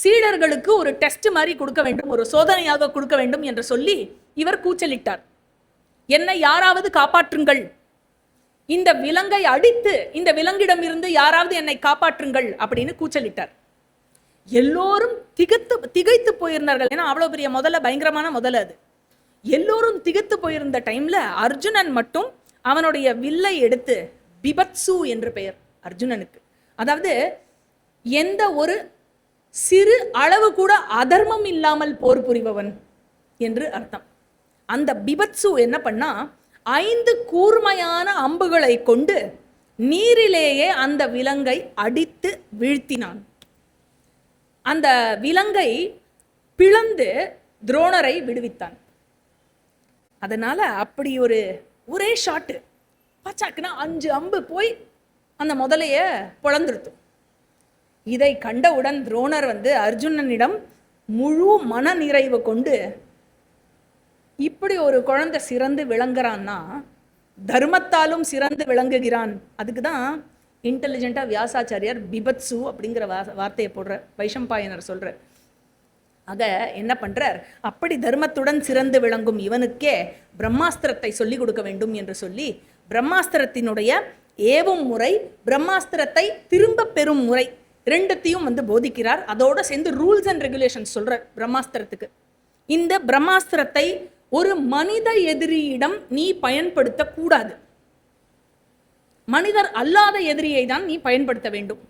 சீடர்களுக்கு ஒரு டெஸ்ட் மாதிரி கொடுக்க வேண்டும், ஒரு சோதனையாக கொடுக்க வேண்டும் என்று சொல்லி இவர் கூச்சலிட்டார். என்னை யாராவது காப்பாற்றுங்கள், இந்த விலங்கை அடித்து இந்த விலங்கிடம் இருந்து யாராவது என்னை காப்பாற்றுங்கள் அப்படின்னு கூச்சலிட்டார். எல்லோரும் திகைத்து போயிருந்தார்கள். ஏன்னா அவ்வளவு பெரிய முதல்ல, பயங்கரமான முதல்ல அது. எல்லோரும் திகைத்து போயிருந்த டைம்ல அர்ஜுனன் மட்டும் அவனுடைய வில்லை எடுத்து, பிபத்சு என்று பெயர் அர்ஜுனனுக்கு, அதாவது எந்த ஒரு சிறு அளவு கூட அதர்மம் இல்லாமல் போர் புரிபவன் என்று அர்த்தம். அந்த பிபத்சு என்ன பண்ணா, 5 கூர்மையான அம்புகளை கொண்டு நீரிலேயே அந்த விலங்கை அடித்து வீழ்த்தினான். அந்த விலங்கை பிளந்து துரோணரை விடுவித்தான். அதனால அப்படி ஒரே ஷாட்டு பச்சாக்குன்னா 5 அம்பு போய் அந்த முதலைய பொழந்துடுத்து. இதை கண்டவுடன் துரோணர் அர்ஜுனனிடம் முழு மன நிறைவு கொண்டு, இப்படி ஒரு குழந்தை சிறந்து விளங்குறான்னா தர்மத்தாலும் சிறந்து விளங்குகிறான். அதுக்கு தான் இன்டெலிஜென்ட்டாக வியாசாச்சாரியார் பிபத்சு அப்படிங்கிற வார்த்தையை போடுற, வைஷம்பாயனர் சொல்ற. ஆக என்ன பண்றார்? அப்படி தர்மத்துடன் சிறந்து விளங்கும் இவனுக்கே பிரம்மாஸ்திரத்தை சொல்லிக் கொடுக்க வேண்டும் என்று சொல்லி பிரம்மாஸ்திரத்தினுடைய ஏவும் முறை, பிரம்மாஸ்திரத்தை திரும்ப பெறும் முறை, ரெண்டுத்தையும் வந்து போதிக்கிறார். அதோட சேர்ந்து ரூல்ஸ் அண்ட் ரெகுலேஷன்ஸ் சொல்ற பிரம்மாஸ்திரத்துக்கு. இந்த பிரம்மாஸ்திரத்தை ஒரு மனித எதிரியிடம் நீ பயன்படுத்த கூடாது. மனிதர் அல்லாத எதிரியை தான் நீ பயன்படுத்த வேண்டும்.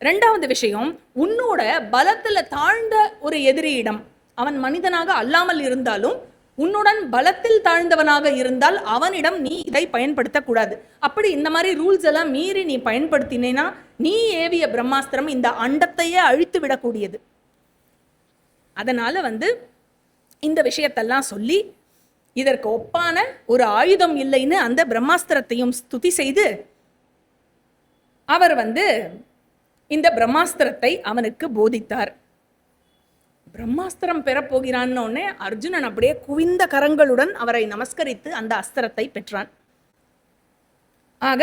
ரெண்டாவது விஷயம், உன்னோட பலத்துல தாழ்ந்த ஒரு எதிரியிடம், அவன் மனிதனாக அல்லாமல் இருந்தாலும் உன்னுடன் பலத்தில் தாழ்ந்தவனாக இருந்தால் அவனிடம் நீ இதை பயன்படுத்தக்கூடாது. அப்படி இந்த மாதிரி ரூல்ஸ் எல்லாம் மீறி நீ பயன்படுத்தினேன்னா நீ ஏவிய பிரம்மாஸ்திரம் இந்த அண்டத்தையே அழித்து விடக்கூடியது. அதனால வந்து இந்த விஷயத்தெல்லாம் சொல்லி இதற்கு ஒப்பான ஒரு ஆயுதம் இல்லைன்னு அந்த பிரம்மாஸ்திரத்தையும் ஸ்துதி செய்து அவர் வந்து இந்த பிரம்மாஸ்திரத்தை அவனுக்கு போதித்தார். பிரம்மாஸ்திரம் பெறப்போகிறான்னு அர்ஜுனன் அப்படியே குவிந்த கரங்களுடன் அவரை நமஸ்கரித்து அந்த அஸ்திரத்தை பெற்றான். ஆக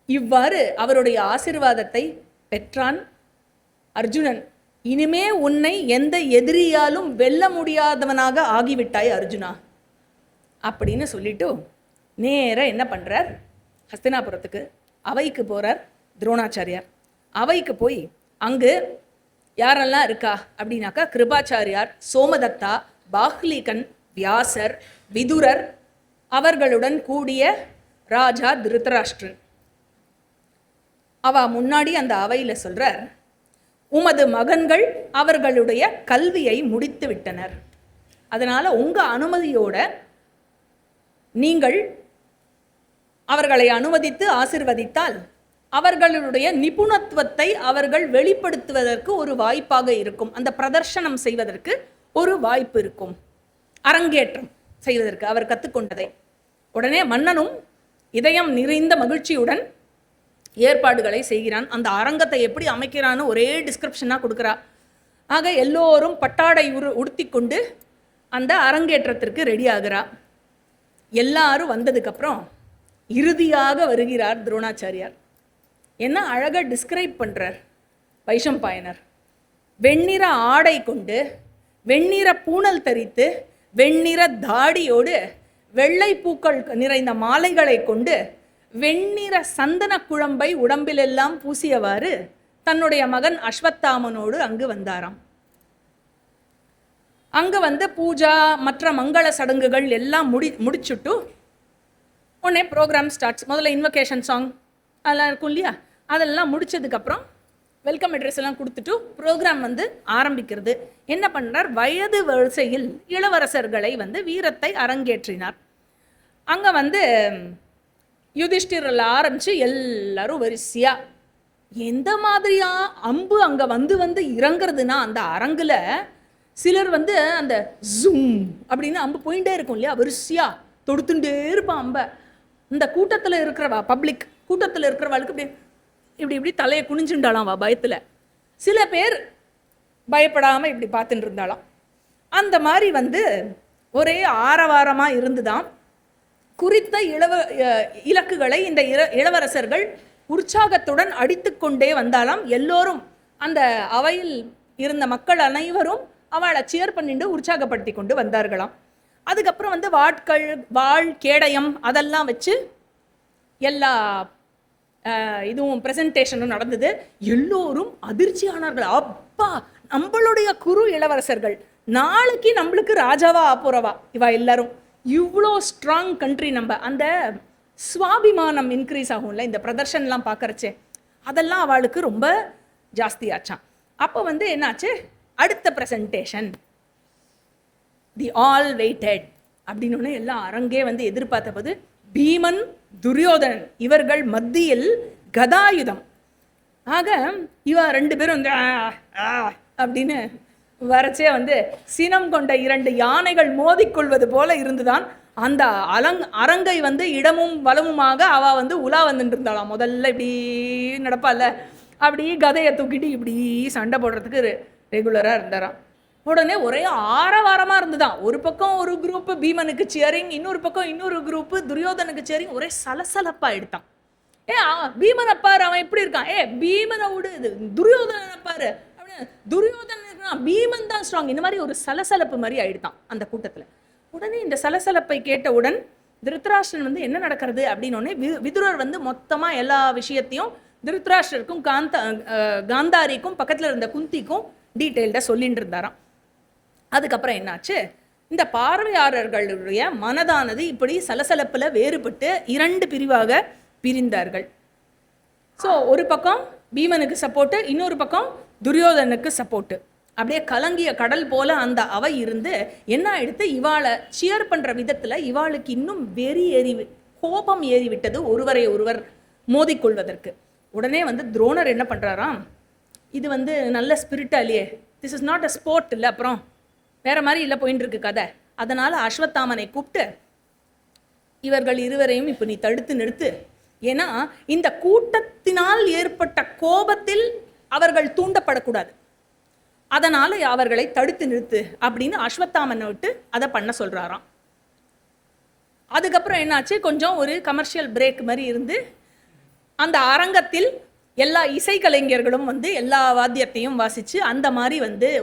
இவ்வாறு அவருடைய ஆசீர்வாதத்தை பெற்றான் அர்ஜுனன். இனிமே உன்னை எந்த எதிரியாலும் வெல்ல முடியாதவனாக ஆகிவிட்டாய் அர்ஜுனா அப்படின்னு சொல்லிட்டு நேர என்ன பண்றார், ஹஸ்தினாபுரத்துக்கு அவைக்கு போறார் துரோணாச்சாரியார். அவைக்கு போய் அங்கு யாரெல்லாம் இருக்கா அப்படின்னாக்கா கிருபாச்சாரியார், சோமதத்தா, பாஹ்லீகன், வியாசர், விதுரர், அவர்களுடன் கூடிய ராஜா திருதராஷ்டிரன். அவ முன்னாடி அந்த அவையில சொல்றார், உமது மகன்கள் அவர்களுடைய கல்வியை முடித்து விட்டனர். அதனால உங்க அனுமதியோட நீங்கள் அவர்களை அனுமதித்து ஆசிர்வதித்தால் அவர்களுடைய நிபுணத்துவத்தை அவர்கள் வெளிப்படுத்துவதற்கு ஒரு வாய்ப்பாக இருக்கும். அந்த பிரதர்ஷனம் செய்வதற்கு ஒரு வாய்ப்பு இருக்கும், அரங்கேற்றம் செய்வதற்கு அவர் கற்றுக்கொண்டதை. உடனே மன்னனும் இதயம் நிறைந்த மகிழ்ச்சியுடன் ஏற்பாடுகளை செய்கிறான். அந்த அரங்கத்தை எப்படி அமைக்கிறான்னு ஒரே டிஸ்கிரிப்ஷனாக கொடுக்குறா. ஆக எல்லோரும் பட்டாடை உடுத்தி கொண்டு அந்த அரங்கேற்றத்திற்கு ரெடி ஆகிறா. எல்லாரும் வந்ததுக்கப்புறம் இறுதியாக வருகிறார் துரோணாச்சாரியார். என்ன அழகாக டிஸ்கிரைப் பண்ணுறார் வைஷம்பாயனர். வெண்ணிற ஆடை கொண்டு, வெண்ணிற பூணல் தரித்து, வெண்ணிற தாடியோடு, வெள்ளை பூக்கள் நிறைந்த மாலைகளை கொண்டு, வெண்ணிற சந்தன குழம்பை உடம்பிலெல்லாம் பூசியவாறு தன்னுடைய மகன் அஸ்வத்தாமனோடு அங்கு வந்தாராம். அங்கு வந்து பூஜா மற்ற மங்கள சடங்குகள் எல்லாம் முடிச்சுட்டு உடனே ப்ரோக்ராம் ஸ்டார்ட்ஸ். முதல்ல இன்வொகேஷன் சாங் அதெல்லாம் இருக்கும் இல்லையா, அதெல்லாம் முடிச்சதுக்கப்புறம் வெல்கம் அட்ரஸ் எல்லாம் கொடுத்துட்டு ப்ரோக்ராம் வந்து ஆரம்பிக்கிறது. என்ன பண்ணுறார், வயது வரிசையில் இளவரசர்களை வந்து வீரத்தை அரங்கேற்றினார். அங்கே வந்து யுதிஷ்டிரில் ஆரம்பித்து எல்லாரும் வரிசையா எந்த மாதிரியா அம்பு அங்கே வந்து வந்து இறங்குறதுன்னா அந்த அரங்கில் சிலர் வந்து அந்த ஜூம் அப்படின்னு அம்பு போயிட்டே இருக்கும் இல்லையா, வரிசையா தொடுத்துட்டே இருப்பான் அம்பை. இந்த கூட்டத்தில் இருக்கிறவா, பப்ளிக் கூட்டத்தில் இருக்கிறவாளுக்கு இப்படி இப்படி இப்படி தலையை குனிஞ்சுண்டாலாம் வா பயத்தில். சில பேர் பயப்படாமல் இப்படி பார்த்துட்டு இருந்தாலாம். அந்த மாதிரி வந்து ஒரே ஆரவாரமாக இருந்துதான். குறித்த இலக்குகளை இந்த இளவரசர்கள் உற்சாகத்துடன் அடித்து கொண்டே வந்தாலாம். எல்லோரும் அந்த அவையில் இருந்த மக்கள் அனைவரும் அவளை சியர் பண்ணிட்டு உற்சாகப்படுத்தி கொண்டு வந்தார்களாம். அதுக்கப்புறம் வந்து வாட்கள், வாழ், கேடயம் அதெல்லாம் வச்சு எல்லா இதுவும் ப்ரெசன்டேஷனும் நடந்தது. எல்லோரும் அதிர்ச்சியானார்கள். அப்பா, நம்மளுடைய குரு இளவரசர்கள் நாளைக்கு நம்மளுக்கு ராஜாவா ஆப்புறவா இவா எல்லாரும். இவ்வளோ ஸ்ட்ராங் கண்ட்ரி. நம்ம அந்த சுவாபிமானம் இன்க்ரீஸ் ஆகும்ல இந்த பிரதர்ஷன்லாம் பார்க்கறச்சே, அதெல்லாம் அவளுக்கு ரொம்ப ஜாஸ்தியாச்சான். அப்போ வந்து என்னாச்சு, அடுத்த ப்ரெசன்டேஷன் தி ஆல் வெயிட்டட் அப்படின்னு எல்லாம் அரங்கே வந்து எதிர்பார்த்த போது பீமன், துரியோதனன் இவர்கள் மத்தியில் கதாயுதம். ஆக இவ ரெண்டு பேரும் வந்து அப்படின்னு வரச்சே வந்து சினம் கொண்ட 2 யானைகள் மோதிக்கொள்வது போல இருந்துதான் அந்த அரங்கை வந்து இடமும் வலமுமாக அவ வந்து உலா வந்துட்டு இருந்தாளாம். முதல்ல இப்படி நடப்பால, அப்படி கதையை தூக்கிட்டு இப்படி சண்டை போடுறதுக்கு ரெகுலராக இருந்தாராம். உடனே ஒரே ஆரவாரமாக இருந்துதான். ஒரு பக்கம் ஒரு குரூப்பு பீமனுக்கு சேரிங், இன்னொரு பக்கம் இன்னொரு குரூப்பு துரியோதனுக்கு சேரிங். ஒரே சலசலப்பாக எடுத்தான். பீமனை பாரு, அவன் எப்படி இருக்கான், பீமனை விடு, துரியோதனனை பாரு அப்படின்னு. துரியோதனன் பீமன் தான் ஸ்ட்ராங். இந்த மாதிரி ஒரு சலசலப்பு மாதிரி ஆயிடுதான் அந்த கூட்டத்தில். உடனே இந்த சலசலப்பை கேட்டவுடன் திருதராஷ்டிரன் வந்து என்ன நடக்கிறது அப்படின்னோடனே விதுரர் வந்து மொத்தமாக எல்லா விஷயத்தையும் திருத்ராஷ்டருக்கும் காந்தாரிக்கும் பக்கத்தில் இருந்த குந்திக்கும் டீட்டெயில்டாக சொல்லிட்டு இருந்தாராம். அதுக்கப்புறம் என்னாச்சு, இந்த பார்வையாளர்களுடைய மனதானது இப்படி சலசலப்பில் வேறுபட்டு 2 பிரிவாக பிரிந்தார்கள். ஸோ ஒரு பக்கம் பீமனுக்கு சப்போர்ட்டு, இன்னொரு பக்கம் துரியோதனுக்கு சப்போர்ட்டு. அப்படியே கலங்கிய கடல் போல அந்த அவை இருந்து என்ன ஆயிடுத்து, இவாளை சியர் பண்ணுற விதத்தில் இவாளுக்கு இன்னும் கோபம் ஏறிவிட்டது ஒருவரை ஒருவர் மோதிக்கொள்வதற்கு. உடனே துரோணர் என்ன பண்ணுறாராம், இது நல்ல ஸ்பிரிட்டா இல்லையே, this is not a sport இல்லை, அப்புறம் வேற மாதிரி இல்லை போயின்னு இருக்கு கதை. அதனால அஸ்வத்தாமனை கூப்பிட்டு இவர்கள் இருவரையும் இப்போ நீ தடுத்து நிறுத்து, ஏன்னா இந்த கூட்டத்தினால் ஏற்பட்ட கோபத்தில் அவர்கள் தூண்டப்படக்கூடாது, அதனால அவர்களை தடுத்து நிறுத்து அப்படின்னு அஸ்வத்தாமனை விட்டு அதை பண்ண சொல்றாராம். அதுக்கப்புறம் என்னாச்சு, கொஞ்சம் ஒரு கமர்ஷியல் பிரேக் மாதிரி இருந்து அந்த அரங்கத்தில் எல்லா இசைக்கலைஞர்களும் எல்லா வாத்தியத்தையும் வாசிச்சு அந்த மாதிரி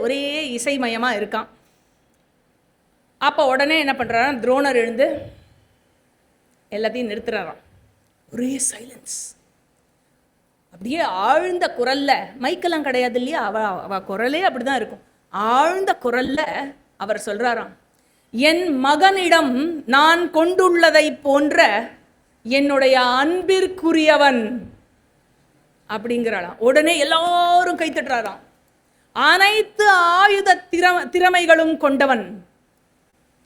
ஒரே இசைமயமா இருக்கான். அப்போ உடனே என்ன பண்ணுறாராம், துரோணர் எழுந்து எல்லாத்தையும் நிறுத்துறாராம். ஒரே சைலன்ஸ். அப்படியே ஆழ்ந்த குரல்ல, மைக்கெல்லாம் கிடையாது இல்லையா, அவ குரலே அப்படிதான் இருக்கும். ஆழ்ந்த குரல்ல அவர் சொல்றாராம், என் மகனிடம் நான் கொண்டுள்ளதை போன்ற என்னுடைய அன்பிற்குரியவன் அப்படிங்கிறாளாம். உடனே எல்லாரும் கைத்தட்டுறாராம். அனைத்து ஆயுத திறமைகளும் கொண்டவன்.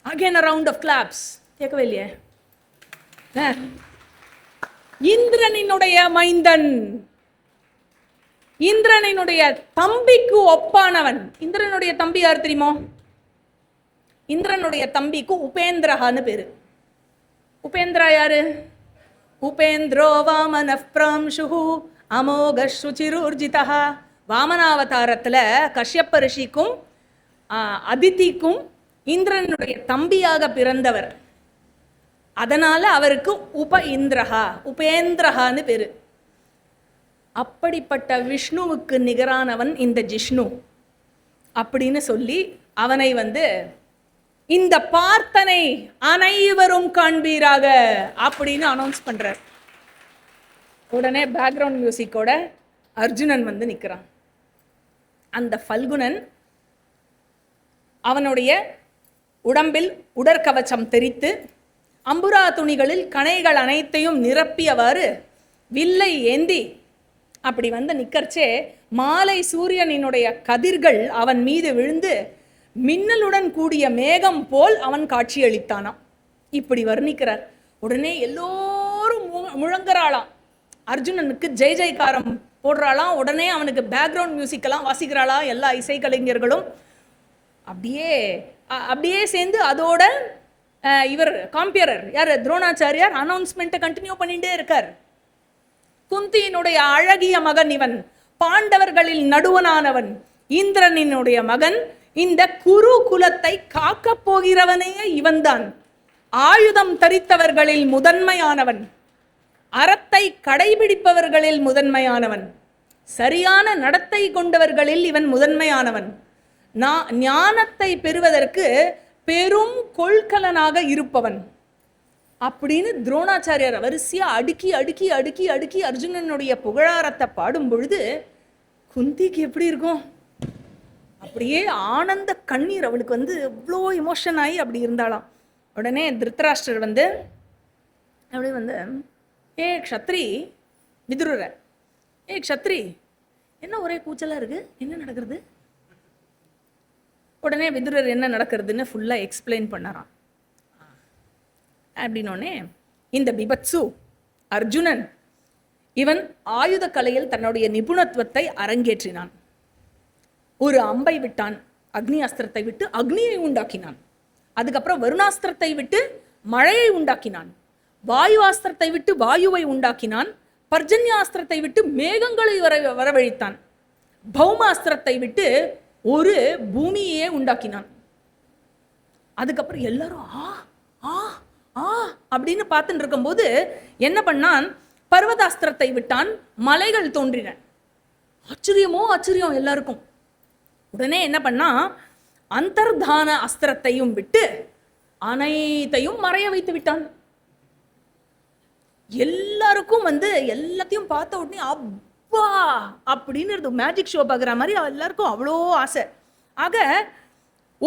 Again a round of claps. கேட்கவே இல்லையே. இந்திரனினுடைய மைந்தன், இந்திரனினுடைய தம்பிக்கு ஒப்பானவன். இந்திரனுடைய தம்பி யார் தெரியுமோ? இந்திரனுடைய தம்பிக்கு உபேந்திரஹான்னு பேரு. உபேந்திரா யாரு? உபேந்திரோ வாமனஃ ப்ராம்ஷுஹு அமோக சுச்சிரூர்ஜிதஹ. வாமனாவதாரத்துல கஷ்யப்ப ரிஷிக்கும் அதிதிக்கும் இந்திரனுடைய தம்பியாக பிறந்தவர். அதனால அவருக்கு உபேந்திரஹான்னு பேரு. அப்படிப்பட்ட விஷ்ணுவுக்கு நிகரானவன் இந்த ஜிஷ்ணு அப்படின்னு சொல்லி அவனை இந்த பார்த்தனை அனைவரும் காண்பீராக அப்படின்னு அனௌன்ஸ் பண்றார். உடனே பேக்ரவுண்ட் மியூசிக்கோட அர்ஜுனன் நிற்கிறான். அந்த ஃபல்குனன் அவனுடைய உடம்பில் உடற்கவச்சம் தெரித்து அம்புரா துணிகளில் கணைகள் அனைத்தையும் நிரப்பியவாறு வில்லை ஏந்தி அப்படி நிக்கர்ச்சே மாலை சூரியனினுடைய கதிர்கள் அவன் மீது விழுந்து மின்னலுடன் கூடிய மேகம் போல் அவன் காட்சியளித்தானாம். இப்படி வர்ணிக்கிறார். உடனே எல்லோரும் முழங்குறாளாம், அர்ஜுனனுக்கு ஜெய் ஜெய்காரம் போடுறாளாம். உடனே அவனுக்கு பேக்ரவுண்ட் மியூசிக்கெல்லாம் வாசிக்கிறாளா எல்லா இசைக்கலைஞர்களும். அப்படியே சேர்ந்து அதோட இவர் காம்பியரர் யார், துரோணாச்சாரியார் அனௌன்ஸ்மெண்ட்டை கண்டினியூ பண்ணிட்டே இருக்கார். குந்தியினுடைய அழகிய மகன் இவன், பாண்டவர்களில் நடுவனானவன், இந்திரனினுடைய மகன், இந்த குரு குலத்தை காக்கப் போகிறவனே இவன்தான். ஆயுதம் தரித்தவர்களில் முதன்மையானவன், அறத்தை கடைபிடிப்பவர்களில் முதன்மையானவன், சரியான நடத்தை கொண்டவர்களில் இவன் முதன்மையானவன், ஞானத்தை பெறுவதற்கு பெரும் கொள்கலனாக இருப்பவன் அப்படின்னு துரோணாச்சாரியார் வரிசையா அடுக்கி அடுக்கி அடுக்கி அடுக்கி அர்ஜுனனுடைய புகழாரத்தை பாடும் பொழுது குந்திக்கு எப்படி இருக்கும்? அப்படியே ஆனந்த கண்ணீர் அவளுக்கு இவ்வளோ எமோஷன் ஆகி அப்படி இருந்தாளாம். உடனே திருத்தராஷ்டர் அப்படி ஏ க்ஷத்ரி விதுரர, ஏ க்ஷத்ரி என்ன ஒரே கூச்சலா இருக்கு, என்ன நடக்கிறது? உடனே விதுரர் என்ன நடக்கிறதுன்னு ஃபுல்லாக எக்ஸ்பிளைன் பண்ணாராம். அப்படின்னோடனே இந்த பிபத்சு அர்ஜுனன் இவன் ஆயுத கலையில் தன்னுடைய நிபுணத்துவத்தை அரங்கேற்றினான். ஒரு அம்பை விட்டான், அக்னி அஸ்திரத்தை விட்டு அக்னியை உண்டாக்கினான். அதுக்கப்புறம் வருணாஸ்திரத்தை விட்டு மழையை உண்டாக்கினான். வாயு அஸ்திரத்தை விட்டு வாயுவை உண்டாக்கினான். பர்ஜன்யாஸ்திரத்தை விட்டு மேகங்களை வரவழைத்தான். பௌமாஸ்திரத்தை விட்டு ஒரு பூமியே உண்டாக்கினான். அதுக்கப்புறம் எல்லாரும் ஆ ஆ ஆ அப்படின்னு பார்த்துட்டு இருக்கும்போது என்ன பண்ணான், பர்வதாஸ்திரத்தை விட்டான், மலைகள் தோன்றின. ஆச்சரியமோ ஆச்சரியம் எல்லாருக்கும். உடனே என்ன பண்ணா, அந்தர்தான அஸ்திரத்தையும் விட்டு அனைத்தையும் மறைய வைத்து விட்டான். எல்லாருக்கும் எல்லாத்தையும் பார்த்த உடனே அப்பா அப்படின்னு மேஜிக் ஷோ பார்க்குற மாதிரி எல்லாருக்கும் அவ்வளோ ஆசை. ஆக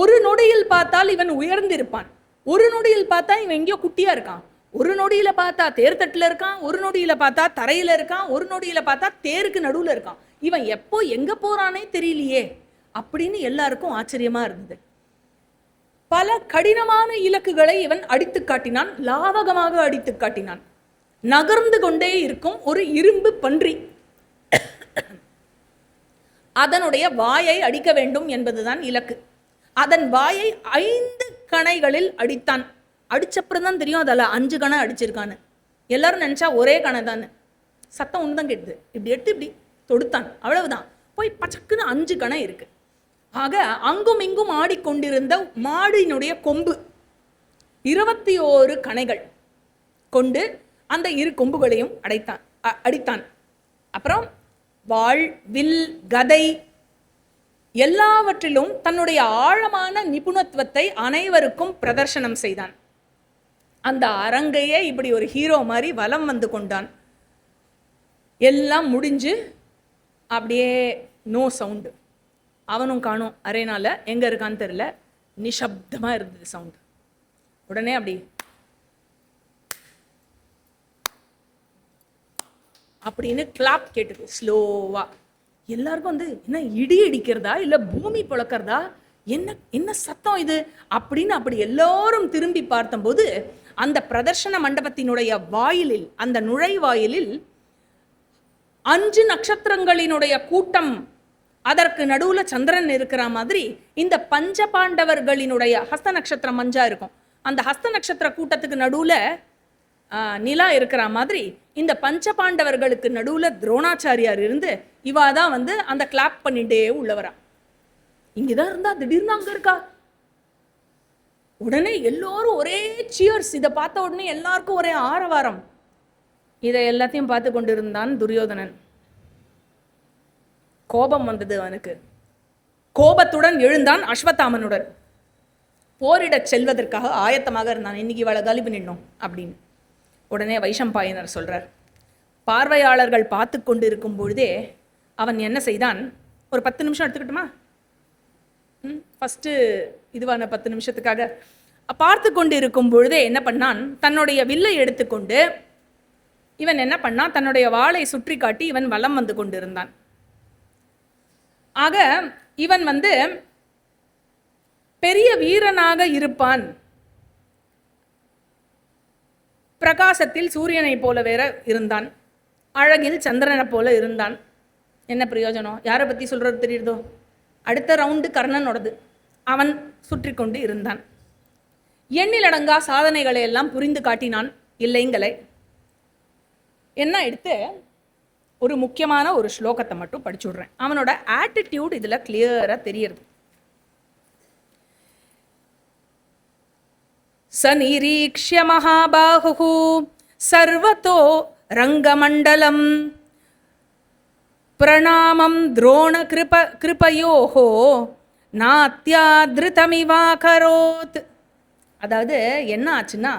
ஒரு நொடியில் பார்த்தால் இவன் உயர்ந்திருப்பான், ஒரு நொடியில் பார்த்தா இவன் எங்கேயோ குட்டியா இருக்கான், ஒரு நொடியில பார்த்தா தேர்தட்டில் இருக்கான், ஒரு நொடியில பார்த்தா தரையில இருக்கான், ஒரு நொடியில பார்த்தா தேருக்கு நடுவில் இருக்கான். இவன் எப்போ எங்க போறானே தெரியலையே அப்படின்னு எல்லாருக்கும் ஆச்சரியமா இருந்தது. பல கடினமான இலக்குகளை இவன் அடித்து காட்டினான், லாவகமாக அடித்து காட்டினான். நகர்ந்து கொண்டே இருக்கும் ஒரு இரும்பு பன்றி, அதனுடைய வாயை அடிக்க வேண்டும் என்பதுதான் இலக்கு. அதன் வாயை 5 கணைகளில் அடித்தான். அடிச்சப்புறம் தான் தெரியும் அதில் 5 கணை அடிச்சிருக்கான்னு. எல்லாரும் நினைச்சா ஒரே கணை தானே, சத்தம் ஒன்று தான் கேட்டுது. இப்படி எடுத்து இப்படி தொடுத்தான், அவ்வளவுதான். போய் பச்சக்குன்னு 5 கணை இருக்கு. ஆக அங்கும் இங்கும் ஆடிக்கொண்டிருந்த மாடினுடைய கொம்பு 21 கணைகள் கொண்டு அந்த 2 கொம்புகளையும் அடித்தான். அப்புறம் வாள், வில், கதை எல்லாவற்றிலும் தன்னுடைய ஆழமான நிபுணத்துவத்தை அனைவருக்கும் பிரதர்சனம் செய்தான். அந்த அரங்கையே இப்படி ஒரு ஹீரோ மாதிரி வலம் வந்து கொண்டான். எல்லாம் முடிஞ்சு அப்படியே நோ சவுண்டு. அவனும் காணும், அரேனால எங்க இருக்கான்னு தெரியல, நிசப்தமா இருந்தது சவுண்டு. உடனே அப்படி அப்படின்னு கிளாப் கேட்டுது ஸ்லோவா. எல்லாருக்கும் என்ன இடி இடிக்கிறதா இல்ல பூமி புழக்கிறதா, என்ன சத்தம் இது அப்படின்னு அப்படி எல்லாரும் திரும்பி பார்த்தபோது அந்த பிரதர்ஷன மண்டபத்தினுடைய வாயிலில், அந்த நுழைவாயிலில் 5 நட்சத்திரங்களினுடைய கூட்டம், அதற்கு நடுவுல சந்திரன் இருக்கிற மாதிரி இந்த பஞ்ச பாண்டவர்களினுடைய ஹஸ்த நட்சத்திரம் மஞ்சா இருக்கும், அந்த ஹஸ்த நட்சத்திர கூட்டத்துக்கு நடுவுல நிலா இருக்கிற மாதிரி இந்த பஞ்ச பாண்டவர்களுக்கு நடுவுல துரோணாச்சாரியார் இருந்து இவாதான் அந்த கிளாப் பண்ணிட்டே உள்ளவரா. இங்கதான் இருந்தா திடீர்னு அங்க இருக்கா. உடனே எல்லோரும் ஒரே சியர்ஸ். இதை பார்த்த உடனே எல்லாருக்கும் ஒரே ஆரவாரம். இதை எல்லாத்தையும் பார்த்து கொண்டிருந்தான் துரியோதனன். கோபம் வந்தது அவனுக்கு. கோபத்துடன் எழுந்தான் அஸ்வத்தாமனுடன். போரிடச் செல்வதற்காக ஆயத்தமாக இருந்தான். இன்னைக்கு இவளை காலி பண்ணிடணும் அப்படின்னு. உடனே வைஷம்பாயனர் சொல்றார், பார்வையாளர்கள் பார்த்து கொண்டு இருக்கும் பொழுதே அவன் என்ன செய்தான், ஒரு 10 நிமிஷம் எடுத்துக்கிட்டுமா, ஃபஸ்ட்டு இதுவான 10 நிமிஷத்துக்காக பார்த்து கொண்டு இருக்கும் பொழுதே என்ன பண்ணான், தன்னுடைய வில்லை எடுத்துக்கொண்டு இவன் என்ன பண்ணான், தன்னுடைய வாளை சுற்றி காட்டி இவன் வலம் வந்து கொண்டிருந்தான். ஆக இவன் பெரிய வீரனாக இருப்பான், பிரகாசத்தில் சூரியனை போல வேற இருந்தான், அழகில் சந்திரனை போல இருந்தான். என்ன பிரயோஜனம், யாரை பற்றி சொல்கிறது தெரியுதோ, அடுத்த ரவுண்டு கர்ணனோடது. அவன் சுற்றி கொண்டு இருந்தான். எண்ணிலடங்கா சாதனைகளை எல்லாம் புரிந்து காட்டினான் இல்லைங்களை. என்ன எடுத்து ஒரு முக்கியமான ஒரு ஸ்லோகத்தை மட்டும் படிச்சு விடுறேன். அவனோட ஆட்டிடியூட் இதில் கிளியராக தெரியுது. சநிரீக்ஷ்ய மகாபாஹு சர்வதோ ரங்கமண்டலம் பிரணாமம் துரோண கிருபயோஹோ நாத்யாத்ருதமிவாகரோத். அதாவது என்ன ஆச்சுன்னா,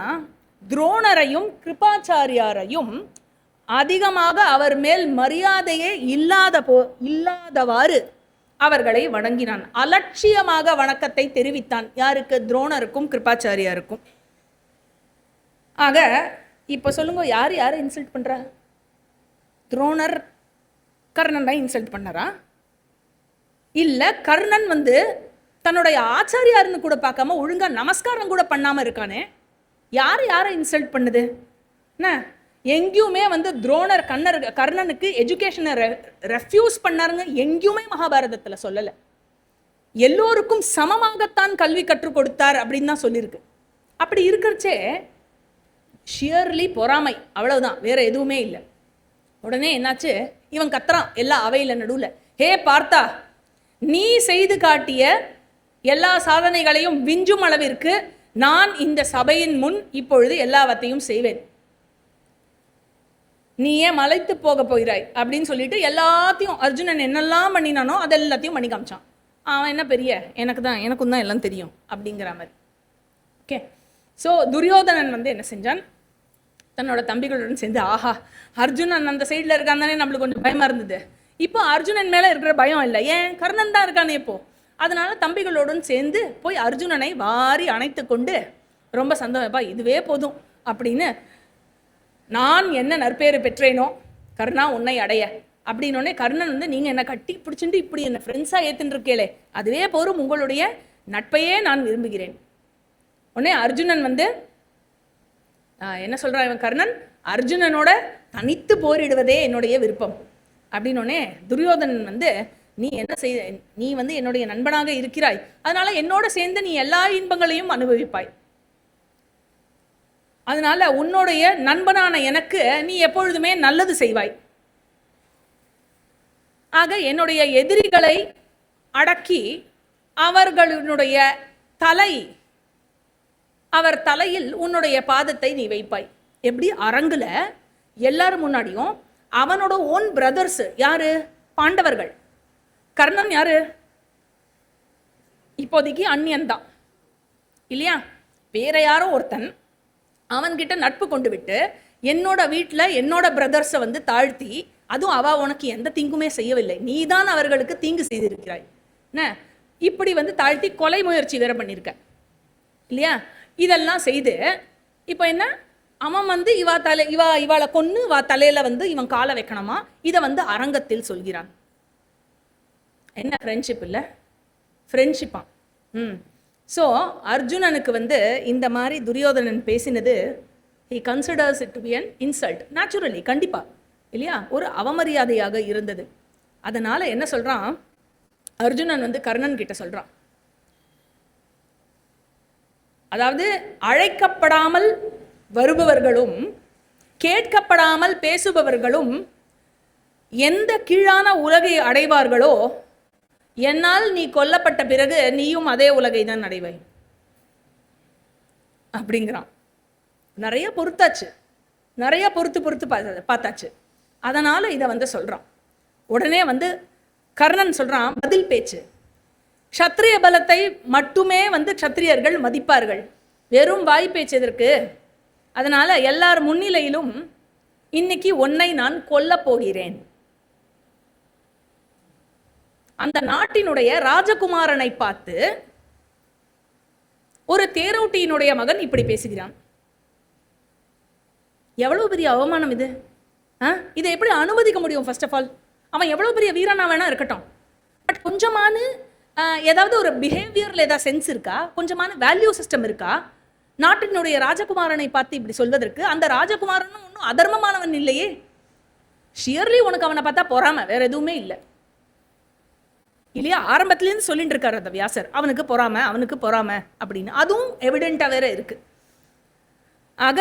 துரோணரையும் கிருபாச்சாரியாரையும் அதிகமாக அவர் மேல் மரியாதையே இல்லாதவாறு அவர்களை வணங்கினான். அலட்சியமாக வணக்கத்தை தெரிவித்தான். யாருக்கு? துரோணருக்கும் கிருபாச்சாரியாருக்கும். ஆக இப்போ சொல்லுங்க, யாரை இன்சல்ட் பண்றா? துரோணர் கர்ணனை இன்சல்ட் பண்ணாரா? இல்ல கர்ணன் தன்னுடைய ஆச்சாரியாருன்னு கூட பார்க்காம ஒழுங்கா நமஸ்காரம் கூட பண்ணாம இருக்கானே, யாரை இன்சல்ட் பண்ணுது? என்ன எங்கேயுமே துரோணர் கர்ணனுக்கு எஜுகேஷனை ரெஃப்யூஸ் பண்ணாருங்க எங்கேயுமே மகாபாரதத்தில் சொல்லலை. எல்லோருக்கும் சமமாகத்தான் கல்வி கற்றுக் கொடுத்தார் அப்படின்னு தான் சொல்லியிருக்கு. அப்படி இருக்கிறச்சே ஷியர்லி பொறாமை, அவ்வளவுதான், வேற எதுவுமே இல்லை. உடனே என்னாச்சு, இவன் கத்துறான் எல்லா அவையில் நடுவில், ஹே பார்த்தா, நீ செய்து காட்டிய எல்லா சாதனைகளையும் விஞ்சும் அளவிற்கு நான் இந்த சபையின் முன் இப்பொழுது எல்லாவற்றையும் செய்வேன், நீ ஏன் மலைத்து போக போகிறாய் அப்படின்னு சொல்லிட்டு எல்லாத்தையும் அர்ஜுனன் என்னெல்லாம் பண்ணினானோ அது எல்லாத்தையும் பண்ணி காமிச்சான். அவன் என்ன பெரிய, எனக்கும் தான் எல்லாம் தெரியும் அப்படிங்கிற மாதிரி. ஓகே, ஸோ துரியோதனன் என்ன செஞ்சான், தன்னோட தம்பிகளுடன் சேர்ந்து, ஆஹா அர்ஜுனன் அந்த சைடில் இருக்கான் தானே நம்மளுக்கு கொஞ்சம் பயமாக இருந்தது, இப்போ அர்ஜுனன் மேலே இருக்கிற பயம் இல்லை, ஏன் கர்ணன் தான் இருக்கானே இப்போ. அதனால தம்பிகளுடன் சேர்ந்து போய் அர்ஜுனனை வாரி அணைத்து கொண்டு ரொம்ப சந்தோஷப்பா இதுவே போதும் அப்படின்னு, நான் என்ன நற்பேறு பெற்றேனோ கர்ணா உன்னை அடைய அப்படின்னோடனே கர்ணன் வந்து நீங்கள் என்னை கட்டி பிடிச்சிட்டு இப்படி என்னை ஃப்ரெண்ட்ஸாக ஏற்றுன்னு இருக்கேளே அதுவே போரும், உங்களுடைய நட்பையே நான் விரும்புகிறேன். உடனே அர்ஜுனன் வந்து என்ன சொல்கிறான் இவன் கர்ணன், அர்ஜுனனோட தனித்து போரிடுவதே என்னுடைய விருப்பம் அப்படின்னோடனே துரியோதனன் வந்து, நீ என்ன செய்ய, நீ வந்து என்னுடைய நண்பனாக இருக்கிறாய், அதனால என்னோட சேர்ந்து நீ எல்லா இன்பங்களையும் அனுபவிப்பாய், அதனால உன்னுடைய நண்பனான எனக்கு நீ எப்பொழுதுமே நல்லது செய்வாய். ஆக என்னுடைய எதிரிகளை அடக்கி அவர்களுடைய அவர் தலையில் உன்னுடைய பாதத்தை நீ வைப்பாய். எப்படி அரங்குல எல்லாரும் முன்னாடியும் அவனோட ஓன் பிரதர்ஸ் யாரு, பாண்டவர்கள். கர்ணன் யாரு, இப்போதைக்கு அந்நியன் தான் இல்லையா, வேற யாரோ ஒருத்தன் அவன்கிட்ட நட்பு கொண்டு விட்டு என்னோட வீட்டில் என்னோட பிரதர்ஸை வந்து தாழ்த்தி, அதுவும் அவ உனக்கு எந்த தீங்குமே செய்யவில்லை, நீ தான் அவர்களுக்கு தீங்கு செய்திருக்கிறாய் என்ன, இப்படி வந்து தாழ்த்தி கொலை முயற்சி வேற பண்ணியிருக்க இல்லையா. இதெல்லாம் செய்து இப்போ என்ன, அவன் வந்து இவாளை கொன்று தலையில வந்து இவன் காலை வைக்கணுமா, இதை வந்து அரங்கத்தில் சொல்கிறான். என்ன ஃப்ரெண்ட்ஷிப் இல்லை, ஃப்ரெண்ட்ஷிப்பான். ஸோ அர்ஜுனனுக்கு வந்து இந்த மாதிரி துரியோதனன் பேசினது he considers it to be an insult, naturally, கண்டிப்பா இல்லையா, ஒரு அவமரியாதையாக இருந்தது. அதனால என்ன சொல்றான் அர்ஜுனன் வந்து கர்ணன் கிட்ட சொல்றான், அதாவது அழைக்கப்படாமல் வருபவர்களும் கேட்கப்படாமல் பேசுபவர்களும் எந்த கீழான உலகை அடைவார்களோ, என்னால் நீ கொல்லப்பட்ட பிறகு நீயும் அதே உலகை தான் அடைவாய் அப்படிங்கிறான். நிறைய பொறுத்தாச்சு, நிறைய பொறுத்து பார்த்தாச்சு, அதனால இதை வந்து சொல்றான். உடனே வந்து கர்ணன் சொல்றான், பதில் பேச்சு, க்ஷத்ரிய பலத்தை மட்டுமே வந்து க்ஷத்ரியர்கள் மதிப்பார்கள், வெறும் வாய் பேச்சு எதற்கு, அதனால எல்லார் முன்னிலையிலும் இன்னைக்கு உன்னை நான் கொல்ல போகிறேன். அந்த நாட்டினுடைய ராஜகுமாரனை பார்த்து ஒரு தேரோட்டியினுடைய மகன் இப்படி பேசுகிறான். எவ்வளவு பெரிய அவமானம் இது, இதை எப்படி அனுமதிக்க முடியும்? ஃபர்ஸ்ட் ஆஃப் ஆல் அவன் எவ்வளவு பெரிய வீரனா வேணா இருக்கட்டும், பட் கொஞ்சமான ஏதாவது ஒரு பிஹேவியர்ல ஏதாவது சென்ஸ் இருக்கா, கொஞ்சமான வேல்யூ சிஸ்டம் இருக்கா? நாட்டினுடைய ராஜகுமாரனை பார்த்து இப்படி சொல்வதற்கு, அந்த ராஜகுமாரனும் ஒன்றும் அதர்மமானவன் இல்லையே, ஷியர்லி உனக்கு அவனை பார்த்தா பொறாம, வேற எதுவுமே இல்லை இல்லையா. ஆரம்பத்திலேருந்து சொல்லிட்டு இருக்காரு அந்த வியாசர், அவனுக்கு பொறாம அப்படின்னு, அதுவும் எவிடென்ட்டா வேற இருக்கு. ஆக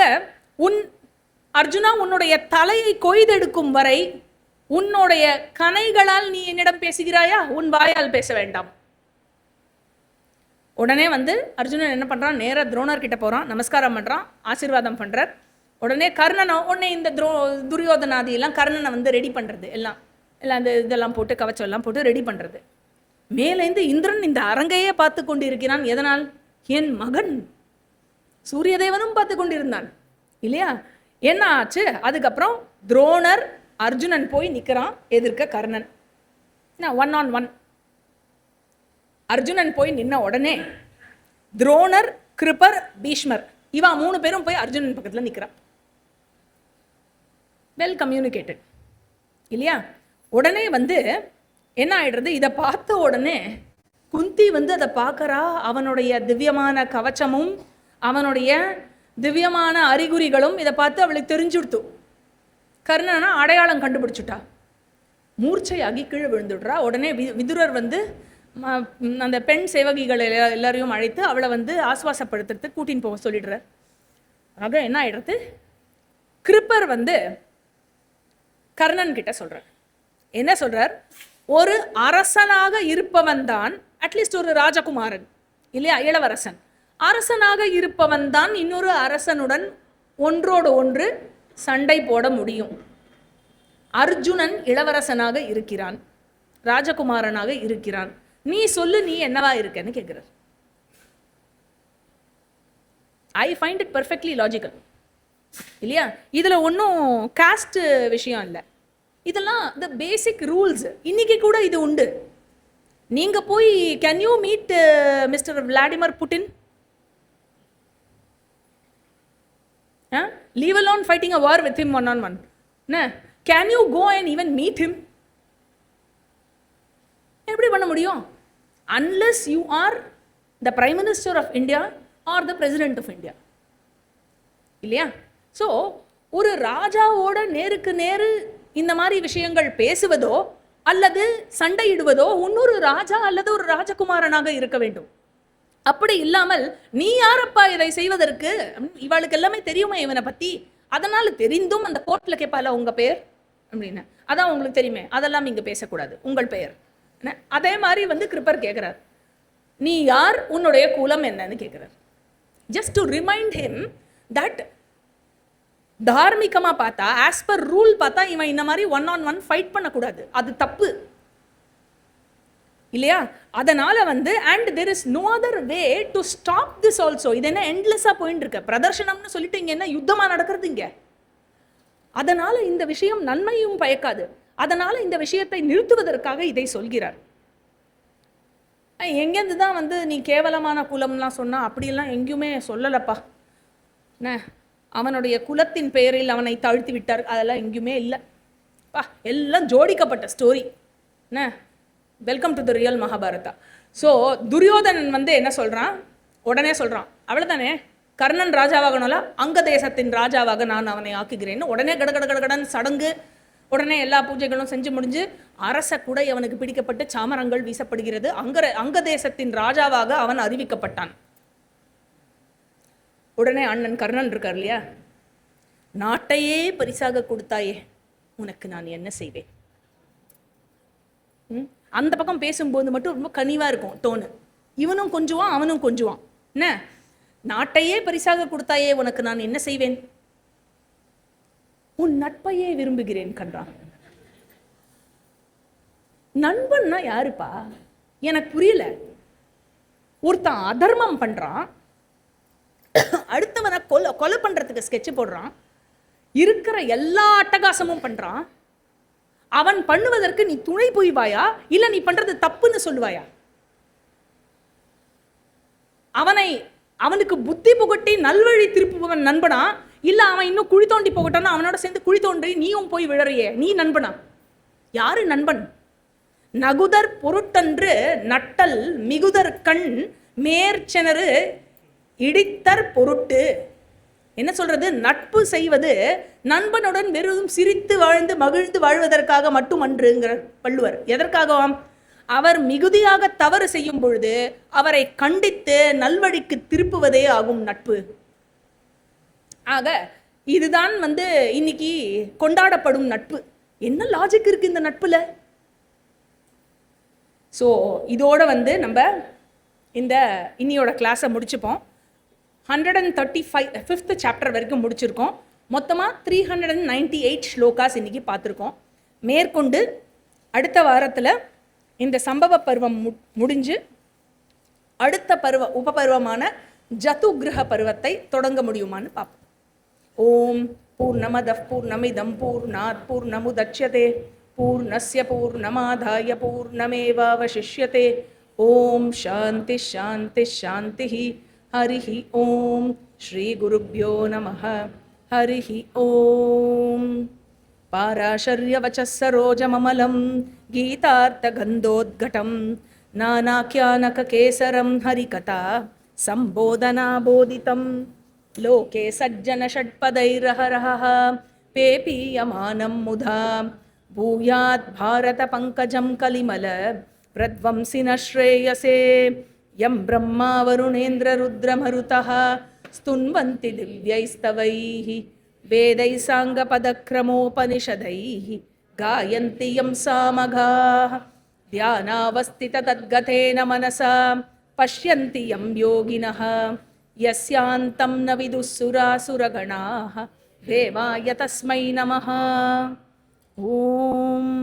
அர்ஜுனா, உன்னுடைய தலையை கொய்தெடுக்கும் வரை உன்னுடைய கணைகளால் நீ என்னிடம் பேசுகிறாயா, உன் வாயால் பேச வேண்டாம். உடனே வந்து அர்ஜுனன் என்ன பண்றான், நேரா துரோணர் கிட்ட போறான், நமஸ்காரம் பண்றான், ஆசீர்வாதம் பண்றார். உடனே கர்ணனை உடனே இந்த துரியோதனாதி எல்லாம் கர்ணனை வந்து ரெடி பண்றது, எல்லாம் அந்த இதெல்லாம் போட்டு கவச்சம் எல்லாம் போட்டு ரெடி பண்றது. மேலேந்து இந்திரன் இந்த அரங்கையே பார்த்து கொண்டிருக்கிறான். எதனால்? என் மகன் சூரியதேவனும் பார்த்து கொண்டிருந்தான் இல்லையா. என்ன ஆச்சு? அதுக்கப்புறம் துரோணர் அர்ஜுனன் போய் நிற்கிறான் எதிர்க்க கர்ணன், 1-on-1. அர்ஜுனன் போய் நின்ன உடனே துரோணர், கிருபர், பீஷ்மர் இவா 3 பேரும் போய் அர்ஜுனன் பக்கத்தில் நிற்கிறான். வெல் கம்யூனிகேட்டட் இல்லையா. உடனே வந்து என்ன ஆயிடுறது, இதை பார்த்த உடனே குந்தி வந்து அதை பார்க்கறா. அவனுடைய திவ்யமான கவச்சமும் அவனுடைய திவ்யமான அறிகுறிகளும் இதை பார்த்து அவளுக்கு தெரிஞ்சுடுத்து. கர்ணனா அடையாளம் கண்டுபிடிச்சுட்டா. மூர்ச்சையாகி கீழே விழுந்துடுறா. உடனே விதுரர் வந்து அந்த பெண் சேவகிகள் எல்லாரையும் அழைத்து அவளை வந்து ஆஸ்வாசப்படுத்துறதுக்கு கூட்டின்னு போக சொல்லிடுறார். ஆக என்ன ஆயிடுறது, கிருப்பர் வந்து கர்ணன் கிட்ட சொல்றார். என்ன சொல்றார், ஒரு அரசனாக இருப்பவன் தான், அட்லீஸ்ட் ஒரு ராஜகுமாரன் இல்லையா, இளவரசன், அரசனாக இருப்பவன் தான் இன்னொரு அரசனுடன் ஒன்றோடு ஒன்று சண்டை போட முடியும். அர்ஜுனன் இளவரசனாக இருக்கிறான், ராஜகுமாரனாக இருக்கிறான். நீ சொல்லு, நீ என்னவா இருக்கன்னு கேட்கிறார். I find it perfectly logical. இல்லையா? இதில் ஒன்றும் காஸ்ட் விஷயம் இல்லை. இதெல்லாம் த பேசிக் ரூல்ஸ். இன்னைக்கு கூட இது உண்டு. நீங்கள் போய் can you meet mister Vladimir Putin? Leave alone fighting a war with him one on one. Can you go and even meet him? எப்படி பண்ண முடியும்? Unless you are the prime minister of India or the president of India, இல்லையா? So ஒரு ராஜாவோட நேருக்கு நேரு இந்த மாதிரி விஷயங்கள் பேசுவதோ அல்லது சண்டையிடுவதோ இன்னொரு ராஜா அல்லது ஒரு ராஜகுமாரனாக இருக்க வேண்டும். அப்படி இல்லாமல் நீ யாரப்பா இதை செய்வதற்கு? இவளுக்கு எல்லாமே தெரியுமா இவனை பத்தி? அதனால தெரிந்தும் அந்த கோர்ட்ல கேட்பால உங்க பெயர் அப்படின்னு. அதான் உங்களுக்கு தெரியுமே, அதெல்லாம் இங்க பேசக்கூடாது, உங்கள் பெயர். அதே மாதிரி வந்து கிருப்பர் கேட்கிறார், நீ யார், உன்னுடைய குலம் என்னன்னு கேட்கிறார். Just to remind him that தார்மீகமா பார்த்தா, ஆஸ் பர் ரூல் பார்த்தா இவன் இந்த மாதிரி ஒன் ஆன் ஒன் ஃபைட் பண்ணக்கூடாது, அது தப்பு, இல்லையா? அதனால வந்து and there is no other way to stop this also. இது என்ன எண்ட்லெஸ்ஸா போயிட்டு இருக்க பிரதர்ஷனம்னு சொல்லிட்டு இங்க என்ன யுத்தமா நடக்கிறது இங்க? அதனால இந்த விஷயம் நன்மையும் பயக்காது. அதனால இந்த விஷயத்தை நிறுத்துவதற்காக இதை சொல்கிறார். எங்கேருந்து தான் வந்து நீ கேவலமான குலம்லாம் சொன்னா? அப்படியெல்லாம் எங்கேயுமே சொல்லலப்பா. என்ன அவனுடைய குலத்தின் பெயரில் அவனை தாழ்த்தி விட்டார், அதெல்லாம் எங்கேயுமே இல்லை பா. எல்லாம் ஜோடிக்கப்பட்ட ஸ்டோரி. என்ன welcome to the real Mahabharata. So Duryodhana வந்து என்ன சொல்கிறான்? உடனே சொல்கிறான், அவ்வளோதானே கர்ணன் ராஜாவாகணும்ல, அங்க தேசத்தின் ராஜாவாக நான் அவனை ஆக்குகிறேன்னு உடனே கடகடன் சடங்கு, உடனே எல்லா பூஜைகளும் செஞ்சு முடிஞ்சு அரச குடை அவனுக்கு பிடிக்கப்பட்டு சாமரங்கள் வீசப்படுகிறது. அங்க தேசத்தின் ராஜாவாக அவன் அறிவிக்கப்பட்டான். உடனே அண்ணன் கர்ணன் இருக்கார் இல்லையா, நாட்டையே பரிசாக கொடுத்தாயே, உனக்கு நான் என்ன செய்வேன்? அந்த பக்கம் பேசும்போது மட்டும் ரொம்ப கனிவா இருக்கும் டோனு. இவனும் கொஞ்சுவான், அவனும் கொஞ்சுவான். என்ன நாட்டையே பரிசாக கொடுத்தாயே, உனக்கு நான் என்ன செய்வேன்? உன் நட்பையே விரும்புகிறேன் கன்றான். நண்பன்னா யாருப்பா? எனக்கு புரியல. ஒருத்தன் அதர்மம் பண்றான், அடுத்தவனை கொலை பண்றதுக்கு ஸ்கெட்ச் போடுறான், இருக்கிற எல்லா அட்டகாசமும் பண்றான். அவன் பண்ணுவதற்கு நீ துணை புரிவாயா, இல்ல நீ பண்றது தப்புன்னு சொல்லுவாயா? அவனுக்கு புத்தி புகட்டி நல்வழி திருப்புவன் நண்பனா, இல்ல அவன் இன்னும் குழி தோண்டி போகட்டான்னு அவனோட சேர்ந்து குழி தோன்றி நீயும் போய் விழறியே, நீ நண்பனா? யாரு நண்பன்? நகுதர் பொருட்டன்று நட்டல் மிகுதர் கண் மேற்செனரு இடித்தர் பொருட்டு. என்ன சொல்றது? நட்பு செய்வது நண்பனுடன் வெறும் சிரித்து வாழ்ந்து மகிழ்ந்து வாழ்வதற்காக மட்டுமன்றுங்கிற வள்ளுவர். எதற்காகவாம்? அவர் மிகுதியாக தவறு செய்யும் பொழுது அவரை கண்டித்து நல்வழிக்கு திருப்புவதே ஆகும் நட்பு. ஆக இதுதான் வந்து இன்னைக்கு கொண்டாடப்படும் நட்பு. என்ன லாஜிக் இருக்கு இந்த நட்புல? ஸோ இதோட வந்து நம்ம இந்த இன்னியோட கிளாஸை முடிச்சுப்போம். 135th சாப்டர் வரைக்கும் முடிச்சிருக்கோம். மொத்தமாக 398 ஸ்லோகாஸ் இன்னைக்கு பார்த்துருக்கோம். மேற்கொண்டு அடுத்த வாரத்தில் இந்த சம்பவ பருவம் முடிஞ்சு அடுத்த உபபருவமான ஜதுகிரக பருவத்தை தொடங்க முடியுமான்னு பார்ப்போம். ஓம் பூர்ணமதః பூர்ணமிதம் பூர்ணாத் பூர்ணமுதச்யதே பூர்ணஸ்ய பூர்ணமாதாய பூர்ணமேவாவசிஷ்யதே. ஓம் சாந்தி சாந்தி சாந்தி. ஹரிஹி ஓம். ஸ்ரீ குருப்யோ நமः. ஹரிஹி ஓம். பாராசர்யவச்சः சரோஜமமலம் கீதார்த்தகந்தோத்கடம் நானாக்யானககேசரம் ஹரிகதா சம்போதனாபோதிதம் லோகே சஜ்ஜன ஷட்பதைரஹரஹ பேபீயமானம் முதா பூயாத் பாரத பங்கஜம் கலிமல பிரத்வம்சின ஸ்ரேயசே யம் பிரம்மா வருணேந்திர ருத்ரமருதः ஸ்துன்வந்தி திவ்யைஸ்தவைः வேதைः சாங்கபதக்ரமோபனிஷதைः காயந்தி யம் சாமகாः த்யானாவஸ்தித தத்கதேன மனசா பஷ்யந்தி யம் யோகினः யஸ்யாந்தம் ந விதுः சுராசுரகணாः தேவாய தஸ்மை நமः. ஓம்.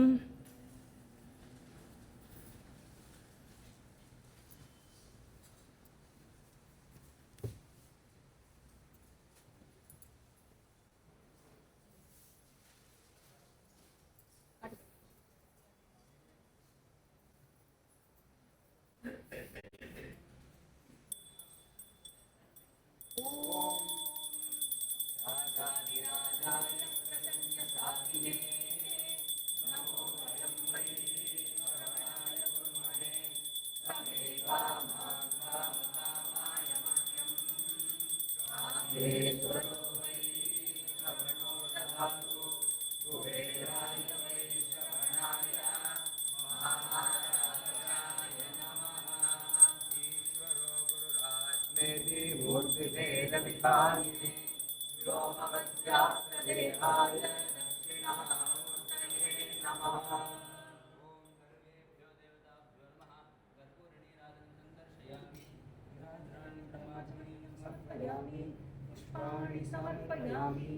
मूर्तिभेदविभागिने व्योमवद्व्याप्तदेहाय दक्षिणामूर्तये नमः। पुष्पाणि समर्पयामि।